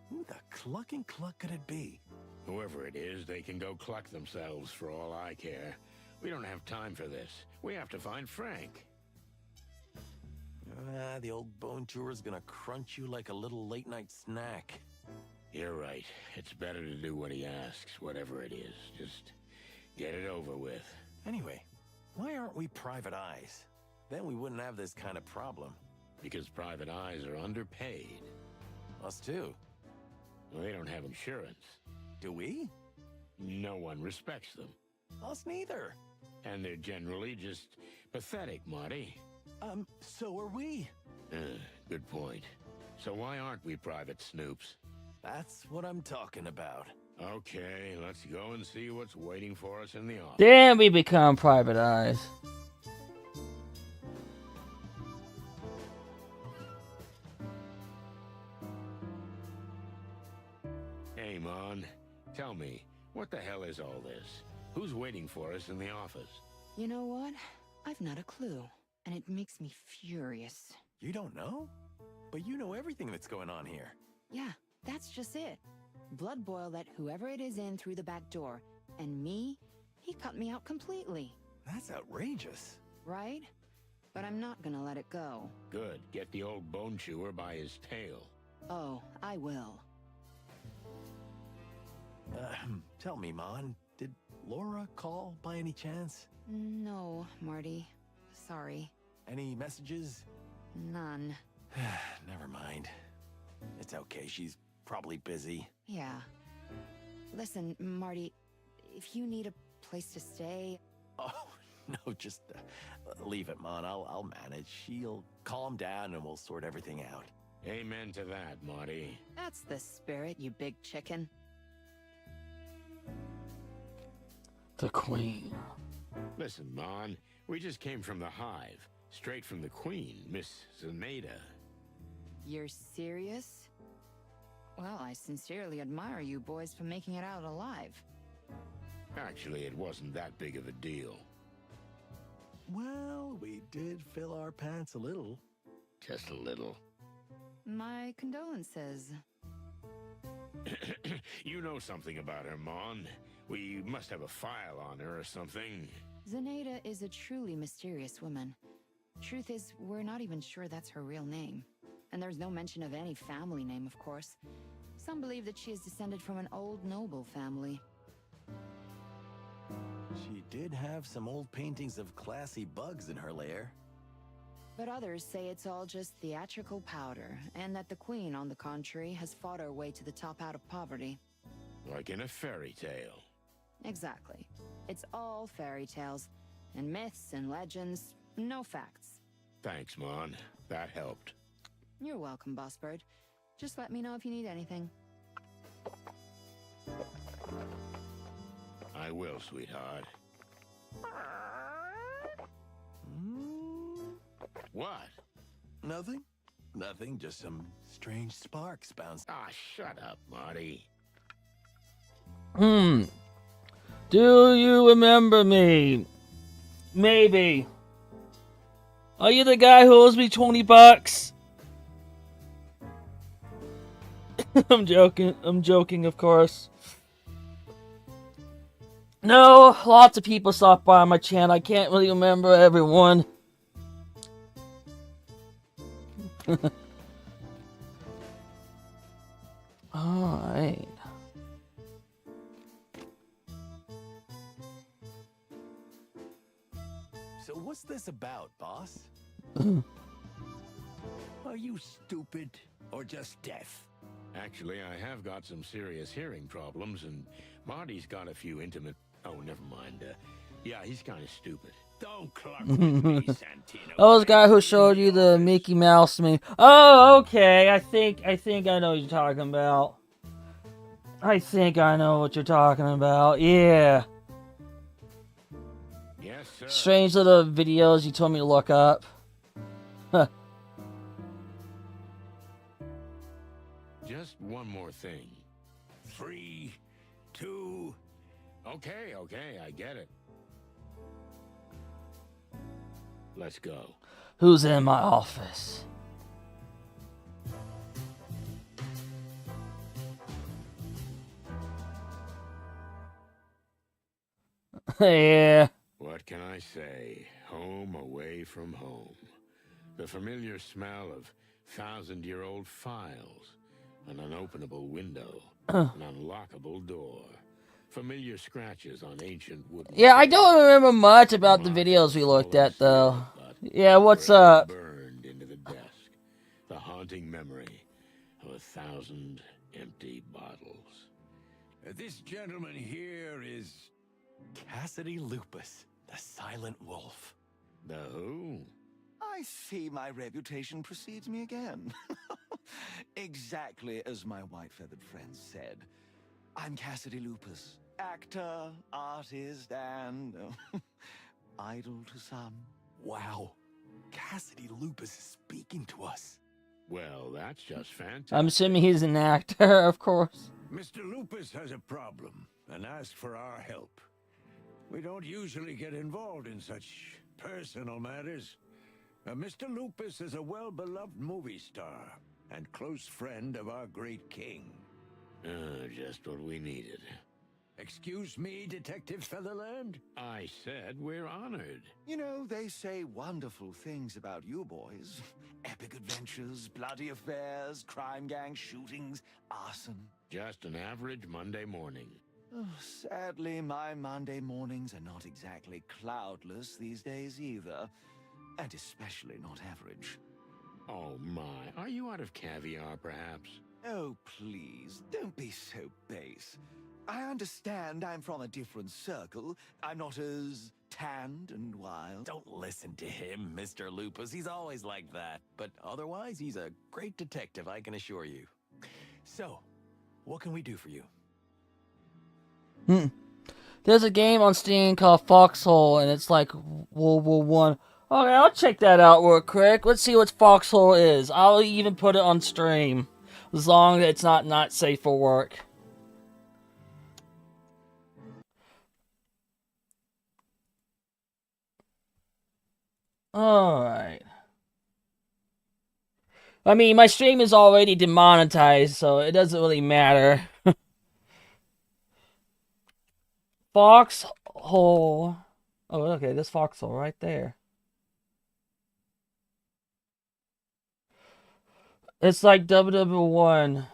Who the clucking cluck could it be? Whoever it is, they can go cluck themselves for all I care. We don't have time for this. We have to find Frank. the old bone chewer's gonna crunch you like a little late-night snack. You're right. It's better to do what he asks, whatever it is. Just get it over with. Anyway, why aren't we private eyes? Then we wouldn't have this kind of problem. Because private eyes are underpaid. Us too. Well, they don't have insurance. Do we? No one respects them. Us neither. And they're generally just pathetic, Marty. So are we. Good point. So why aren't we private snoops? That's what I'm talking about. Okay, let's go and see what's waiting for us in the office. Then we become private eyes. Hey, Mon, tell me, what the hell is all this? Who's waiting for us in the office? You know what? I've not a clue, and it makes me furious. You don't know? But you know everything that's going on here. Yeah, that's just it. Blood Boil let whoever it is in through the back door, and me, he cut me out completely. That's outrageous. Right? But I'm not gonna let it go. Good. Get the old bone chewer by his tail. Oh, I will. Tell me, Mon, did Laura call by any chance? No, Marty. Sorry. Any messages? None. Never mind. It's okay, she's probably busy. Yeah. Listen, Marty, if you need a place to stay... Oh, no, just leave it, Mon. I'll manage. She'll calm down and we'll sort everything out. Amen to that, Marty. That's the spirit, you big chicken. The Queen. Listen, Mon, we just came from the Hive. Straight from the Queen, Miss Zenaida. You're serious? Well, I sincerely admire you boys for making it out alive. Actually, it wasn't that big of a deal. Well, we did fill our pants a little. Just a little. My condolences. You know something about her, Mon. We must have a file on her or something. Zenaida is a truly mysterious woman. Truth is, we're not even sure that's her real name. And there's no mention of any family name, of course. Some believe that she is descended from an old noble family. She did have some old paintings of classy bugs in her lair. But others say it's all just theatrical powder, and that the Queen, on the contrary, has fought her way to the top out of poverty. Like in a fairy tale. Exactly. It's all fairy tales, and myths and legends, no facts. Thanks, Mon. That helped. You're welcome, Boss Bird. Just let me know if you need anything. I will, sweetheart. What? Nothing? Nothing, just some strange sparks bounced. Ah, shut up, Marty. Do you remember me? Maybe. Are you the guy who owes me $20? I'm joking, of course. No, lots of people stop by my channel. I can't really remember everyone. Alright. So what's this about, boss? Are you stupid or just deaf? Actually, I have got some serious hearing problems, and Marty's got a few intimate... Oh, never mind. Yeah, he's kind of stupid. Don't cluck with me, Santino. Oh, this guy who showed you the Mickey Mouse meme. Oh, okay. I think I know what you're talking about. I think I know what you're talking about. Yeah. Yes, sir. Strange little videos you told me to look up. Huh. Just one more thing. 3, 2... Okay, I get it. Let's go. Who's in my office? Yeah. What can I say? Home away from home. The familiar smell of thousand-year-old files, an unopenable window, an unlockable door, familiar scratches on ancient wooden. Yeah, I don't remember much about the videos we looked at, though. Yeah, what's up? Burned into the desk, the haunting memory of 1,000 empty bottles. This gentleman here is Cassidy Lupus, the Silent Wolf. The who? I see my reputation precedes me again. Exactly as my white-feathered friend said. I'm Cassidy Lupus, actor, artist, and idol to some. Wow, Cassidy Lupus is speaking to us. Well, that's just fantastic. I'm assuming he's an actor, of course. Mr. Lupus has a problem and asked for our help. We don't usually get involved in such personal matters. Mr. Lupus is a well-beloved movie star and close friend of our great king. Just what we needed. Excuse me, Detective Featherland? I said we're honored. You know, they say wonderful things about you boys. Epic adventures, bloody affairs, crime gang shootings, arson. Just an average Monday morning. Oh, sadly, my Monday mornings are not exactly cloudless these days either. And especially not average. Oh my, are you out of caviar, perhaps? Oh, please, don't be so base. I understand I'm from a different circle. I'm not as tanned and wild. Don't listen to him, Mr. Lupus. He's always like that. But otherwise, he's a great detective, I can assure you. So, what can we do for you? There's a game on Steam called Foxhole, and it's like World War One. Okay, I'll check that out real quick. Let's see what Foxhole is. I'll even put it on stream, as long as it's not safe for work. Alright. I mean, my stream is already demonetized, so it doesn't really matter. Foxhole. Oh, okay, there's Foxhole right there. It's like WW1.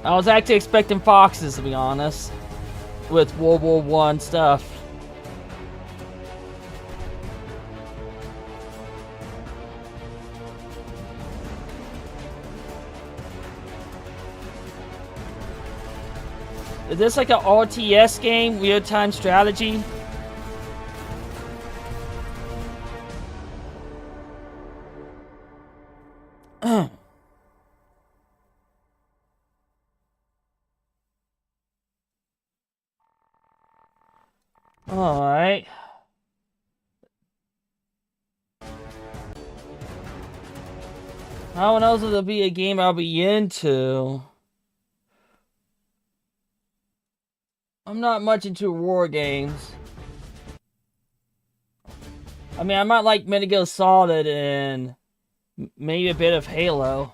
I was actually expecting foxes, to be honest, with World War One stuff. Is this like an RTS game, real-time strategy? Alright. How else will be a game I'll be into? I'm not much into war games. I mean, I might like Metal Gear Solid and maybe a bit of Halo.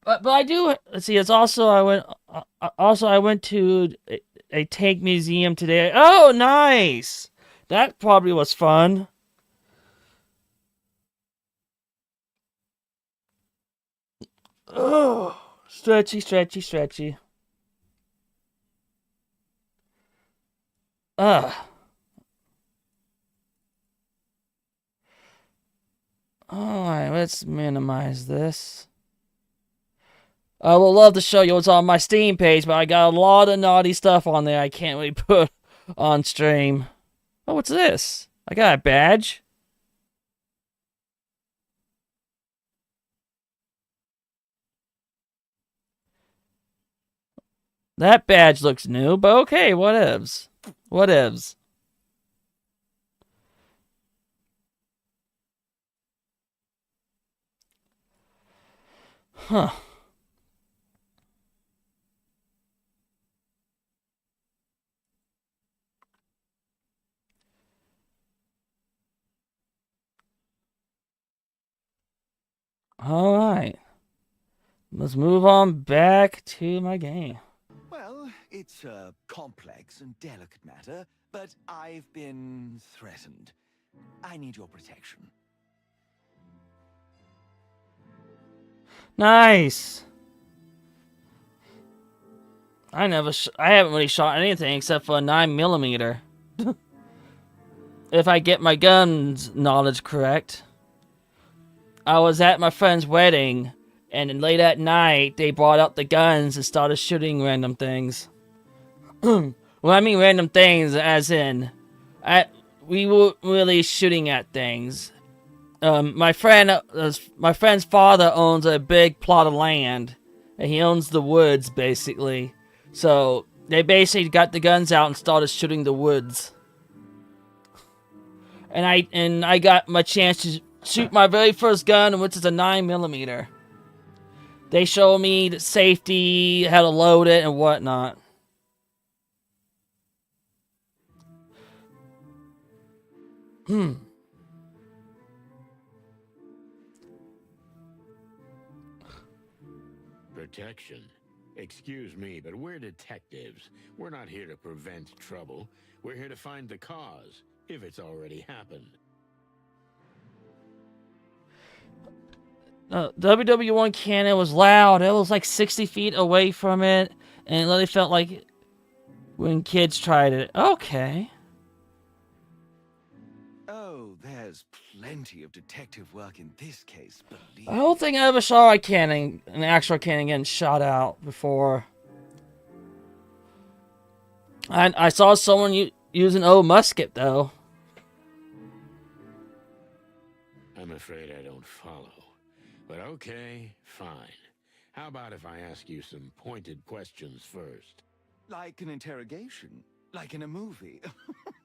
But I do. Let's see. It's also I went to a tank museum today. Oh, nice! That probably was fun. Oh, stretchy, stretchy, stretchy. Alright, let's minimize this. I would love to show you what's on my Steam page, but I got a lot of naughty stuff on there I can't really put on stream. Oh, what's this? I got a badge. That badge looks new, but okay, whatevs. Whatevs. Huh. Alright. Let's move on back to my game. Well, it's a complex and delicate matter, but I've been threatened. I need your protection. Nice. I haven't really shot anything except for a 9mm. If I get my guns knowledge correct. I was at my friend's wedding, and late at night, they brought out the guns and started shooting random things. Well, I mean random things as in, we were really shooting at things. My friend's father owns a big plot of land, and he owns the woods, basically. So, they basically got the guns out and started shooting the woods. And I got my chance to shoot my very first gun, which is a 9mm. They show me the safety, how to load it, and whatnot. Protection? Excuse me, but we're detectives. We're not here to prevent trouble. We're here to find the cause, if it's already happened. WW1 cannon was loud. It was like 60 feet away from it, and it literally felt like when kids tried it. Okay. Oh, there's plenty of detective work in this case, believe I don't think I ever saw an actual cannon getting shot out before. I saw someone use an old musket, though. I'm afraid I don't follow. But okay, fine. How about if I ask you some pointed questions first? Like an interrogation? Like in a movie?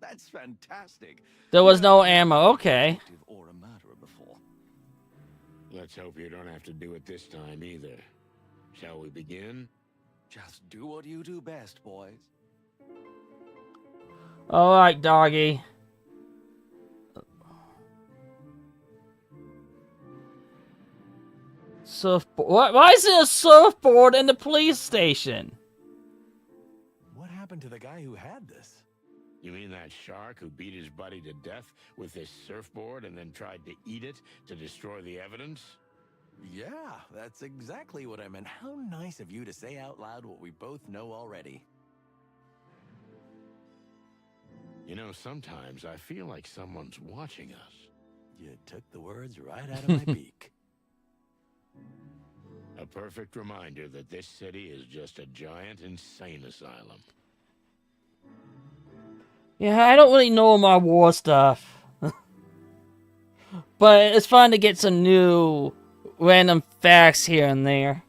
That's fantastic. There was no ammo, okay. Or a murderer before. Let's hope you don't have to do it this time either. Shall we begin? Just do what you do best, boys. Alright, doggy. Surfboard. Why is there a surfboard in the police station? What happened to the guy who had this? You mean that shark who beat his buddy to death with this surfboard and then tried to eat it to destroy the evidence? Yeah, that's exactly what I meant. How nice of you to say out loud what we both know already. You know, sometimes I feel like someone's watching us. You took the words right out of my beak. A perfect reminder that this city is just a giant insane asylum. Yeah, I don't really know my war stuff. But it's fun to get some new random facts here and there.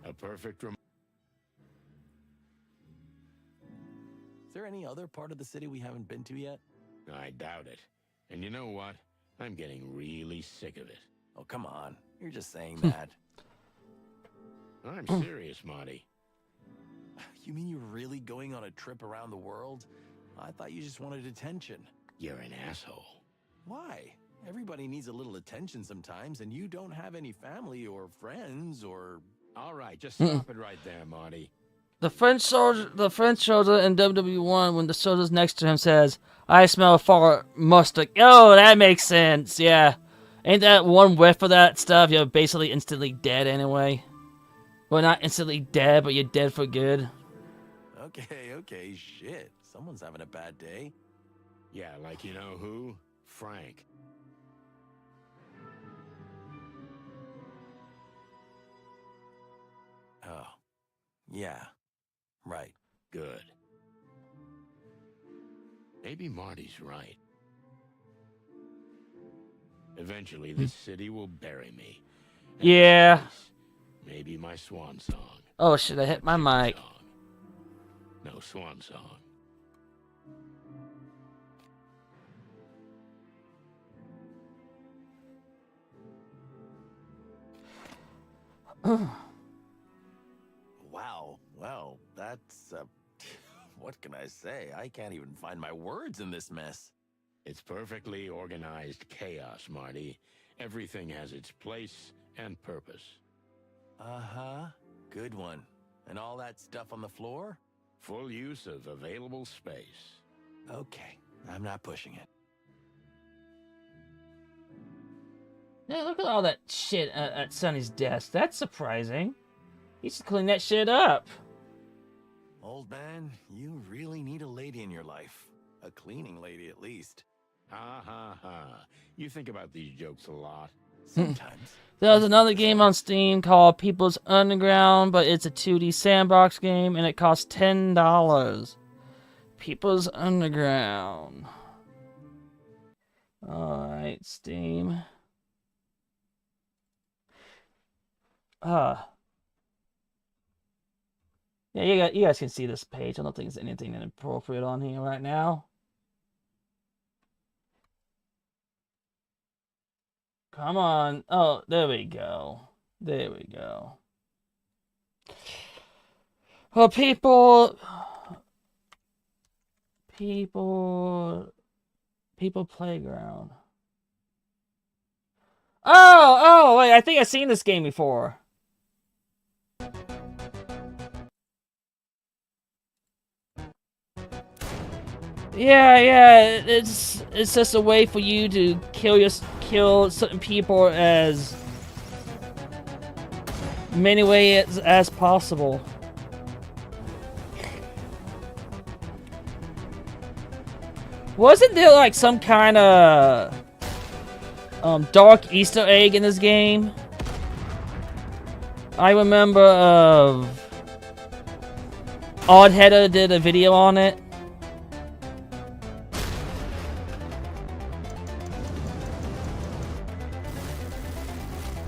A perfect reminder. Is there any other part of the city we haven't been to yet? I doubt it. And you know what? I'm getting really sick of it. Oh, come on. You're just saying that. I'm serious, Marty. You mean you're really going on a trip around the world? I thought you just wanted attention. You're an asshole. Why? Everybody needs a little attention sometimes, and you don't have any family or friends or... All right, just stop it right there, Marty. The French soldier in WW1, when the soldier's next to him, says, "I smell a fart mustard." Oh, that makes sense. Yeah, ain't that one whiff of that stuff? You're basically instantly dead anyway. Well, not instantly dead, but you're dead for good. Okay, shit. Someone's having a bad day. Yeah, like you know who? Frank. Oh, yeah. Right. Good. Maybe Marty's right. Eventually, this city will bury me. And Yeah. maybe be my swan song. Oh shit, I hit my mic. No, swan song. Wow. Well, that's, what can I say? I can't even find my words in this mess. It's perfectly organized chaos, Marty. Everything has its place and purpose. Uh-huh. Good one. And all that stuff on the floor? Full use of available space. Okay. I'm not pushing it. Yeah, look at all that shit at Sonny's desk. That's surprising. He should clean that shit up. Old man, you really need a lady in your life. A cleaning lady, at least. Ha ha ha. You think about these jokes a lot. Sometimes. There's another game on Steam called People's Underground, but it's a 2D sandbox game, and it costs $10. People's Underground. Alright, Steam. Yeah, you guys can see this page. I don't think there's anything inappropriate on here right now. Come on. Oh, there we go. There we go. Well, people Playground. Oh, wait, I think I've seen this game before. Yeah, it's just a way for you to kill certain people as many ways as possible. Wasn't there like some kind of dark Easter egg in this game? I remember Oddheader did a video on it.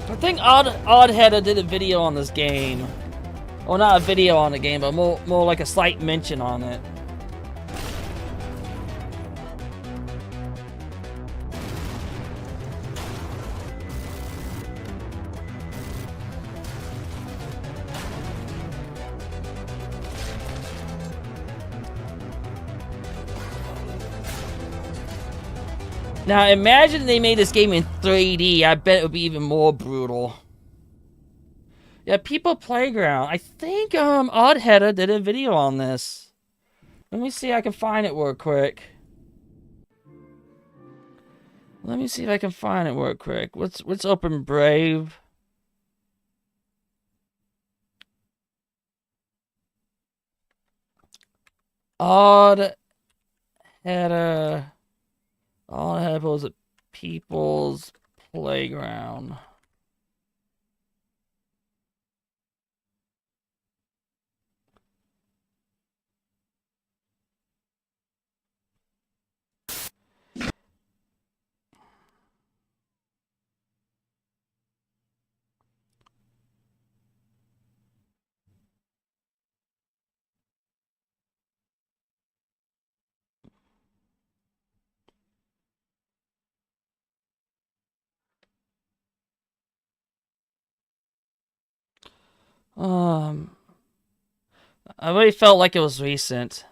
I think Oddheader did a video on this game. Well, not a video on the game, but more like a slight mention on it. Now, imagine they made this game in 3D. I bet it would be even more brutal. Yeah, People Playground. I think Oddheader did a video on this. Let me see if I can find it real quick. Let's open Brave. Oddheader was a People's Playground. I really felt like it was recent.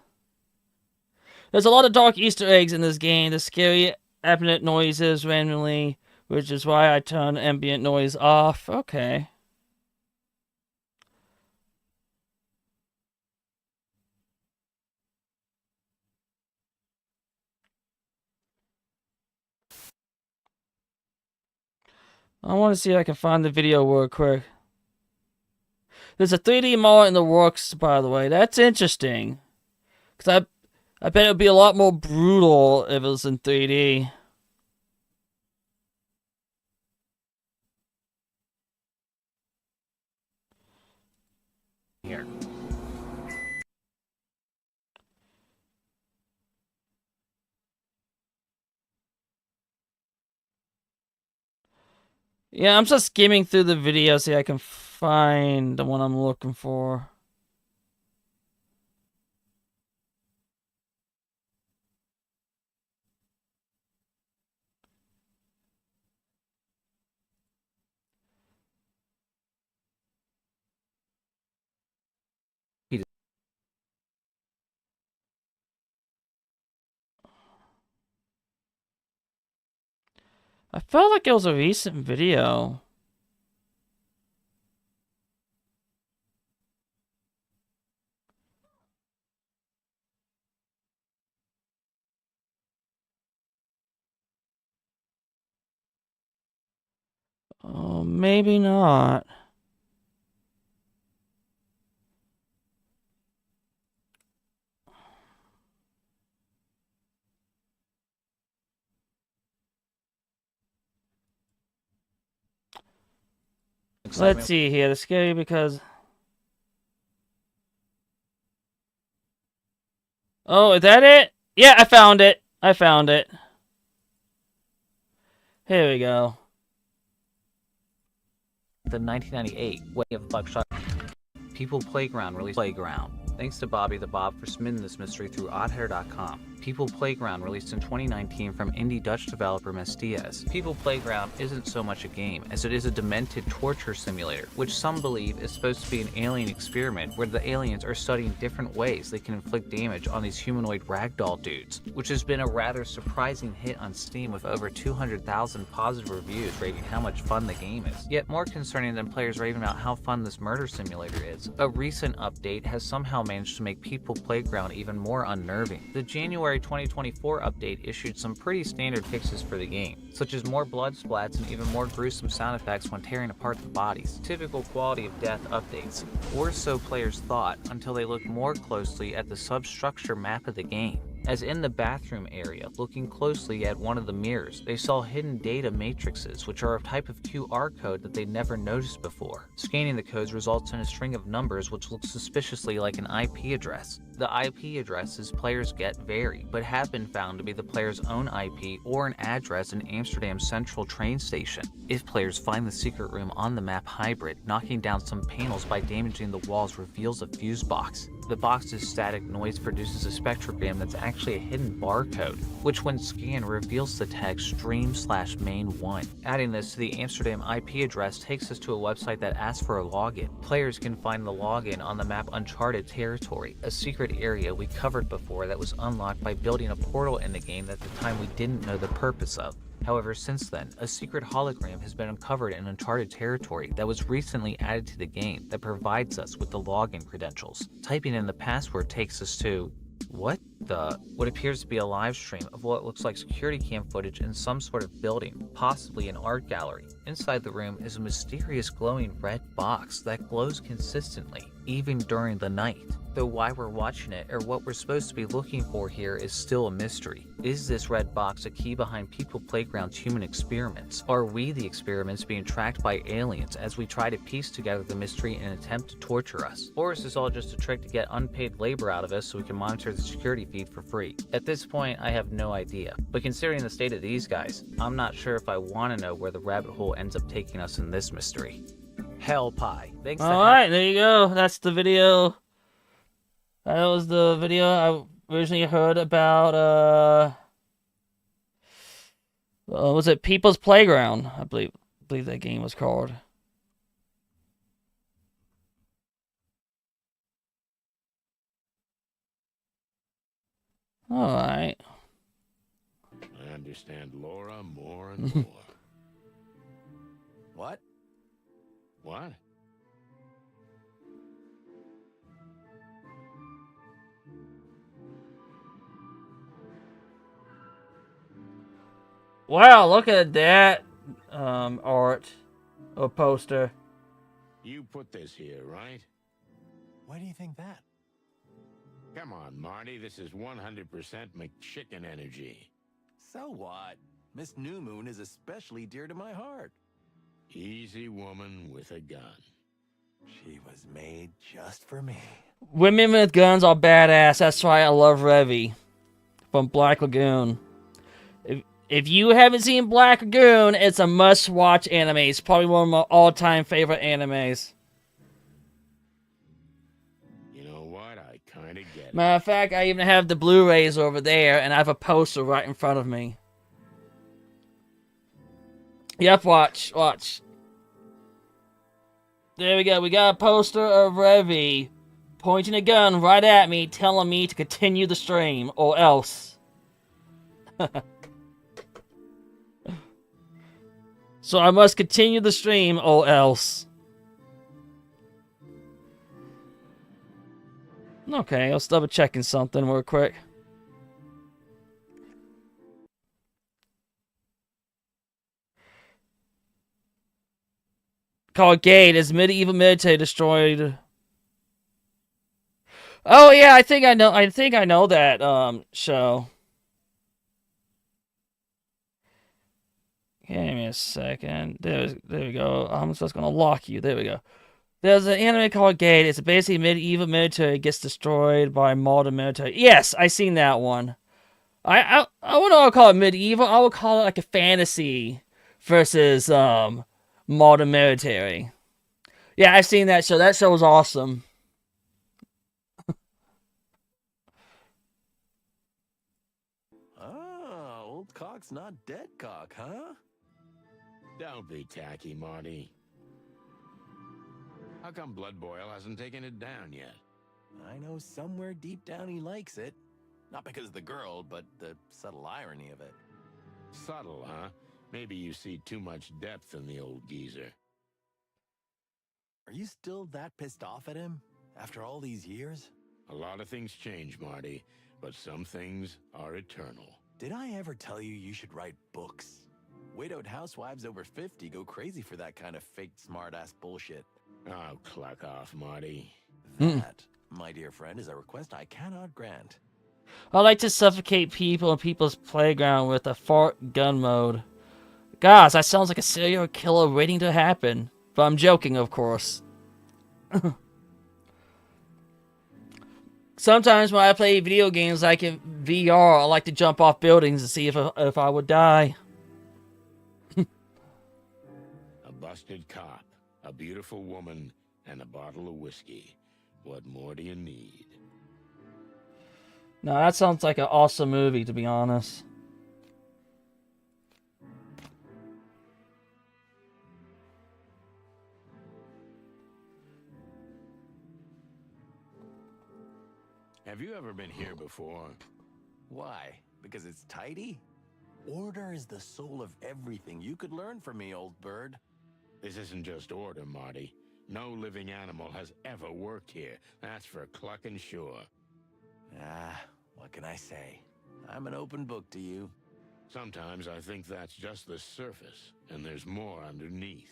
There's a lot of dark Easter eggs in this game. The scary ambient noises randomly, which is why I turned ambient noise off. Okay. I want to see if I can find the video real quick. There's a 3D mall in the works, by the way. That's interesting. Because I bet it would be a lot more brutal if it was in 3D. Here. Yeah, I'm just skimming through the video, see if I can find the one I'm looking for. I felt like it was a recent video. Oh, maybe not. Let's see here. It's scary because... Oh, is that it? Yeah, I found it. I found it. Here we go. The 1998 Way of Buckshot People Playground released Playground. Thanks to Bobby the Bob for submitting this mystery through oddhair.com. People Playground released in 2019 from indie Dutch developer Mestias. People Playground isn't so much a game as it is a demented torture simulator, which some believe is supposed to be an alien experiment where the aliens are studying different ways they can inflict damage on these humanoid ragdoll dudes, which has been a rather surprising hit on Steam with over 200,000 positive reviews rating how much fun the game is. Yet more concerning than players raving about how fun this murder simulator is, a recent update has somehow managed to make People Playground even more unnerving. The January 2024 update issued some pretty standard fixes for the game, such as more blood splats and even more gruesome sound effects when tearing apart the bodies. Typical quality of death updates, or so players thought until they looked more closely at the substructure map of the game. As in the bathroom area, looking closely at one of the mirrors, they saw hidden data matrices, which are a type of QR code that they'd never noticed before. Scanning the codes results in a string of numbers which look suspiciously like an IP address. The IP addresses players get vary, but have been found to be the player's own IP or an address in Amsterdam's central train station. If players find the secret room on the map hybrid, knocking down some panels by damaging the walls reveals a fuse box. The box's static noise produces a spectrogram that's actually a hidden barcode, which when scanned reveals the text stream/main1. Adding this to the Amsterdam IP address takes us to a website that asks for a login. Players can find the login on the map Uncharted Territory, a secret area we covered before that was unlocked by building a portal in the game at the time we didn't know the purpose of. However, since then, a secret hologram has been uncovered in Uncharted Territory that was recently added to the game that provides us with the login credentials. Typing in the password takes us to... what appears to be a live stream of what looks like security cam footage in some sort of building, possibly an art gallery. Inside the room is a mysterious glowing red box that glows consistently, even during the night. Though why we're watching it or what we're supposed to be looking for here is still a mystery. Is this red box a key behind People Playground's human experiments? Are we the experiments being tracked by aliens as we try to piece together the mystery in an attempt to torture us? Or is this all just a trick to get unpaid labor out of us so we can monitor the security feed for free? At this point, I have no idea. But considering the state of these guys, I'm not sure if I want to know where the rabbit hole ends up taking us in this mystery. Hell pie. Thanks. Alright, there you go. That's the video. That was the video I originally heard about, was it People's Playground? I believe that game was called. Alright. I understand Laura more and more. What? What? Wow, look at that art or poster. You put this here, right? Why do you think that? Come on, Marty. This is 100% McChicken energy. So what? Miss New Moon is especially dear to my heart. Easy woman with a gun. She was made just for me. Women with guns are badass. That's why I love Revy from Black Lagoon. If you haven't seen Black Lagoon, it's a must-watch anime. It's probably one of my all-time favorite animes. You know what? I kind of get it. Matter of fact, I even have the Blu-rays over there, and I have a poster right in front of me. Yep, watch. There we go. We got a poster of Revy pointing a gun right at me, telling me to continue the stream, or else. So I must continue the stream, or else. Okay, I was double checking something real quick. Called Gate is medieval military destroyed. Oh yeah, I think I know that show. Give me a second. There we go. I'm just gonna lock you. There we go. There's an anime called Gate. It's basically medieval military gets destroyed by modern military. Yes, I seen that one. I wouldn't call it medieval. I would call it like a fantasy versus modern military. Yeah, I've seen that show. That show was awesome. Ah, old cock's not dead cock, huh? Don't be tacky, Marty. How come Blood Boil hasn't taken it down yet? I know somewhere deep down he likes it. Not because of the girl, but the subtle irony of it. Subtle, huh? Maybe you see too much depth in the old geezer. Are you still that pissed off at him? After all these years? A lot of things change, Marty, but some things are eternal. Did I ever tell you you should write books? Widowed housewives over 50 go crazy for that kind of fake smart-ass bullshit. Oh, cluck off, Marty. That, my dear friend, is a request I cannot grant. I like to suffocate people in people's playground with a fart gun mode. Gosh, that sounds like a serial killer waiting to happen. But I'm joking, of course. Sometimes when I play video games like in VR, I like to jump off buildings to see if I would die. A busted cop, a beautiful woman, and a bottle of whiskey. What more do you need? No, that sounds like an awesome movie, to be honest. Have you ever been here before? Why? Because it's tidy? Order is the soul of everything. You could learn from me, old bird. This isn't just order, Marty. No living animal has ever worked here. That's for clucking sure. Ah, what can I say? I'm an open book to you. Sometimes I think that's just the surface, and there's more underneath.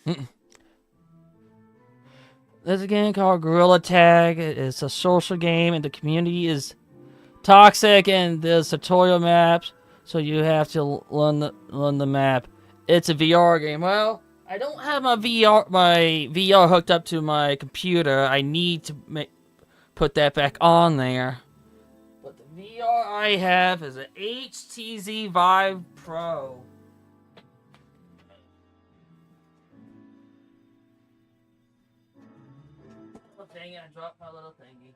There's a game called Gorilla Tag. It's a social game, and the community is toxic, and there's tutorial maps, so you have to learn the map. It's a VR game. Well, I don't have my VR hooked up to my computer. I need to put that back on there. But the VR I have is an HTC Vive Pro. Oh, dang it, I dropped my little thingy.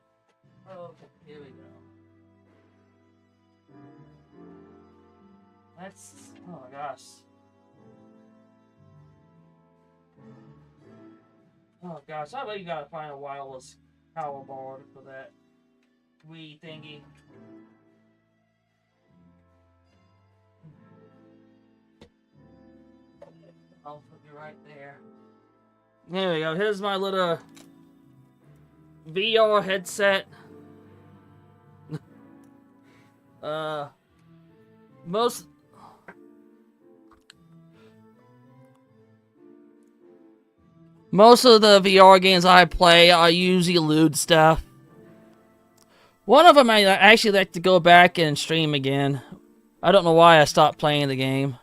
Oh, here we go. That's... oh my gosh. Oh gosh, I bet you gotta find a wireless power board for that Wii thingy. I'll put you right there. There we go. Here's my little VR headset. Most of the VR games I play are usually lewd stuff. One of them I actually like to go back and stream again. I don't know why I stopped playing the game.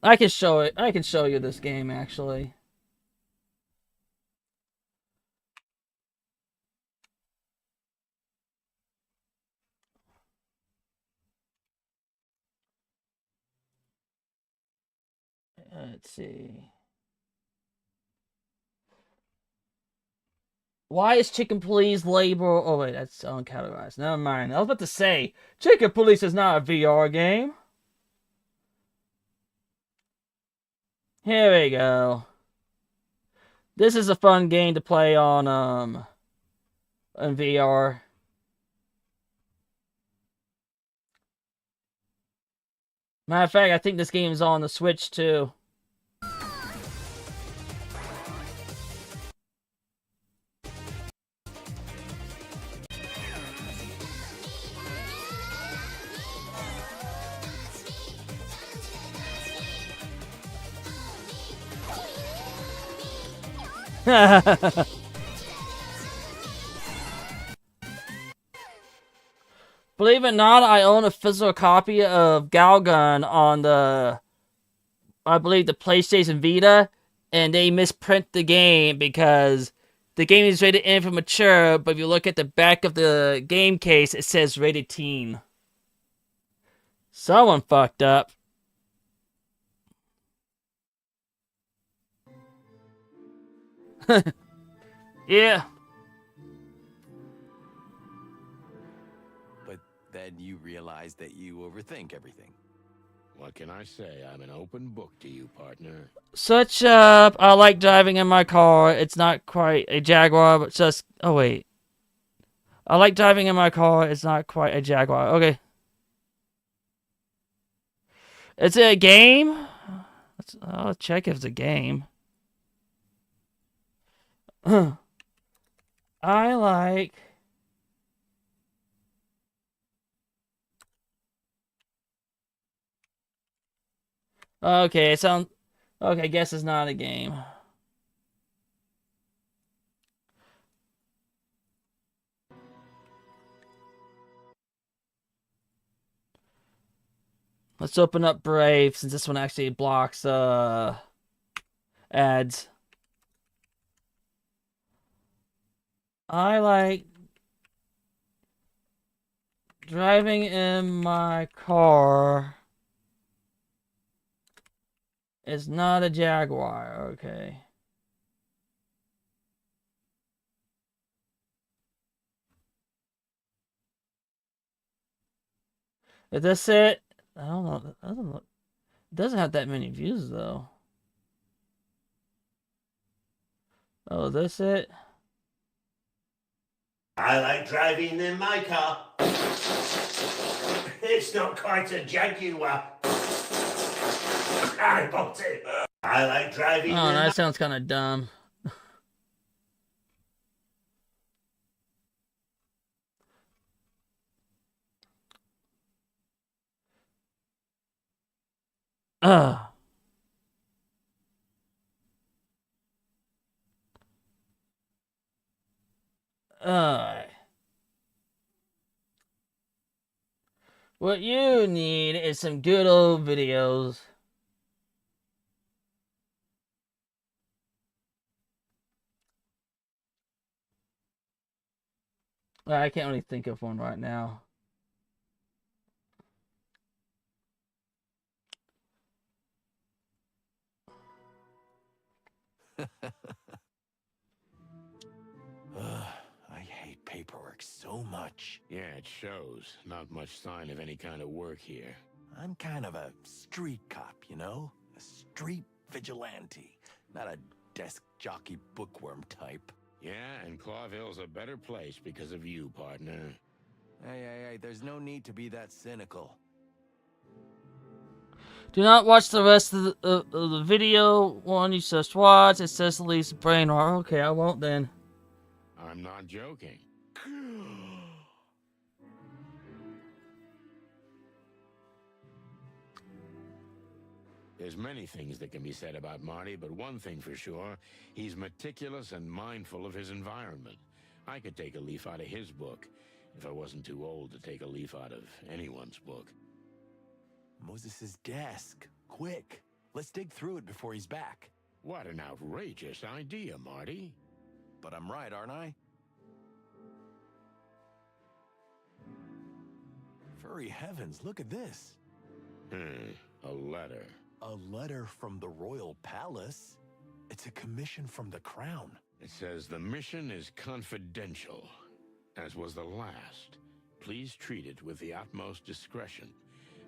I can show it. I can show you this game actually. Let's see. Why is Chicken Police label? Oh wait, that's uncategorized. Never mind. I was about to say Chicken Police is not a VR game. Here we go. This is a fun game to play on VR. Matter of fact, I think this game is on the Switch too. Believe it or not, I own a physical copy of Galgun on the, I believe, the PlayStation Vita, and they misprint the game because the game is rated M for mature, but if you look at the back of the game case, it says rated teen. Someone fucked up. Yeah. But then you realize that you overthink everything. What can I say? I'm an open book to you, partner. Such up. I like driving in my car. It's not quite a Jaguar, but just... Oh, wait. I like driving in my car. It's not quite a Jaguar. Okay. Is it a game? I'll check if it's a game. I like... Okay, it sounds... Okay, I guess it's not a game. Let's open up Brave, since this one actually blocks, ads. I like driving in my car. It's not a Jaguar, okay. Is this it? I don't know. It doesn't have that many views though. Oh, is this it? I like driving in my car. It's not quite a Jaguar. I bought it. I like driving Oh, in that sounds kind of dumb. Ugh. What you need is some good old videos. I can't really think of one right now. I hate paperwork so much. Yeah, it shows. Not much sign of any kind of work here. I'm kind of a street cop, you know? A street vigilante, not a desk jockey bookworm type. Yeah, and Clawville's a better place because of you, partner. Hey, there's no need to be that cynical. Do not watch the rest of the video. One you just watch. It says Lee's brain rot. Okay, I won't then. I'm not joking. There's many things that can be said about Marty, but one thing for sure, he's meticulous and mindful of his environment. I could take a leaf out of his book, if I wasn't too old to take a leaf out of anyone's book. Moses's desk. Quick. Let's dig through it before he's back. What an outrageous idea, Marty. But I'm right, aren't I? Furry heavens, look at this. A letter. A letter from the royal palace? It's a commission from the crown. It says the mission is confidential, as was the last. Please treat it with the utmost discretion.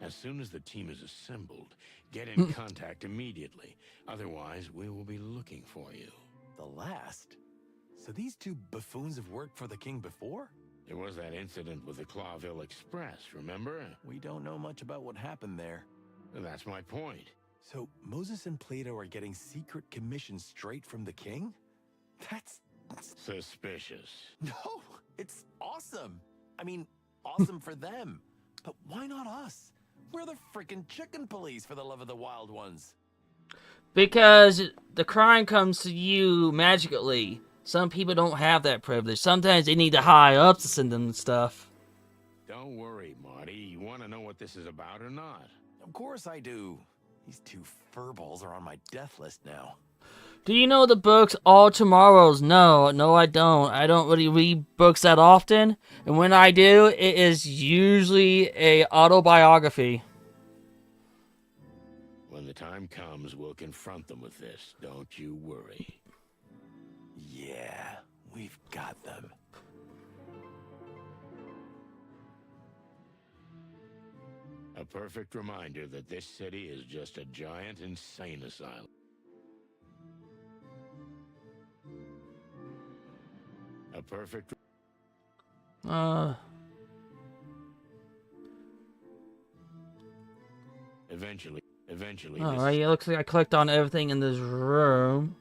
As soon as the team is assembled, get in contact immediately. Otherwise, we will be looking for you. The last? So these two buffoons have worked for the king before? There was that incident with the Clawville Express, remember? We don't know much about what happened there. That's my point. So Moses and Plato are getting secret commissions straight from the king? That's suspicious. No, it's awesome. I mean, awesome for them. But why not us? We're the freaking chicken police, for the love of the wild ones. Because the crime comes to you magically. Some people don't have that privilege. Sometimes they need the high ups to send them stuff. Don't worry, Marty. You want to know what this is about or not? Of course I do. These two furballs are on my death list now. Do you know the books All Tomorrows? No, I don't. I don't really read books that often. And when I do, it is usually a autobiography. When the time comes, we'll confront them with this. Don't you worry. Yeah, we've got them. A perfect reminder that this city is just a giant insane asylum. A perfect... Eventually... Alright, it looks like I clicked on everything in this room.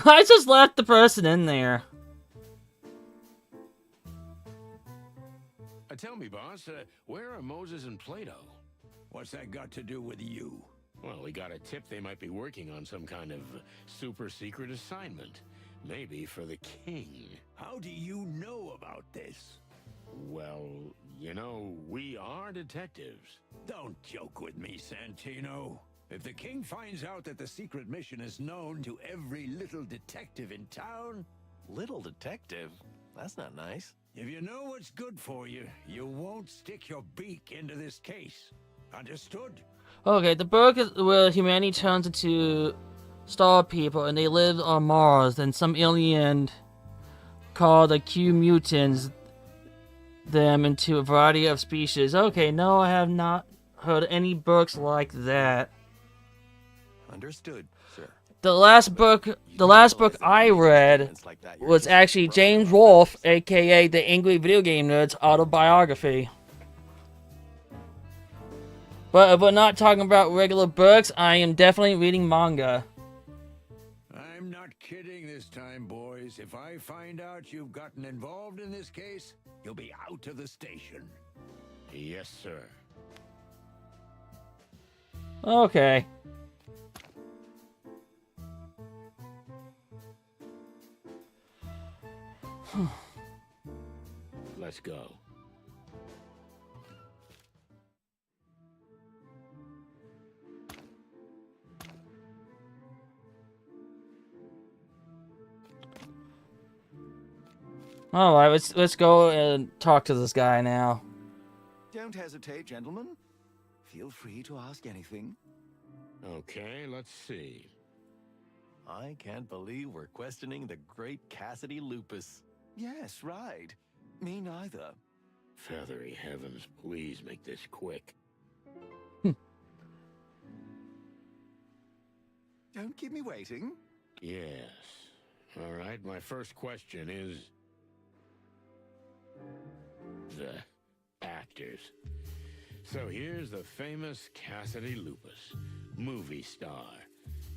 I just left the person in there. Tell me, boss, where are Moses and Plato? What's that got to do with you? Well, we got a tip they might be working on some kind of super secret assignment. Maybe for the king. How do you know about this? Well, you know, we are detectives. Don't joke with me, Santino. If the king finds out that the secret mission is known to every little detective in town... Little detective? That's not nice. If you know what's good for you, you won't stick your beak into this case. Understood? Okay, the book is where humanity turns into star people and they live on Mars. Then some alien called the Q mutants them into a variety of species. Okay, no, I have not heard any books like that. Understood, sir. The last book I read was actually James Wolfe, aka the Angry Video Game Nerd's autobiography. But if we're not talking about regular books, I am definitely reading manga. I'm not kidding this time, boys. If I find out you've gotten involved in this case, you'll be out of the station. Yes, sir. Okay. Let's go. Alright, let's go and talk to this guy now. Don't hesitate, gentlemen. Feel free to ask anything. Okay, let's see. I can't believe we're questioning the great Cassidy Lupus. Yes, right. Me neither. Feathery heavens, please make this quick. Don't keep me waiting. Yes. All right, my first question is... the actors. So here's the famous Cassidy Lupus, movie star.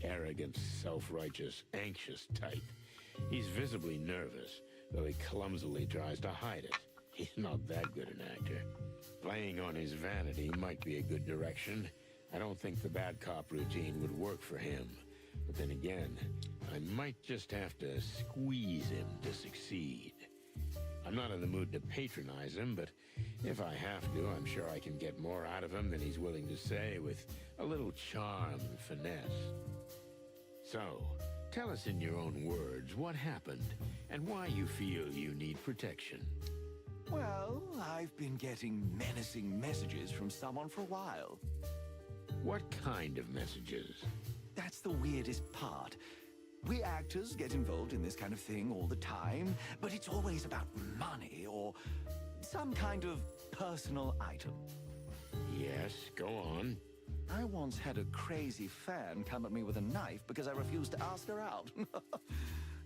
Arrogant, self-righteous, anxious type. He's visibly nervous, though he clumsily tries to hide it. He's not that good an actor. Playing on his vanity might be a good direction. I don't think the bad cop routine would work for him. But then again, I might just have to squeeze him to succeed. I'm not in the mood to patronize him, but if I have to, I'm sure I can get more out of him than he's willing to say with a little charm and finesse. So, Tell us in your own words what happened and why you feel you need protection. Well, I've been getting menacing messages from someone for a while. What kind of messages? That's the weirdest part. We actors get involved in this kind of thing all the time, but it's always about money or some kind of personal item. Yes, go on. I once had a crazy fan come at me with a knife because I refused to ask her out.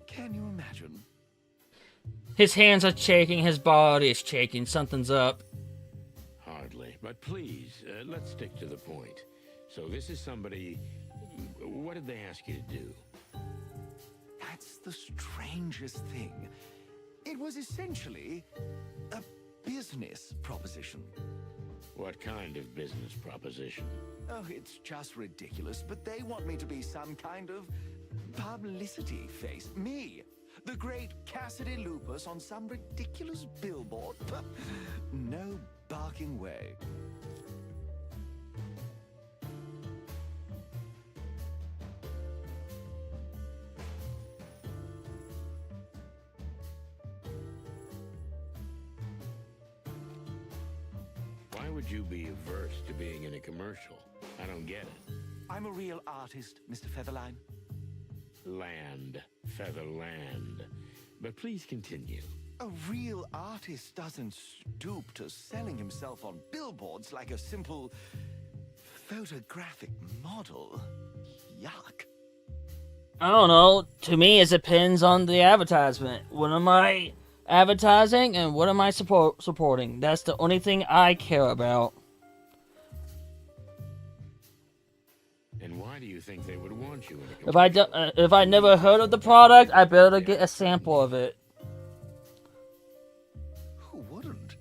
Can you imagine? His hands are shaking, his body is shaking, something's up. Hardly, but please, let's stick to the point. So this is somebody... What did they ask you to do? That's the strangest thing. It was essentially a business proposition. What kind of business proposition? Oh, it's just ridiculous, but they want me to be some kind of publicity face. Me, the great Cassidy Lupus on some ridiculous billboard. No barking way. Why would you be averse to being in a commercial? I don't get it. I'm a real artist, Mr. Featherline. Land. Featherland. But please continue. A real artist doesn't stoop to selling himself on billboards like a simple photographic model. Yuck. I don't know. To me, it depends on the advertisement. What am I advertising and what am I supporting? That's the only thing I care about. And why do you think they would want you in a commercial? If I never heard of the product, I better get a sample of it. Who wouldn't?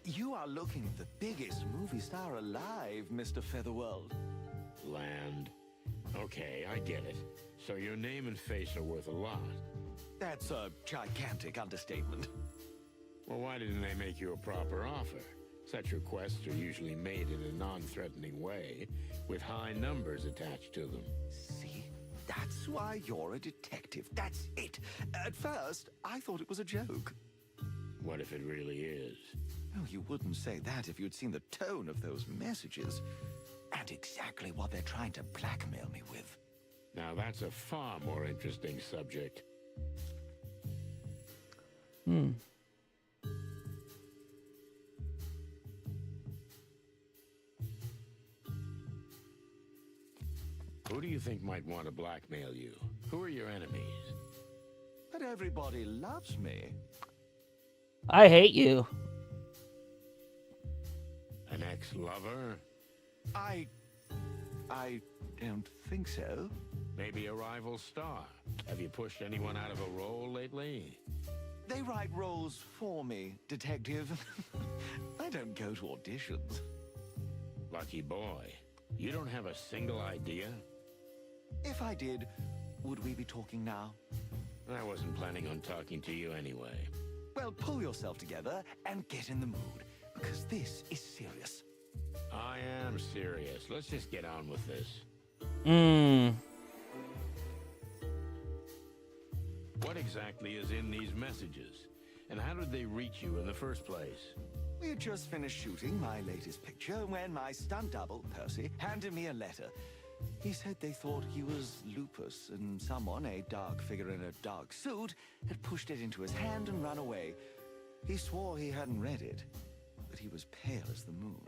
You are looking at the biggest movie star alive, Mr. Featherworld. Land. Okay, I get it. So your name and face are worth a lot. That's a gigantic understatement. Well, why didn't they make you a proper offer? Such requests are usually made in a non-threatening way, with high numbers attached to them. See? That's why you're a detective. That's it. At first, I thought it was a joke. What if it really is? Oh, you wouldn't say that if you'd seen the tone of those messages. And exactly what they're trying to blackmail me with. Now that's a far more interesting subject. Who do you think might want to blackmail you? Who are your enemies? But everybody loves me. I hate you. An ex-lover? I don't think so. Maybe a rival star? Have you pushed anyone out of a role lately? They write roles for me, detective. I don't go to auditions. Lucky boy. You don't have a single idea? If I did, would we be talking now? I wasn't planning on talking to you anyway. Well, pull yourself together and get in the mood, because this is serious. I am serious. Let's just get on with this. What exactly is in these messages? And how did they reach you in the first place? We had just finished shooting my latest picture when my stunt double, Percy, handed me a letter. He said they thought he was Lupus, and someone, a dark figure in a dark suit, had pushed it into his hand and run away. He swore he hadn't read it, but he was pale as the moon.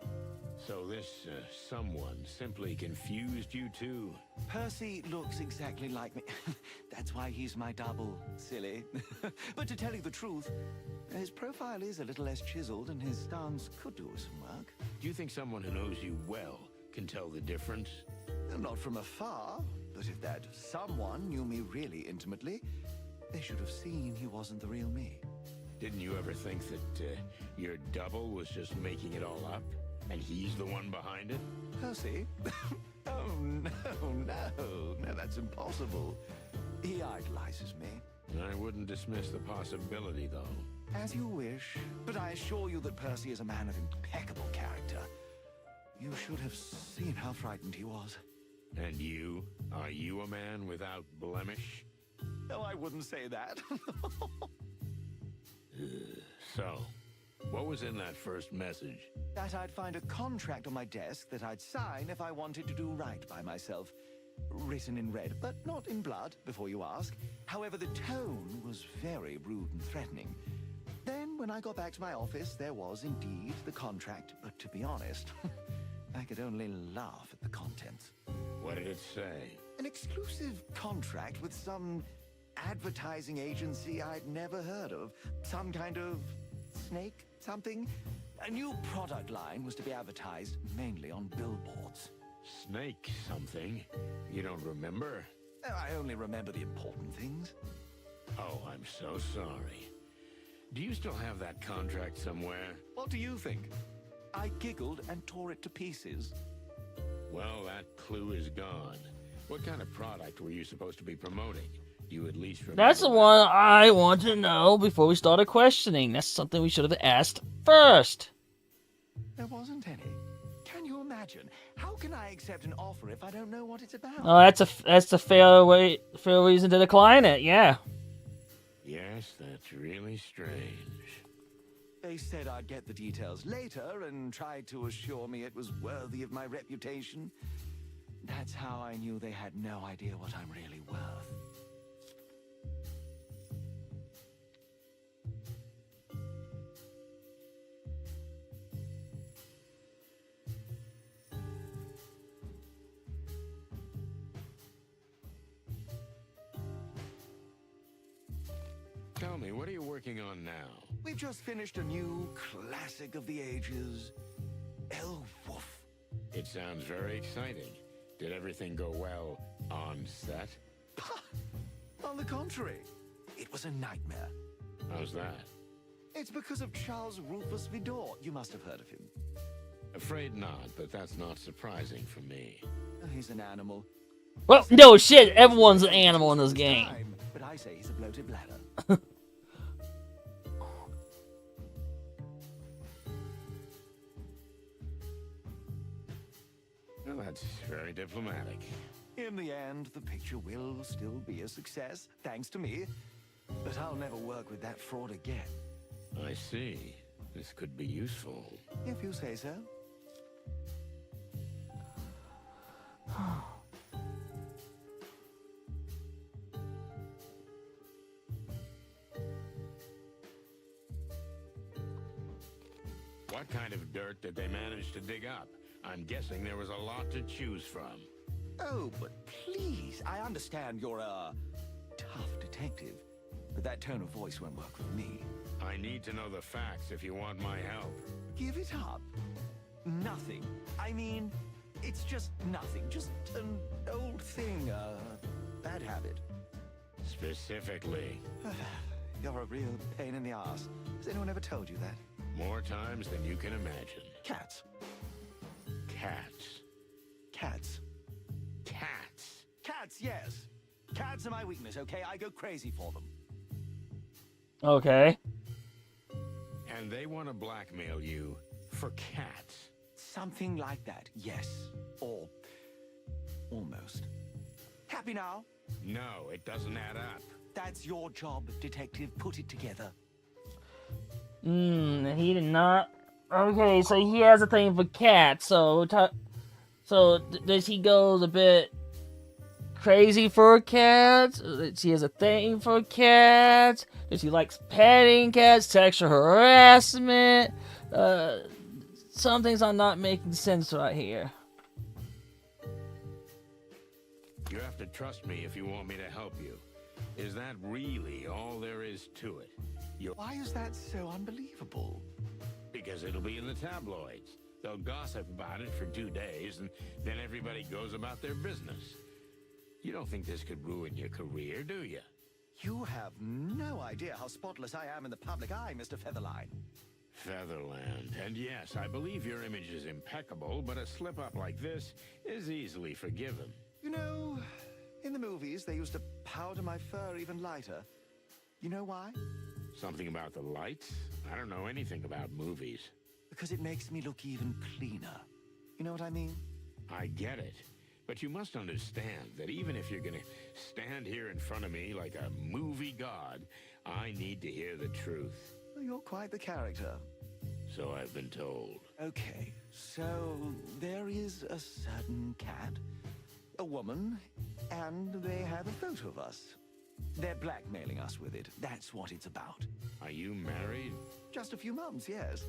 So this someone simply confused you two? Percy looks exactly like me. That's why he's my double, silly. But to tell you the truth, his profile is a little less chiseled and his stance could do with some work. Do you think someone who knows you well can tell the difference? Not from afar, but if that someone knew me really intimately, they should have seen he wasn't the real me. Didn't you ever think that your double was just making it all up? And he's the one behind it? Percy? Oh, no, that's impossible. He idolizes me. I wouldn't dismiss the possibility, though. As you wish, but I assure you that Percy is a man of impeccable character. You should have seen how frightened he was. And you? Are you a man without blemish? No, I wouldn't say that. So, what was in that first message? That I'd find a contract on my desk that I'd sign if I wanted to do right by myself. Written in red, but not in blood, before you ask. However, the tone was very rude and threatening. Then, when I got back to my office, there was indeed the contract, but to be honest, I could only laugh at the contents. What did it say? An exclusive contract with some advertising agency I'd never heard of. Some kind of snake something. A new product line was to be advertised mainly on billboards. Snake something? You don't remember? I only remember the important things. Oh, I'm so sorry. Do you still have that contract somewhere? What do you think? I giggled and tore it to pieces. Well, that clue is gone. What kind of product were you supposed to be promoting? Do you at least remember? That's the one I want to know before we started questioning. That's something we should have asked first. There wasn't any. Can you imagine? How can I accept an offer if I don't know what it's about? Oh, that's a fair reason to decline it. Yeah. Yes, that's really strange. They said I'd get the details later and tried to assure me it was worthy of my reputation. That's how I knew they had no idea what I'm really worth. Tell me, what are you working on now? We've just finished a new classic of the ages, Elwolf. It sounds very exciting. Did everything go well on set? On the contrary, it was a nightmare. How's that? It's because of Charles Rufus Vidor. You must have heard of him. Afraid not, but that's not surprising for me. He's an animal. Well, no shit. Everyone's an animal in this game. But I say he's a bloated bladder. Well, that's very diplomatic. In the end, the picture will still be a success, thanks to me. But I'll never work with that fraud again. I see. This could be useful. If you say so. What kind of dirt did they manage to dig up? I'm guessing there was a lot to choose from. Oh, but please, I understand you're a tough detective, but that tone of voice won't work with me. I need to know the facts if you want my help. Give it up. Nothing. I mean, it's just nothing. Just an old thing, bad habit. Specifically? You're a real pain in the ass. Has anyone ever told you that? More times than you can imagine. Cats. Cats. Cats. Cats. Cats, yes. Cats are my weakness, okay? I go crazy for them. Okay. And they want to blackmail you for cats. Something like that, yes. Or almost. Happy now? No, it doesn't add up. That's your job, detective. Put it together. He did not. Okay, so he has a thing for cats. So does he go a bit crazy for cats? Does he has a thing for cats? Does he likes petting cats? Sexual harassment? Some things are not making sense right here. You have to trust me if you want me to help you. Is that really all there is to it? Why is that so unbelievable? Because it'll be in the tabloids. They'll gossip about it for 2 days, and then everybody goes about their business. You don't think this could ruin your career, do you? You have no idea how spotless I am in the public eye, Mr. Featherline. Featherland. And yes, I believe your image is impeccable, but a slip-up like this is easily forgiven. You know, in the movies, they used to powder my fur even lighter. You know why? Something about the lights? I don't know anything about movies. Because it makes me look even cleaner. You know what I mean? I get it. But you must understand that even if you're gonna stand here in front of me like a movie god, I need to hear the truth. Well, you're quite the character. So I've been told. Okay, so there is a certain cat, a woman, and they have a photo of us. They're blackmailing us with it. That's what it's about. Are you married? Just a few months, yes.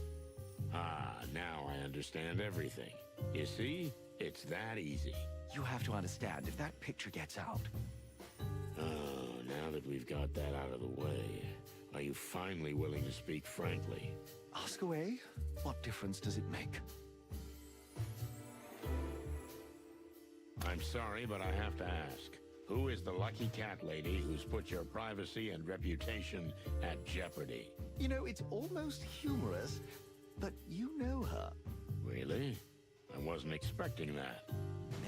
Ah, now I understand everything. You see, it's that easy. You have to understand, if that picture gets out... Oh, now that we've got that out of the way, are you finally willing to speak frankly? Ask away. What difference does it make? I'm sorry, but I have to ask. Who is the lucky cat lady who's put your privacy and reputation at jeopardy? You know, it's almost humorous, but you know her. Really? I wasn't expecting that.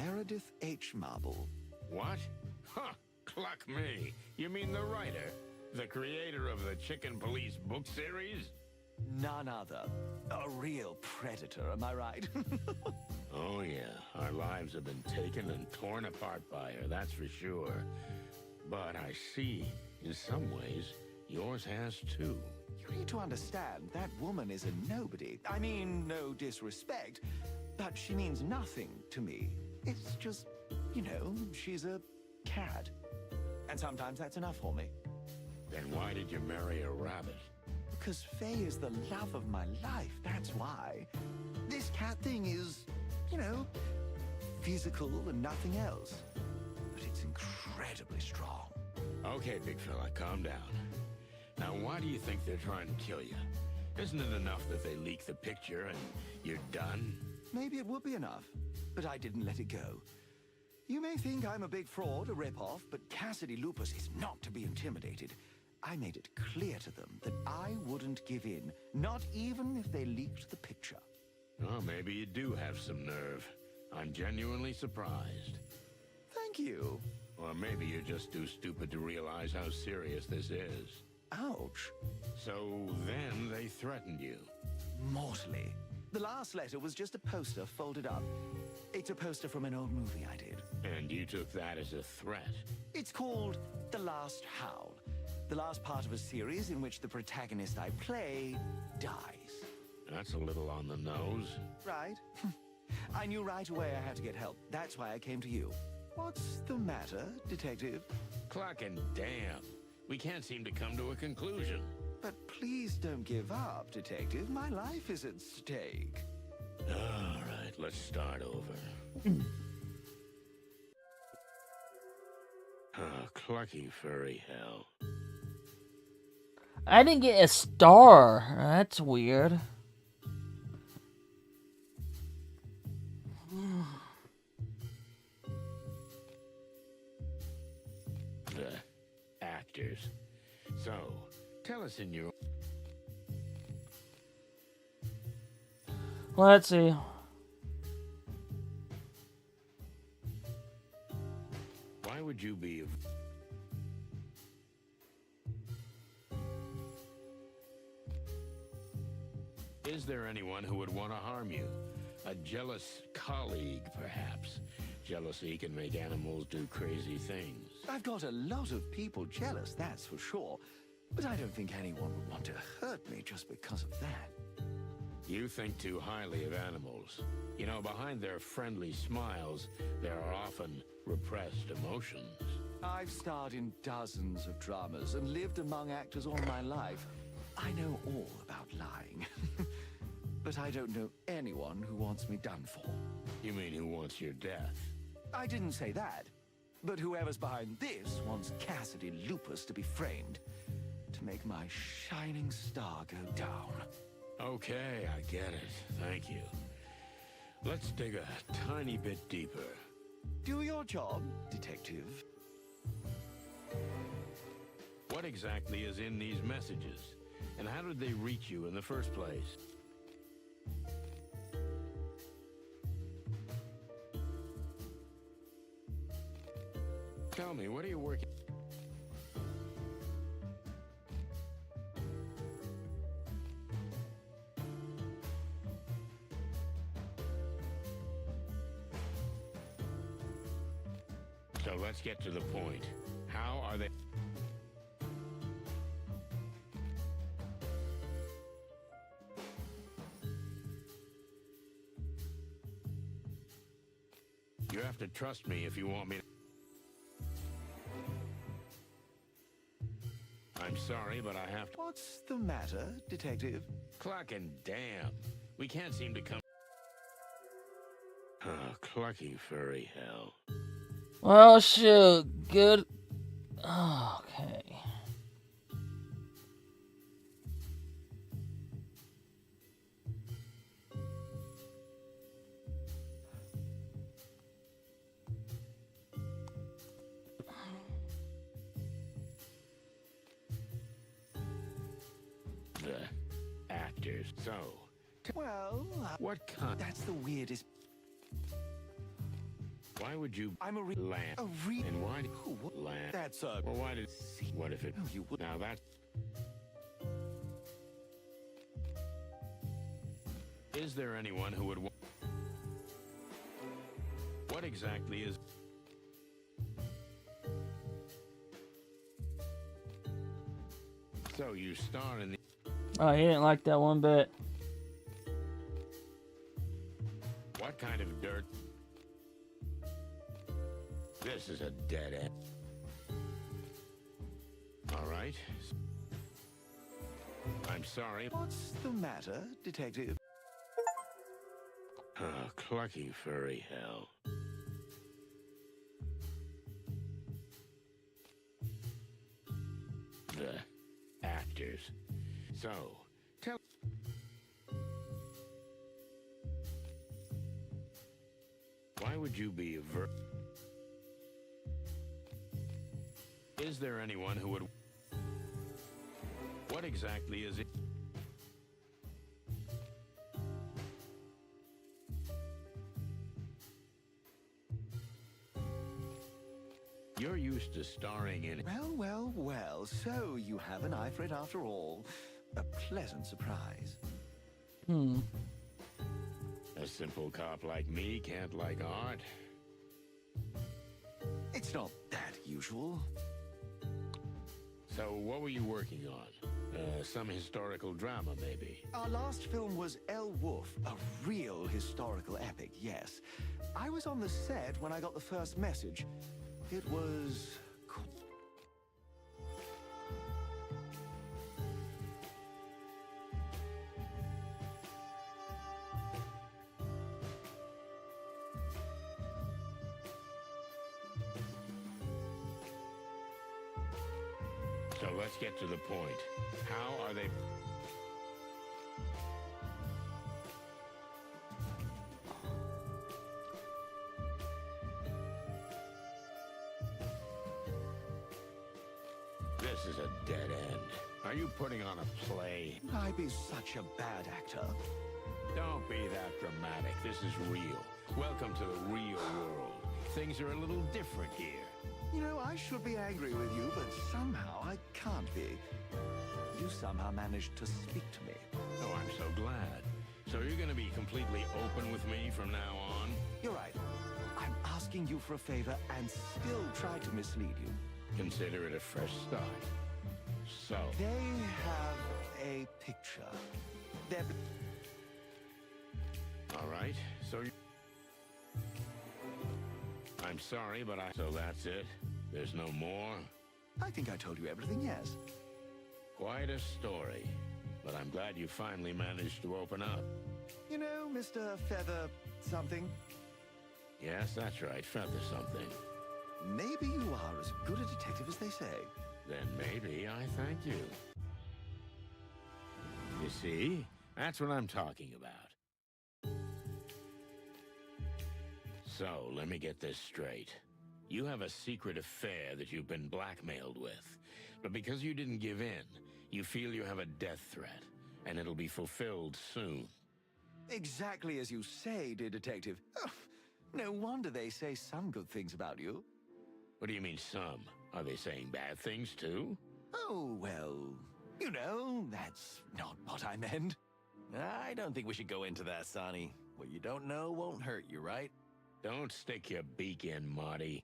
Meredith H. Marble. What? Huh! Cluck me! You mean the writer? The creator of the Chicken Police book series? None other. A real predator, am I right? Oh yeah, our lives have been taken and torn apart by her, that's for sure. But I see, in some ways, yours has too. You need to understand, that woman is a nobody. I mean, no disrespect, but she means nothing to me. It's just, you know, she's a cat. And sometimes that's enough for me. Then why did you marry a rabbit? Because Faye is the love of my life, that's why. This cat thing is, you know, physical and nothing else. But it's incredibly strong. Okay, big fella, calm down. Now, why do you think they're trying to kill you? Isn't it enough that they leak the picture and you're done? Maybe it would be enough, but I didn't let it go. You may think I'm a big fraud, a rip-off, but Cassidy Lupus is not to be intimidated. I made it clear to them that I wouldn't give in, not even if they leaked the picture. Oh, maybe you do have some nerve. I'm genuinely surprised. Thank you. Or maybe you're just too stupid to realize how serious this is. Ouch. So then they threatened you? Mortally. The last letter was just a poster folded up. It's a poster from an old movie I did. And you took that as a threat? It's called The Last Howl. The last part of a series in which the protagonist I play dies. That's a little on the nose. Right. I knew right away I had to get help. That's why I came to you. What's the matter, detective? Clucking damn. We can't seem to come to a conclusion. But please don't give up, detective. My life is at stake. All right, let's start over. Clucky furry hell. I didn't get a star. That's weird. The actors. So, tell us in your... Let's see. Why would you be... Is there anyone who would want to harm you? A jealous colleague, perhaps. Jealousy can make animals do crazy things. I've got a lot of people jealous, that's for sure. But I don't think anyone would want to hurt me just because of that. You think too highly of animals. You know, behind their friendly smiles, there are often repressed emotions. I've starred in dozens of dramas and lived among actors all my life. I know all about lying. But I don't know anyone who wants me done for. You mean who wants your death? I didn't say that. But whoever's behind this wants Cassidy Lupus to be framed. To make my shining star go down. Okay, I get it. Thank you. Let's dig a tiny bit deeper. Do your job, detective. What exactly is in these messages? And how did they reach you in the first place? Tell me, what are you working... So let's get to the point. How are they? You have to trust me if you want me to. I'm sorry, but I have to. What's the matter, Detective? Clucking damn. We can't seem to come. Oh, clucking furry hell. Well, shoot. Good. Oh, okay. The actors. So, Well, what kind? that's the weirdest. Why would you? I'm a lamb. And why? Lamb. That's Well, why did? What if it? Oh, you would. Now that. Is there anyone who would? What exactly is? So you star in the. Oh, he didn't like that one bit. What kind of dirt? This is a dead end. All right. I'm sorry. What's the matter, Detective? Oh, clucking furry hell. The actors. So, tell. Why would you be Is there anyone who would? What exactly is it? You're used to starring in. Well, well, well. So you have an eye for it after all. A pleasant surprise. Hmm. A simple cop like me can't like art. It's not that usual. So what were you working on? Some historical drama, maybe? Our last film was El Wolf, a real historical epic, yes. I was on the set when I got the first message. It was... So let's get to the point. How are they? This is a dead end. Are you putting on a play? I'd be such a bad actor. Don't be that dramatic. This is real. Welcome to the real world. Things are a little different here. You know, I should be angry with you, but somehow I can't be. You somehow managed to speak to me. Oh, I'm so glad. So you're going to be completely open with me from now on? You're right. I'm asking you for a favor and still try to mislead you. Consider it a fresh start. So... They have a picture. They're... All right, so you... I'm sorry, but So that's it? There's no more? I think I told you everything, yes. Quite a story. But I'm glad you finally managed to open up. You know, Mr. Feather something? Yes, that's right, Feather something. Maybe you are as good a detective as they say. Then maybe I thank you. You see? That's what I'm talking about. So, let me get this straight. You have a secret affair that you've been blackmailed with. But because you didn't give in, you feel you have a death threat, and it'll be fulfilled soon. Exactly as you say, dear detective. Oh, no wonder they say some good things about you. What do you mean, some? Are they saying bad things, too? Oh, well, you know, that's not what I meant. I don't think we should go into that, Sonny. What you don't know won't hurt you, right? Don't stick your beak in, Marty.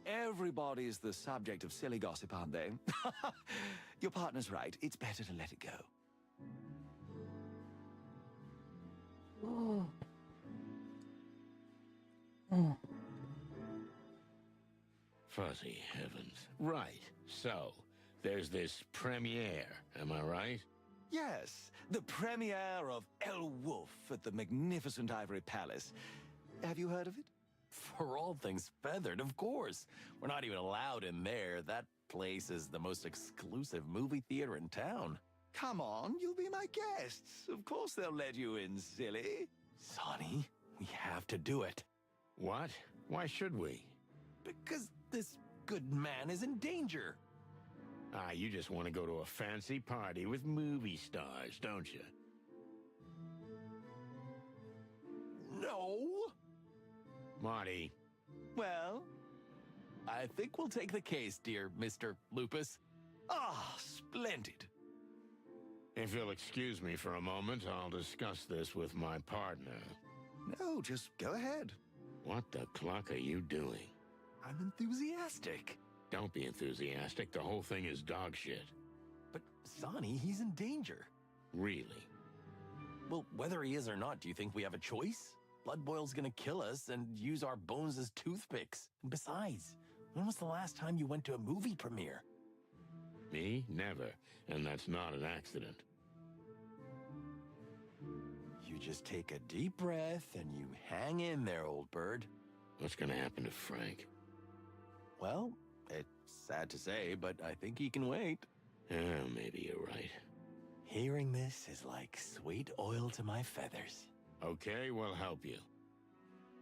Everybody's the subject of silly gossip, aren't they? Your partner's right. It's better to let it go. Fuzzy heavens. Right. So, there's this premiere, am I right? Yes, the premiere of El Wolf at the magnificent Ivory Palace. Have you heard of it? For all things feathered, of course. We're not even allowed in there. That place is the most exclusive movie theater in town. Come on, you'll be my guests. Of course they'll let you in, silly. Sonny, we have to do it. What? Why should we? Because this good man is in danger. Ah, you just want to go to a fancy party with movie stars, don't you? No. Marty. Well? I think we'll take the case, dear Mr. Lupus. Ah, splendid. If you'll excuse me for a moment, I'll discuss this with my partner. No, just go ahead. What the cluck are you doing? I'm enthusiastic. Don't be enthusiastic. The whole thing is dog shit. But, Sonny, he's in danger. Really? Well, whether he is or not, do you think we have a choice? Blood Boil's gonna kill us and use our bones as toothpicks. And besides, when was the last time you went to a movie premiere? Me? Never. And that's not an accident. You just take a deep breath and you hang in there, old bird. What's gonna happen to Frank? Well, it's sad to say, but I think he can wait. Yeah, maybe you're right. Hearing this is like sweet oil to my feathers. Okay, we'll help you.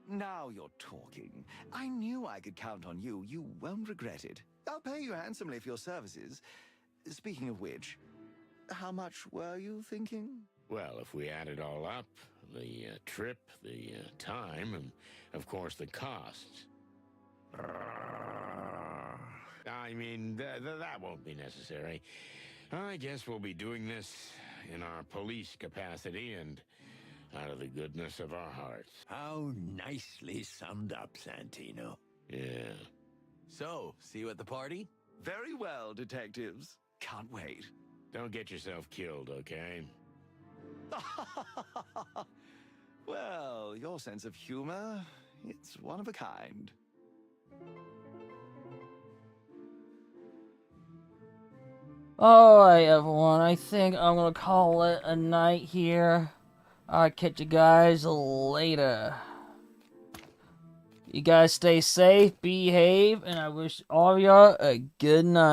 Now you're talking. I knew I could count on you. You won't regret it. I'll pay you handsomely for your services. Speaking of which, how much were you thinking? Well, if we add it all up, the trip, the time, and of course the costs. I mean, that won't be necessary. I guess we'll be doing this in our police capacity and out of the goodness of our hearts. How nicely summed up, Santino. Yeah. So, see you at the party? Very well, detectives. Can't wait. Don't get yourself killed, okay? Well, your sense of humor, it's one of a kind. Alright, everyone. I think I'm gonna call it a night here. I'll catch you guys later. You guys stay safe, behave, and I wish all of y'all a good night.